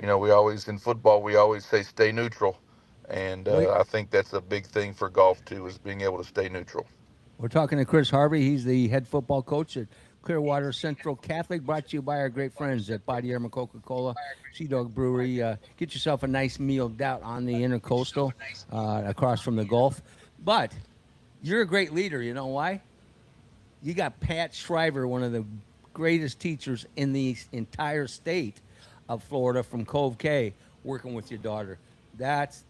we always in football we always say stay neutral, and I think that's a big thing for golf too, is being able to stay neutral. We're talking to Chris Harvey. He's the head football coach at Clearwater Central Catholic, brought to you by our great friends at Body Armor Coca-Cola, Sea Dog Brewery. Get yourself a nice meal out on the Intercoastal across from the Gulf. But you're a great leader. You know why? You got Pat Shriver, one of the greatest teachers in the entire state of Florida from Cove K, working with your daughter. That's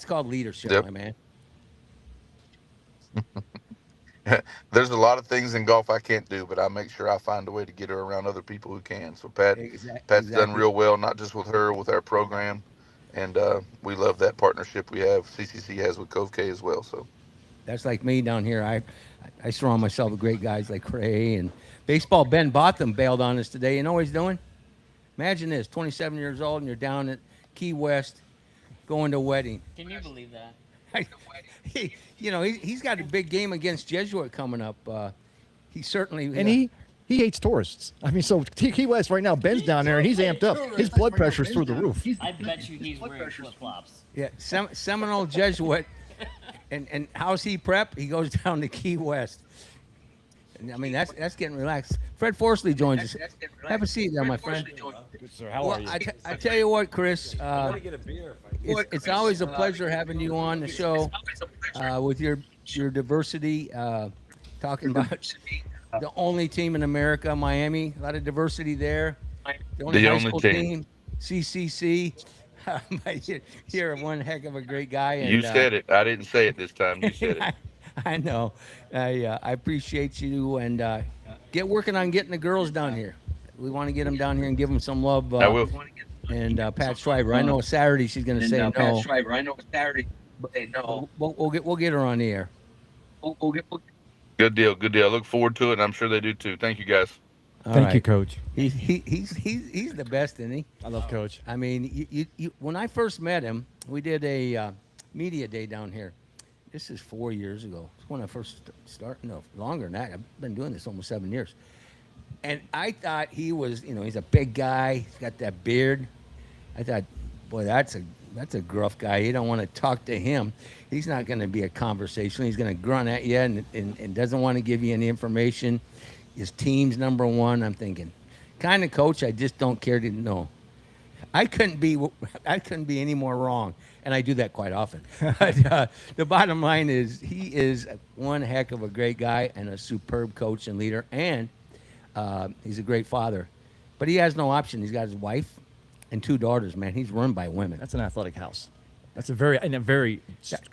called leadership, Yep. my man. There's a lot of things in golf I can't do, but I make sure I find a way to get her around other people who can. So Pat's done real well, not just with her, with our program, and we love that partnership we have. CCC has with Cove K as well. So That's like me down here. I surround myself with great guys like Ray and baseball. Ben Botham bailed on us today. You know what he's doing? Imagine this: 27 years old, and you're down at Key West, going to a wedding. Can you believe that? He's got a big game against Jesuit coming up. He certainly And he hates tourists. I mean, so Key West right now, Ben's down there and he's amped up. His blood pressure's through the roof. I bet you he's wearing flip-flops. Yeah, Seminole Jesuit, and how's he prep? He goes down to Key West. And, I mean, that's getting relaxed. Fred Forsley joins us. Have a seat there, my friend. Good sir, how are you? I tell you what, Chris. It's always a pleasure having you on the show with your diversity, talking about the only team in America, Miami. A lot of diversity there. The only high school team, CCC. You're one heck of a great guy. And, you said it. I didn't say it this time. You said it. I know. I appreciate you, and get working on getting the girls down here. We want to get them down here and give them some love. I will. And Pat Shriver, I know Saturday she's going to say no. Pat Shriver, I know Saturday say no. We'll get her on the air. Good deal. Good deal. I look forward to it, and I'm sure they do too. Thank you, guys. Thank you, Coach. He's the best, isn't he? I love Coach. I mean, you when I first met him, we did a media day down here. This is 4 years ago. It's when I first started. No, longer than that. I've been doing this almost 7 years. And I thought he was, he's a big guy. He's got that beard. I thought, boy, that's a gruff guy. You don't want to talk to him. He's not going to be a conversation. He's going to grunt at you and doesn't want to give you any information. His team's number one. I'm thinking, kind of coach I just don't care to know. I couldn't be any more wrong, and I do that quite often. But the bottom line is he is one heck of a great guy and a superb coach and leader, and he's a great father. But he has no option. He's got his wife and 2 daughters, man. He's run by women. That's an athletic house. That's a very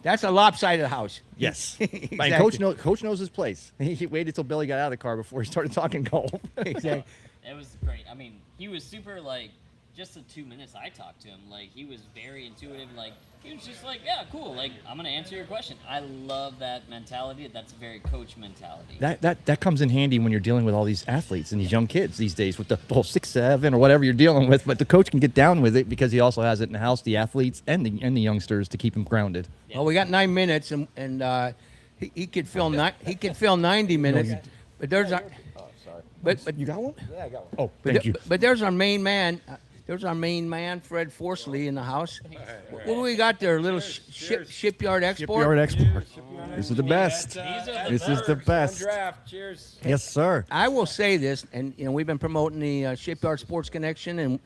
that's a lopsided house. Yes. Exactly. And Coach knows his place. He waited till Billy got out of the car before he started talking golf. Exactly. It was great. I mean, he was super, just the 2 minutes I talked to him, he was very intuitive. He was just yeah, cool. I'm going to answer your question. I love that mentality. That's a very coach mentality. That comes in handy when you're dealing with all these athletes and these young kids these days with the whole 6'7" or whatever you're dealing with. But the coach can get down with it because he also has it in the house, the athletes and the youngsters to keep them grounded. Yeah. Well, we got 9 minutes, and he could fill 90 minutes. But there's our. But you got one? Yeah, I got one. Oh, thank you. But there's our main man. There's our main man, Fred Forsley, in the house. What do we got there? A little shipyard export? Shipyard export. This is the best. This is the best. Cheers. Yes, sir. I will say this, and we've been promoting the Shipyard Sports Connection and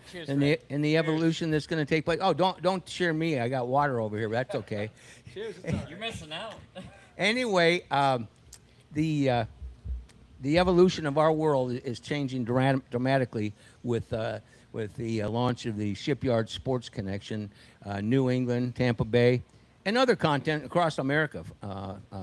the evolution that's going to take place. Oh, don't cheer me. I got water over here, but that's okay. Cheers. You're missing out. Anyway, the evolution of our world is changing dramatically with the launch of the Shipyard Sports Connection, New England, Tampa Bay, and other content across America,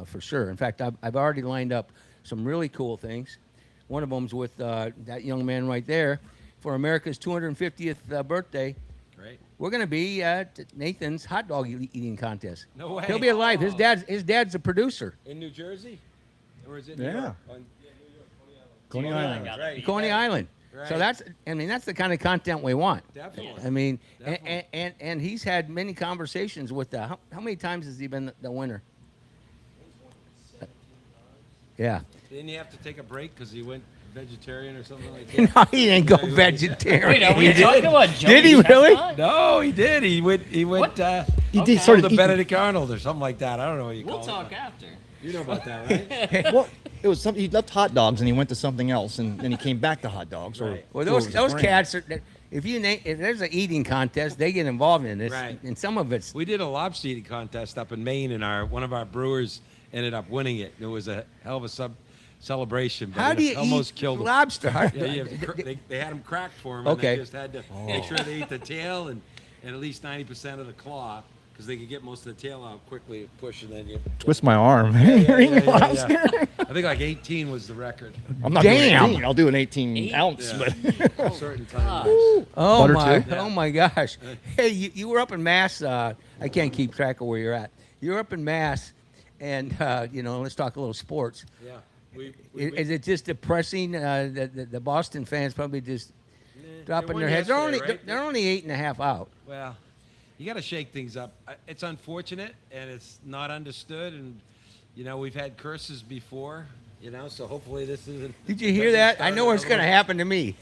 for sure. In fact, I've already lined up some really cool things. One of them's with that young man right there for America's 250th birthday. Great. We're going to be at Nathan's hot dog eating contest. No way. He'll be alive. His dad's a producer. In New Jersey? Or is it Yeah. New York? Coney Island. Right. Coney Island. Right. So that's the kind of content we want. Definitely. I mean, Definitely. and he's had many conversations with how many times has he been the winner? Yeah. Didn't he have to take a break because he went vegetarian or something like that? No, he didn't go vegetarian. Wait, are we talking about Joey Did he really? Chestnut? No, he did. He went. He Okay. did sort of the Benedict Arnold or something like that. I don't know what you We'll call talk it. after. You know about that, right? Well, it was something. He left hot dogs and he went to something else, and then he came back to hot dogs. Or Right. Well, or it was those brand. cats are. If there's an eating contest, they get involved in this, Right. and some of it's. We did a lobster eating contest up in Maine, and one of our brewers ended up winning it. It was a hell of a celebration. But How it do you almost eat killed him. lobster? Yeah, they had them cracked for him. Okay. And they just had to make sure they ate the tail and at least 90% of the claw, because they could get most of the tail out quickly, push, and then you Twist my arm. Yeah, You're eating yeah. lobster. I think like 18 was the record. I'm not Damn. doing 18. I'll do an 18 ounce, Yeah. but Certain times. Oh Butter my! too? Oh my gosh! Hey, you were up in Mass. I can't keep track of where you're at. You're up in Mass, and let's talk a little sports. Yeah. Is it just depressing? The Boston fans probably just dropping won their heads. yesterday, right? They're only 8.5 out. Well, you got to shake things up. It's unfortunate and it's not understood. And, we've had curses before, so hopefully this isn't. Did you hear that? I know what's going to happen to me.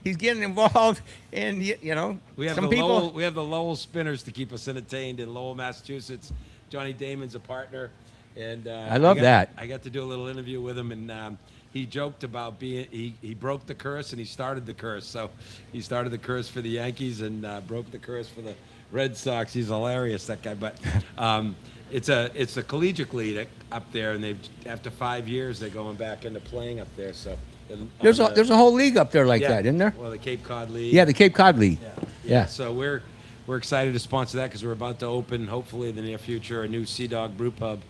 He's getting involved, and We have some the people. Lowell Spinners to keep us entertained in Lowell, Massachusetts. Johnny Damon's a partner. And I love that. I got to do a little interview with him, and he joked about he broke the curse and he started the curse. So he started the curse for the Yankees and broke the curse for the Red Sox. He's hilarious, that guy. But it's a collegiate league up there, and after 5 years they're going back into playing up there. So There's a whole league up there like that, isn't there? Well, the Cape Cod League. Yeah, the Cape Cod League. Yeah. So we're excited to sponsor that because we're about to open, hopefully in the near future, a new Sea Dog Brew Pub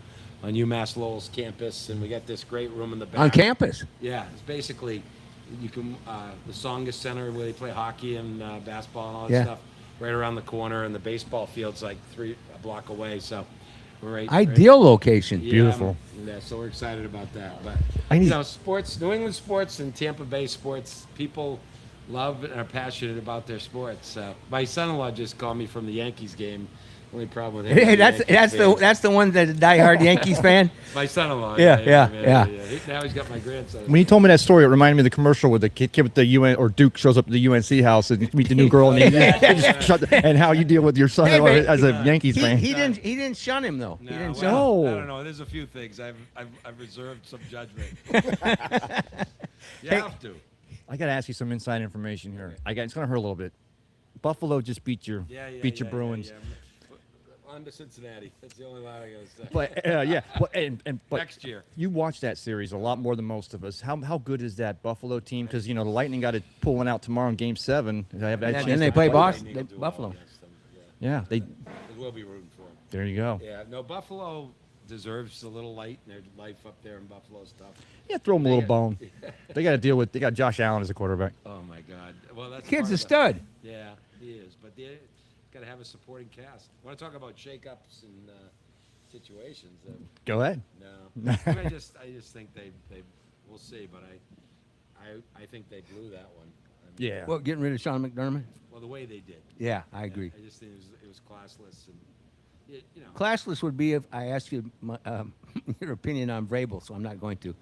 on UMass Lowell's campus, and we got this great room in the back. On campus. Yeah, it's basically you can the Songus Center where they play hockey and basketball and all that Yeah. stuff, right around the corner, and the baseball field's like a block away. So we're right. Ideal location. Yeah, Beautiful. Yeah, so we're excited about that. But I need- sports, New England sports and Tampa Bay sports, people love and are passionate about their sports. My son-in-law just called me from the Yankees game. Only problem with him. Hey, is that's the Yankees fan. that's the one that's a diehard Yankees fan. My son-in-law. Yeah. Now he's got my grandson. when he told me that story, it reminded me of the commercial with the kid with the UN or Duke shows up at the UNC house and meet the new girl, and, and how you deal with your son Hey, man, as a Yankees fan. He didn't shun him though. He No, didn't well, shun him. I don't know. There's a few things I've reserved some judgment. You have to. I got to ask you some inside information here. It's going to hurt a little bit. Buffalo just beat your Bruins. Yeah. On to Cincinnati. That's the only line I gotta say. But but Next year. you watched that series a lot more than most of us. How good is that Buffalo team? Because the Lightning got it pulling out tomorrow in Game 7. I have that And chance then they to play them. Boston, Lightning will do Buffalo. well against them, Yeah, they. We'll be rooting for them. There you go. Yeah, no, Buffalo deserves a little light in their life up there in Buffalo stuff. Yeah, throw them a little bone. They got to deal with. They got Josh Allen as a quarterback. Oh my God! Well, that's Kid's part a of stud. Yeah, he is, but they got to have a supporting cast. Want to talk about shakeups and situations? Go ahead. No, I just think they we'll see, but I think they blew that one. Yeah. Well, getting rid of Sean McDermott. Well, the way they did. Yeah, I agree. I just think it was classless and Classless would be if I asked you your opinion on Vrabel, so I'm not going to.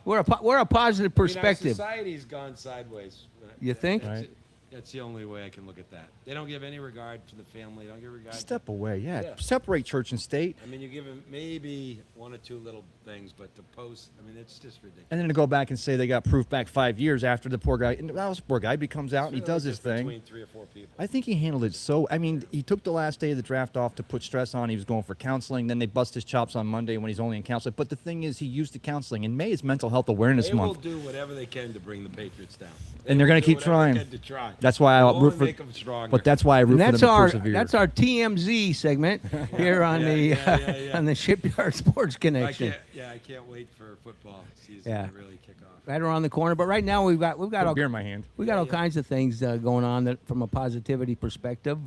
Well, we're a positive perspective. Society's gone sideways. You think? Right. That's the only way I can look at that. They don't give any regard to the family. Don't give regard. Step away. Yeah. Yeah. Separate church and state. I mean, you give them maybe one or two little things, but to post, I mean, it's just ridiculous. And then to go back and say they got proof back 5 years after the poor guy. And that was a poor guy. He comes out and he does his thing. Between 3 or 4 people. I think he handled it so. I mean, he took the last day of the draft off to put stress on. He was going for counseling. Then they bust his chops on Monday when he's only in counseling. But the thing is, he used the counseling. In May is Mental Health Awareness They will Month. do whatever they can to bring the Patriots down. And they're going gonna keep trying. try. That's why I They'll root only for. make them stronger. But that's why I root And for that's them to our persevere. that's our TMZ segment here on on the Shipyard Sports Connection. I can't wait for football season Yeah. to really kick off. Right around the corner, but right now we've got Got a all, beer in my hand. we got all kinds of things going on that from a positivity perspective.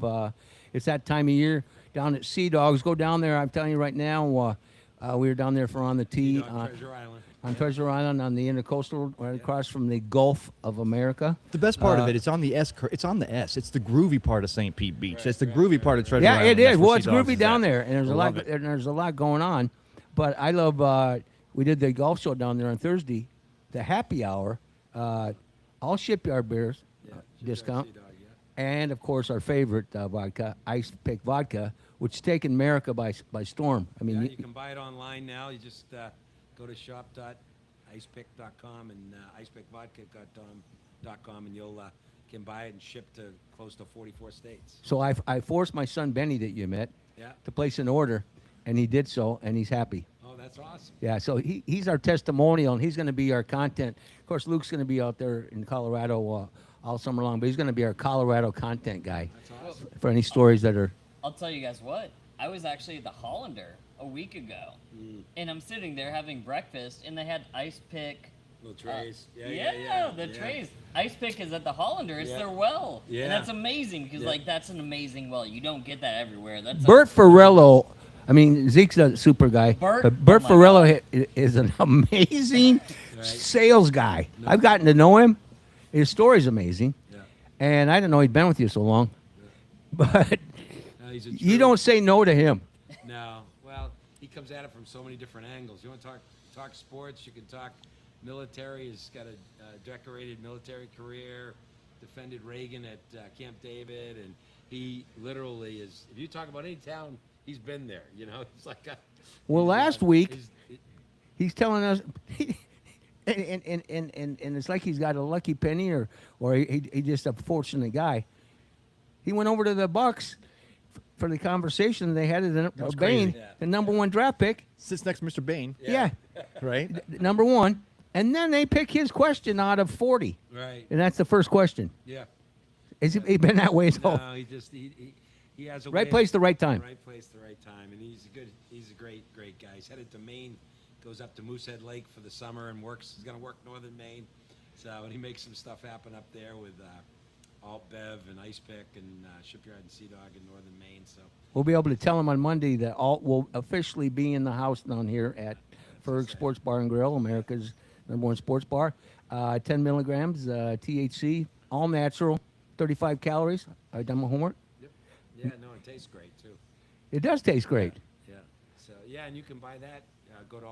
It's that time of year down at Sea Dogs. Go down there. I'm telling you right now. We were down there for On the Tee Treasure Island. on Treasure Island on the Intercoastal, right across from the Gulf of America. The best part of it's on the S. It's on the S. It's the groovy part of St. Pete Beach. It's the groovy part of Treasure Yeah, Island. it That's is. where Well, Sea it's Dogs groovy is down at. there, and there's a lot going on. But I love. We did the golf show down there on Thursday, the happy hour, all Shipyard beers, discount, Sea Dog, and of course our favorite vodka, Ice Pick Vodka, which taken America by storm. I mean, Yeah, you can buy it online now. You just go to shop.icepick.com and icepickvodka.com, and you'll can buy it and ship to close to 44 states. so I forced my son Benny that you met Yeah. to place an order, and he did so, and he's happy. Oh, that's awesome. Yeah, so he's our testimonial, and he's going to be our content. Of course, Luke's going to be out there in Colorado all summer long, but he's going to be our Colorado content guy for any stories that are. I'll tell you guys what. I was actually at the Hollander a week ago, and I'm sitting there having breakfast, and they had ice pick. Little trays. The trays. Ice pick is at the Hollander. It's their well. Yeah. And that's amazing because, like, that's an amazing well. You don't get that everywhere. That's Bert Farello, I mean, Zeke's a super guy, Bert? but Bert Oh my Farello is an amazing sales guy. I've gotten to know him. His story's amazing. Yeah. And I didn't know he'd been with you so long. But He's a you true- don't say no to him. No. Well, he comes at it from so many different angles. You want to talk sports, you can talk military. He's got a decorated military career, defended Reagan at Camp David, and he literally is, if you talk about any town, he's been there. You know, it's like Well, last week, he's- he's telling us, and it's like he's got a lucky penny or he just a fortunate guy. He went over to the Bucks for the conversation they had at was Bain, crazy. the number one draft pick. Sits next to Mr. Bain. Yeah. Right? Number one. And then they pick his question out of 40. Right. And that's the first question. Yeah. Has he been that way his whole? No, he just he has a Right way place, of- the right time. Right place, the right time, and he's a great guy. He's headed to Maine, goes up to Moosehead Lake for the summer, and works. He's gonna work northern Maine, so and he makes some stuff happen up there with Alt Bev and Ice Pick and Shipyard and Sea Dog in northern Maine. So We'll be able to tell him on Monday that Alt will officially be in the house down here at Ferg Sports Bar and Grill, America's #1 sports bar. 10 milligrams THC, all natural, 35 calories. I've done my homework. yep. Yeah, no, it tastes great too. It does taste great. Yeah. So yeah, and you can buy that. Go to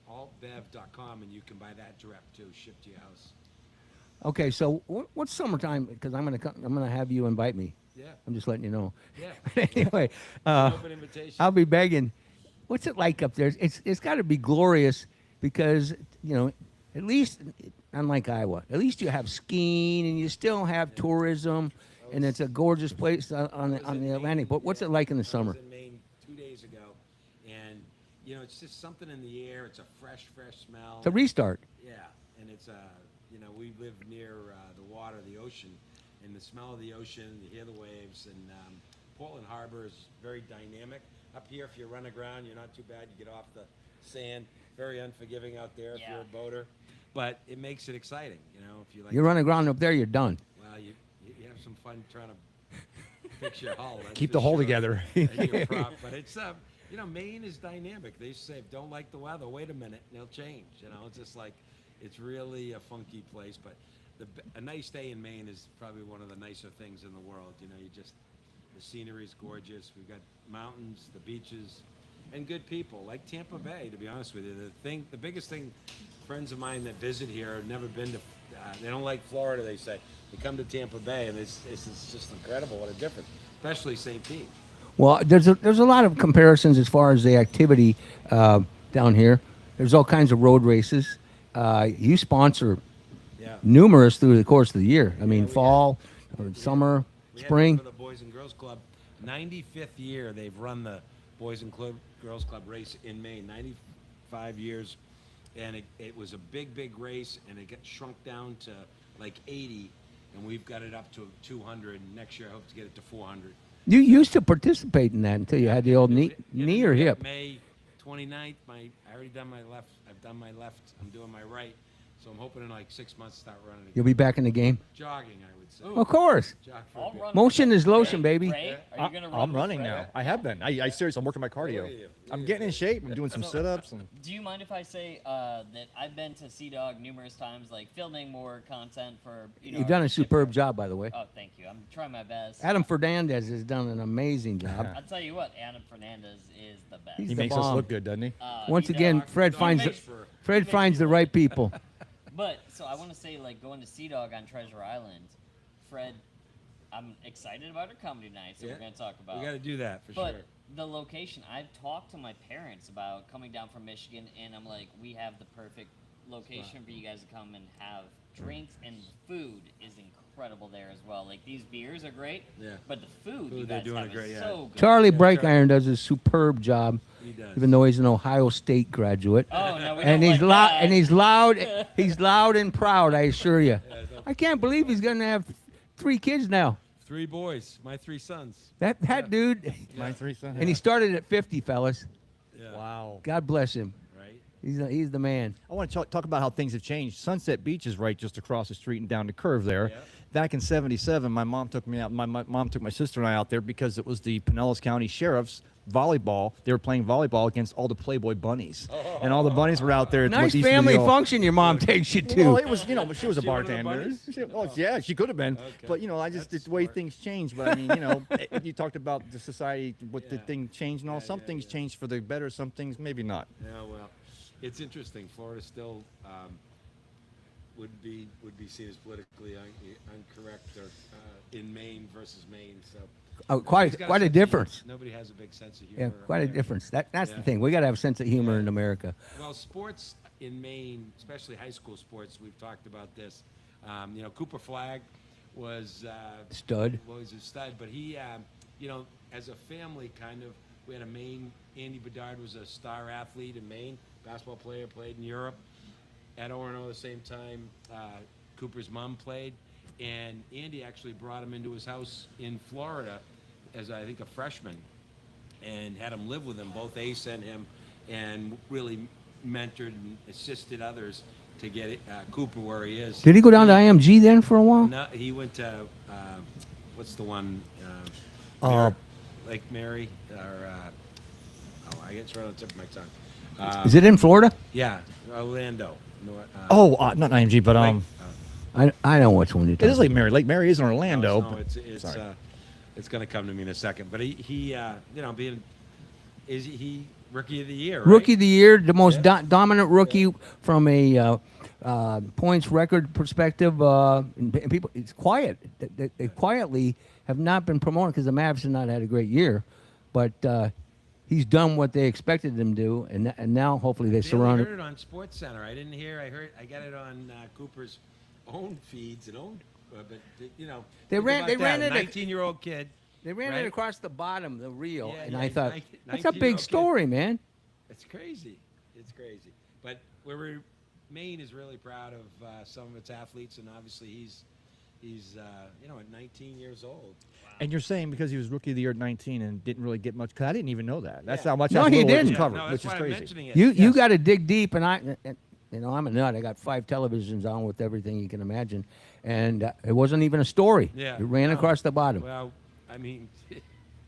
altbev.com, and you can buy that direct too, shipped to your house. Okay, so what's summertime? Because I'm gonna have you invite me. Yeah. I'm just letting you know. Yeah. Anyway, Open invitation. I'll be begging. What's it like up there? It's got to be glorious because at least unlike Iowa, at least you have skiing and you still have tourism, and it's a gorgeous place on the Atlantic. But what's it like in the summer? I was in Maine 2 days ago, and it's just something in the air. It's a fresh smell. It's a restart. Yeah, and it's we live near the water, the ocean, and the smell of the ocean. You hear the waves, and Portland Harbor is very dynamic. Up here, if you run aground, you're not too bad. You get off the sand. Very unforgiving out there if you're a boater, but it makes it exciting. If you like. You're running aground up there, you're done. Well, you have some fun trying to fix your hull. that's Keep for the hull sure. together. And your prop. But it's Maine is dynamic. They say if don't like the weather, wait a minute, and they'll change. It's just like it's really a funky place. But a nice day in Maine is probably one of the nicer things in the world. The scenery is gorgeous. We've got mountains, the beaches, and good people like Tampa Bay. To be honest with you, the biggest thing, friends of mine that visit here have never been to. They don't like Florida. They say they come to Tampa Bay, and it's just incredible what a difference, especially St. Pete. Well, there's a lot of comparisons as far as the activity down here. There's all kinds of road races. You sponsor numerous through the course of the year. I mean, fall, or summer, We had spring. one for the Boys and Girls Club, 95th year they've run the Boys and Girls Club race in Maine. 95 years, and it was a big race, and it got shrunk down to like 80, and we've got it up to 200. And next year I hope to get it to 400. You used to participate in that until you had the old knee or hip. May 29th. I already done my left. I've done my left. I'm doing my right. So I'm hoping in like 6 months to start running again. You'll be back in the game. Jogging, I would say. Of course. Jog for a bit. Motion is lotion, baby. Ray, are you gonna run I'm with running Ray? now. I have been. I seriously, I'm working my cardio. I'm getting in shape. I'm doing some sit-ups. And Do you mind if I say that I've been to Sea Dog numerous times, like filming more content for You've done a superb job, by the way. Oh, thank you. I'm trying my best. Adam Fernandez has done an amazing job. I'll tell you what, Adam Fernandez is the best. He's he the makes us bomb. look good, doesn't he? Once he again, does. Fred He finds makes the right people. But so I want to say, like going to Sea Dog on Treasure Island, Fred I'm excited about her comedy nights that Yeah. we're going to talk about. We got to do that for but sure. the location, I've talked to my parents about coming down from Michigan, and I'm like, we have the perfect location for you guys to come and have drinks, and the food is incredible there as well. Like, these beers are great, Yeah. but the food you they're guys doing have a great, is yeah. so good. Charlie Breakiron does a superb job. He does. Even though he's an Ohio State graduate. Oh, no, we and don't he's like loud that. and he's loud he's loud and proud, I assure you. I can't believe he's gonna have 3 kids now. 3 boys, my 3 sons. That dude. My 3 sons. And he started at 50, fellas. Yeah. Wow. God bless him. Right. He's the man. I want to talk about how things have changed. Sunset Beach is right just across the street and down the curve there. Yeah. Back in '77, my mom took me out. My mom took my sister and I out there because it was the Pinellas County Sheriff's volleyball. They were playing volleyball against all the Playboy bunnies, and all the bunnies were out there. Nice family function your mom takes you to. Well, it was, but she was a She one of the bartender. bunnies? Yeah, she could have been. Okay. But, I just, That's the way smart. things change. But, I mean, you talked about the society, what the thing changed and all. Some things changed for the better, some things maybe not. Yeah, well, it's interesting. Florida still would be seen as politically incorrect or in Maine versus Maine. So Oh, nobody's got quite a sense of difference. humor. Nobody has a big sense of Yeah, humor. quite a there. difference. That's the Yeah. thing. We gotta have a sense of humor in America. Well, sports in Maine, especially high school sports, we've talked about this. Cooper Flagg was Stud. Was a stud, but he, as a family, kind of, we had a Maine. Andy Bedard was a star athlete in Maine, basketball player, played in Europe. At Orono, at the same time, Cooper's mom played, and Andy actually brought him into his house in Florida as, I think, a freshman, and had him live with him, both Ace and him, and really mentored and assisted others to get Cooper where he is. Did he go down to IMG then for a while? No, he went to what's the one? Lake Mary, or I get it right on the tip of my tongue. Is it in Florida? Yeah, Orlando. Not IMG, but I know which one you're it talking is Lake Mary. Lake Mary is in Orlando. No, it's Sorry. it's going to come to me in a second. But he is he rookie of the year? Right? Rookie of the year, the most dominant rookie from a points record perspective. And people, it's quiet. They quietly have not been promoted because the Mavs have not had a great year, but he's done what they expected him to do, and now hopefully they surround I it. heard it on Sports Center. I didn't hear. I got it on Cooper's own feeds and own. But They ran it. 19-year-old kid. They ran right? it across the bottom, the reel, Yeah, and yeah, I thought 19 that's a 19-year-old big kid. story, man. It's crazy. It's crazy. But Maine is really proud of some of its athletes, and obviously he's at 19 years old. And you're saying because he was rookie of the year at 19 and didn't really get much, because I didn't even know that. That's Yeah. how much No, how he little it was didn't. covered, No, which that's is why I'm crazy. mentioning it. You got to dig deep, and I'm a nut. I got 5 televisions on with everything you can imagine, and it wasn't even a story. Yeah, It ran no. across the bottom. Well, I mean,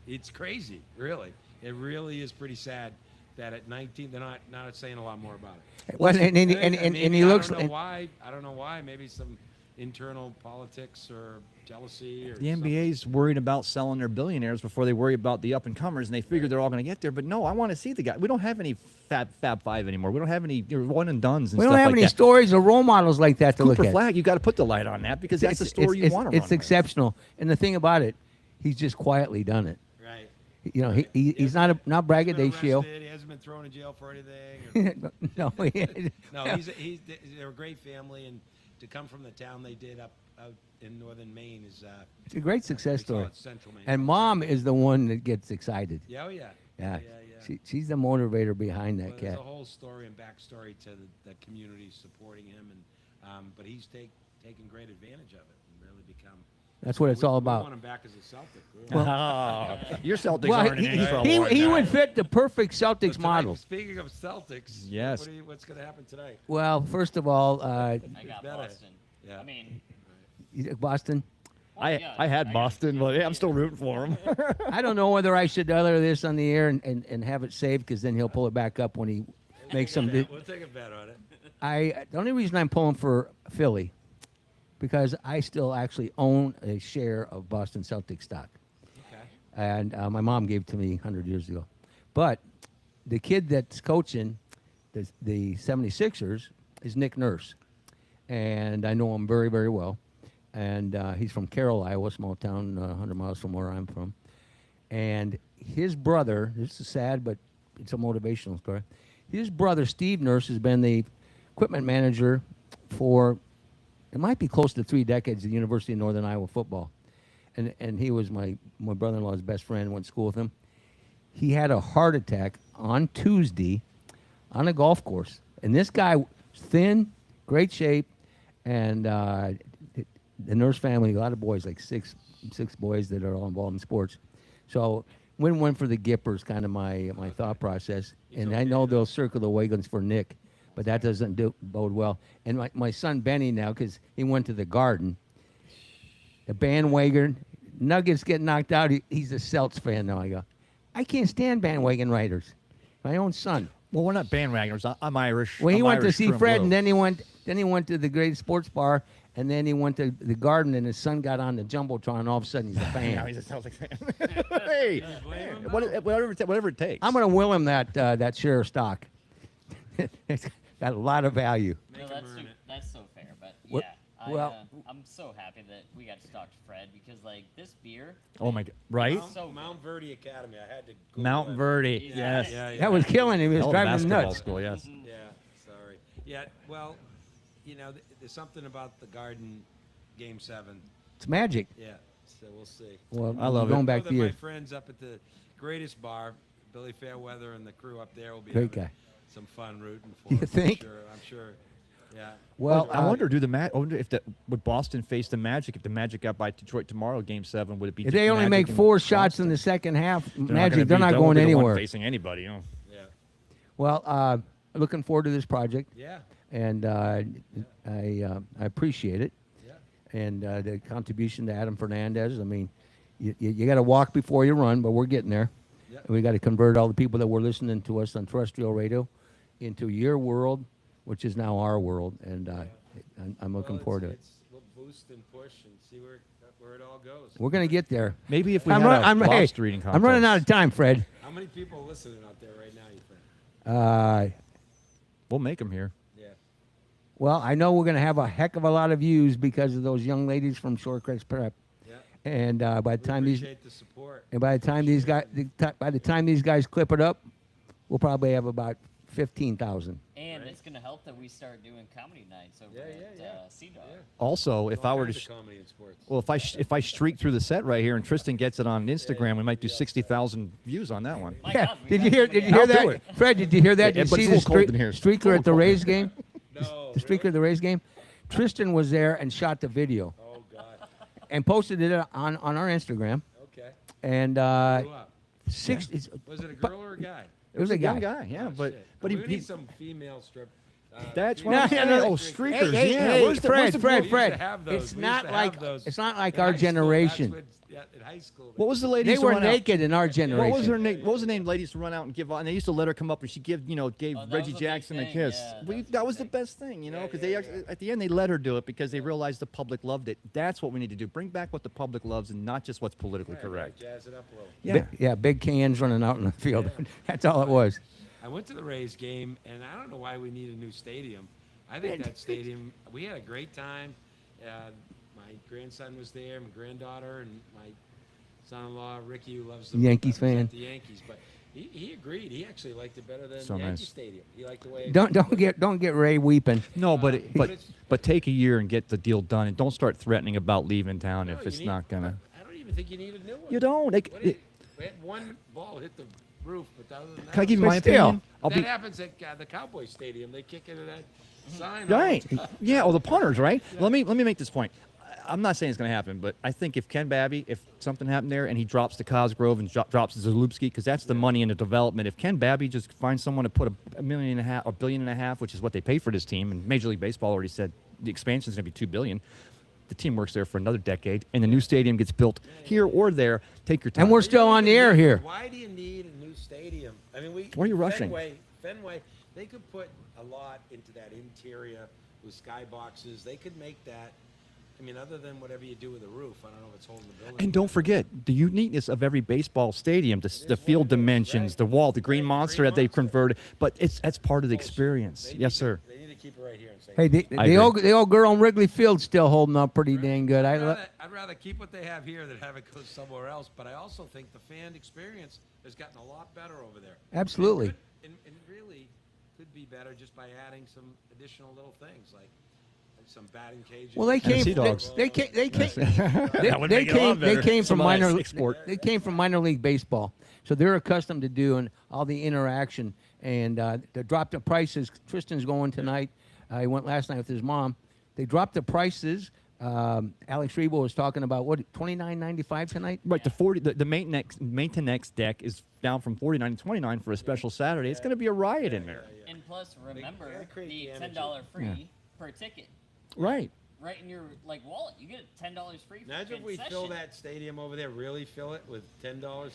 it's crazy, really. It really is pretty sad that at 19 they're not saying a lot more about it. Well, and he Maybe, looks. I don't know why. Maybe some internal politics or jealousy or The NBA's worried about selling their billionaires before they worry about the up and comers, and they figure they're all going to get there. But no, I want to see the guy. We don't have any Fab Five anymore. We don't have any one and dones and We stuff don't have like any that. stories or role models like that to look Cooper at. Flagg, you got to put the light on that because that's the story you want to run. It's exceptional, and the thing about it, he's just quietly done it. Right. You know, he's not braggadocio. Arrested, he hasn't been thrown in jail for anything. No, No, they're a great family, and to come from the town they did out in northern Maine is it's a great success they call story. it Central Maine. And mom is the one that gets excited. Yeah, oh yeah. Yeah, she's the motivator behind that Well, there's cat. a whole story and backstory to the community supporting him, and but he's taken great advantage of it and really become. That's what it's all We about. want him back as a Celtic. Really. Your Celtics Well, aren't in any for a long he time. would fit the perfect So Celtics tonight, model. Speaking of Celtics, Yes. what's going to happen tonight? Well, first of all, I got better. Boston. Yeah. I mean, Boston. yeah, I had Boston, but yeah, I'm still rooting for him. I don't know whether I should utter this on the air and have it saved because then he'll pull it back up when he makes some. We'll take a bet on it. The only reason I'm pulling for Philly because I still actually own a share of Boston Celtics stock. Okay. And my mom gave it to me 100 years ago. But the kid that's coaching the 76ers is Nick Nurse. And I know him very, very well. and he's from Carroll, Iowa, small town, 100 miles from where I'm from. And his brother, this is sad, but it's a motivational story. His brother, Steve Nurse, has been the equipment manager for, it might be close to 3 decades at the University of Northern Iowa football. And he was my brother-in-law's best friend, went to school with him. He had a heart attack on Tuesday on a golf course. And this guy was thin, great shape, and the Nurse family, a lot of boys, like six boys that are all involved in sports. So win-win for the Gippers, kind of my thought process. And I know they'll circle the wagons for Nick, but that doesn't bode well. And my son Benny now, because he went to the Garden, the bandwagon, Nuggets get knocked out. He's a Celts fan now. I go, I can't stand bandwagon riders. My own son. Well, we're not bandwagoners. I'm Irish. Well, he I'm went to Irish see through and Fred, through. and then he went to the great sports bar, and then he went to the Garden, and his son got on the jumbotron, and all of a sudden he's a fan. Now he's a Celtic fan. Hey, whatever it takes. I'm going to will him that share of stock. It's got a lot of value. No, that's so fair. But What- yeah, well- I'm so happy that we got to talk to Fred because like this beer. Oh my God! Right? So Mount Verde Academy. I had to. Google Mount it. Verde. Yeah. Yes. Yeah, yeah. That was killing him. He was Hell of a driving him basketball nuts. school. Yes. Yeah, sorry. Yeah, well, there's something about the Garden Game 7. It's magic. Yeah, so we'll see. Well, I love going it. back Know to that my you. friends up at the greatest bar, Billy Fairweather and the crew up there will be Great having guy. some fun rooting for You him, think? I'm sure. Yeah. Well, I wonder, I wonder if would Boston face the Magic if the Magic got by Detroit tomorrow, Game 7? Would it be? if just they only Magic make and 4 shots Boston? in the second half, They're Magic, they're not they going won't be the one anywhere. facing anybody, you know. Yeah. Well, looking forward to this project. Yeah. And I appreciate it. Yeah. And the contribution to Adam Fernandez. I mean, you got to walk before you run, but we're getting there. Yeah. And we got to convert all the people that were listening to us on terrestrial radio into your world, which is now our world. And I'm looking forward to it. We'll boost and push and see where it all goes. We're going to get there. Maybe if we I'm had run- a I'm- hey, lobster reading contest. I'm running out of time, Fred. How many people are listening out there right now, you think? We'll make them here. Yeah. Well, I know we're going to have a heck of a lot of views because of those young ladies from Shorecrest Prep. Yeah. And by the We time appreciate the support. by the time these guys clip it up, we'll probably have about 15,000. And it's gonna help that we start doing comedy nights over at Sea-Dog. Also, if I were to, kinds of comedy in sports. well, if I streak through the set right here and Tristan gets it on Instagram, we might do 60,000 views on that one. Yeah. Did you hear I'll that? do it. Fred, did you hear that? Yeah, Did but you it's see a the little cold in here. It's a streaker little at the cold. Rays game? No. The streaker at the Rays game? Tristan was there and shot the video Oh God. and posted it on our Instagram. Okay. And Blew up. six. Was it a girl or a guy? It was a young guy. guy, yeah, Oh, but shit. but we he need some female strip. that's female what I'm No, saying. no, no. Oh, strip- streakers, Hey, yeah. hey, Where's the- where's the- Fred, We used to Fred. have those. It's We used not to have like those it's not like in our high school. generation. That's what- in high school. What was the lady? They used to were run out- naked in our generation. What was her name? What was the name? Lady used to run out and give, and they used to let her come up, and she gave that Reggie was a big Jackson a thing, kiss. yeah, That was the best thing, because they actually, at the end they let her do it because they realized the public loved it. That's what we need to do. Bring back what the public loves and not just what's politically correct. Jazz it up a little. Yeah. Yeah, big cans running out in the field. That's all it was. I went to the Rays game, and I don't know why we need a new stadium. I think that stadium, we had a great time. My grandson was there, my granddaughter, and my son-in-law, Ricky, who loves the Yankees fan. represent the Yankees. But he agreed. He actually liked it better than So Yankee nice. Stadium. He liked the way it Don't get Ray weeping. No, but it's- but take a year and get the deal done, and don't start threatening about leaving town No, if you it's need- not gonna. I don't even think you need a new one. You don't. We had one ball hit the roof, but other than that, Can I give you But my still, opinion? that happens at the Cowboy Stadium. They kick into that sign. Right. Yeah. Oh, the punters, right? Let me make this point. I'm not saying it's going to happen, but I think if Ken Babby, if something happened there and he drops the Cosgrove and drops the Zalupski, because that's the money in the development. If Ken Babby just finds someone to put $1.5 million, $1.5 billion, which is what they pay for this team, and Major League Baseball already said the expansion is going to be $2 billion. The team works there for another decade, and the new stadium gets built here or there. Take your time. And we're still on the air here. Why do you need a new stadium? I mean, Why are you rushing? Fenway, they could put a lot into that interior with skyboxes. They could make that I mean, other than whatever you do with the roof, I don't know if it's holding the building. And don't forget the uniqueness of every baseball stadium, the field dimensions, the wall, the green monster that they've converted. But that's part of the experience. Yes, sir. They need to keep it right here. And say, Hey, the old girl on Wrigley Field's still holding up pretty dang good. I'd rather keep what they have here than have it go somewhere else. But I also think the fan experience has gotten a lot better over there. Absolutely. And really could be better just by adding some additional little things like some batting cages. Well, they came. They came from minor league baseball, so they're accustomed to doing all the interaction. And they dropped the prices. Tristan's going tonight. He went last night with his mom. They dropped the prices. Alex Rebo was talking about what $29.95 tonight. Right, the maintenance deck is down from $49 to $29 for a special Saturday. It's going to be a riot in there. And plus, remember the $10 free per ticket. Right. Right in your wallet, you get $10 free. For Imagine if we concession. fill that stadium over there, really fill it with $10.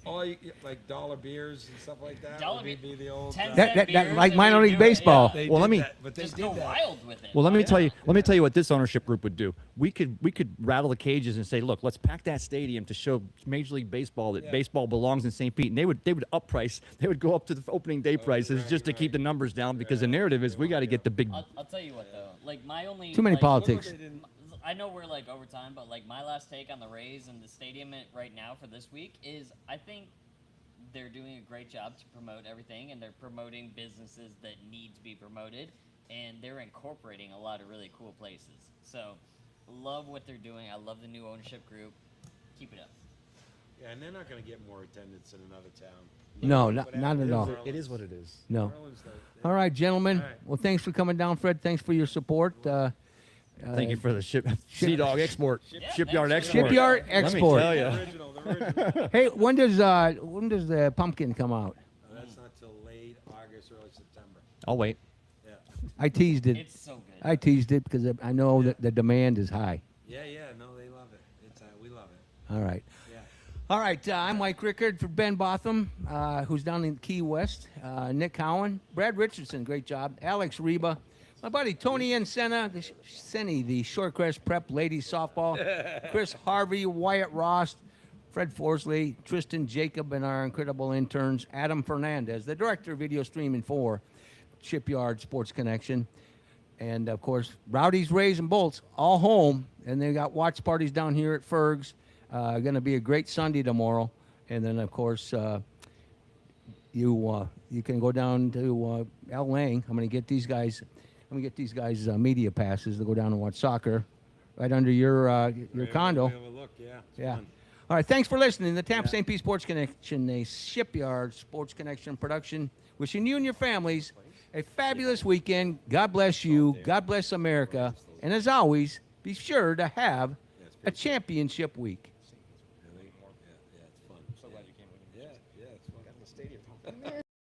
All like dollar beers and stuff like that. Dollar would be the old. That like minor league baseball. Well, let me. But they Just did go that. wild with it. Well, let me tell you. Let me tell you what this ownership group would do. We could rattle the cages and say, look, let's pack that stadium to show Major League Baseball that baseball belongs in St. Pete, and they would up price. They would go up to the opening day prices just to keep the numbers down because the narrative is we got to get the big. I'll tell you what though, like my only Too many politics. I know we're like over time, but like my last take on the Rays and the stadium right now for this week is I think they're doing a great job to promote everything, and they're promoting businesses that need to be promoted, and they're incorporating a lot of really cool places. So, love what they're doing. I love the new ownership group. Keep it up. Yeah, and they're not going to get more attendance in another town. No, not at all. It is what it is. No. All right, gentlemen. Well, thanks for coming down, Fred. Thanks for your support. Thank you for the Sea Dog export, shipyard export. Shipyard export. Let me tell you. Hey, when does the pumpkin come out? That's not till late August, early September. I'll wait. Yeah. I teased it. It's so good. I teased it because I know that the demand is high. Yeah, no, they love it. It's we love it. All right. Yeah. All right, I'm Mike Rickard for Ben Botham, who's down in Key West. Nick Cowan, Brad Richardson, great job. Alex Reba, my buddy Tony Encena, the Shorecrest Prep ladies softball. Chris Harvey, Wyatt Ross, Fred Forsley, Tristan Jacob, and our incredible interns, Adam Fernandez, the director of video streaming for Shipyard Sports Connection. And, of course, Rowdies, Rays, and Bolts, all home. And they got watch parties down here at Ferg's. Going to be a great Sunday tomorrow. And then, of course, you can go down to Al Lang. I'm going to get these guys media passes to go down and watch soccer right under your condo. We have a look, yeah. Fun. All right, thanks for listening. The Tampa St. Pete Sports Connection, a Shipyard Sports Connection production. Wishing you and your families a fabulous weekend. God bless you. God bless America. And as always, be sure to have a championship week. Yeah, it's fun. I'm so glad you came with me. Yeah, it's fun. Got in the stadium.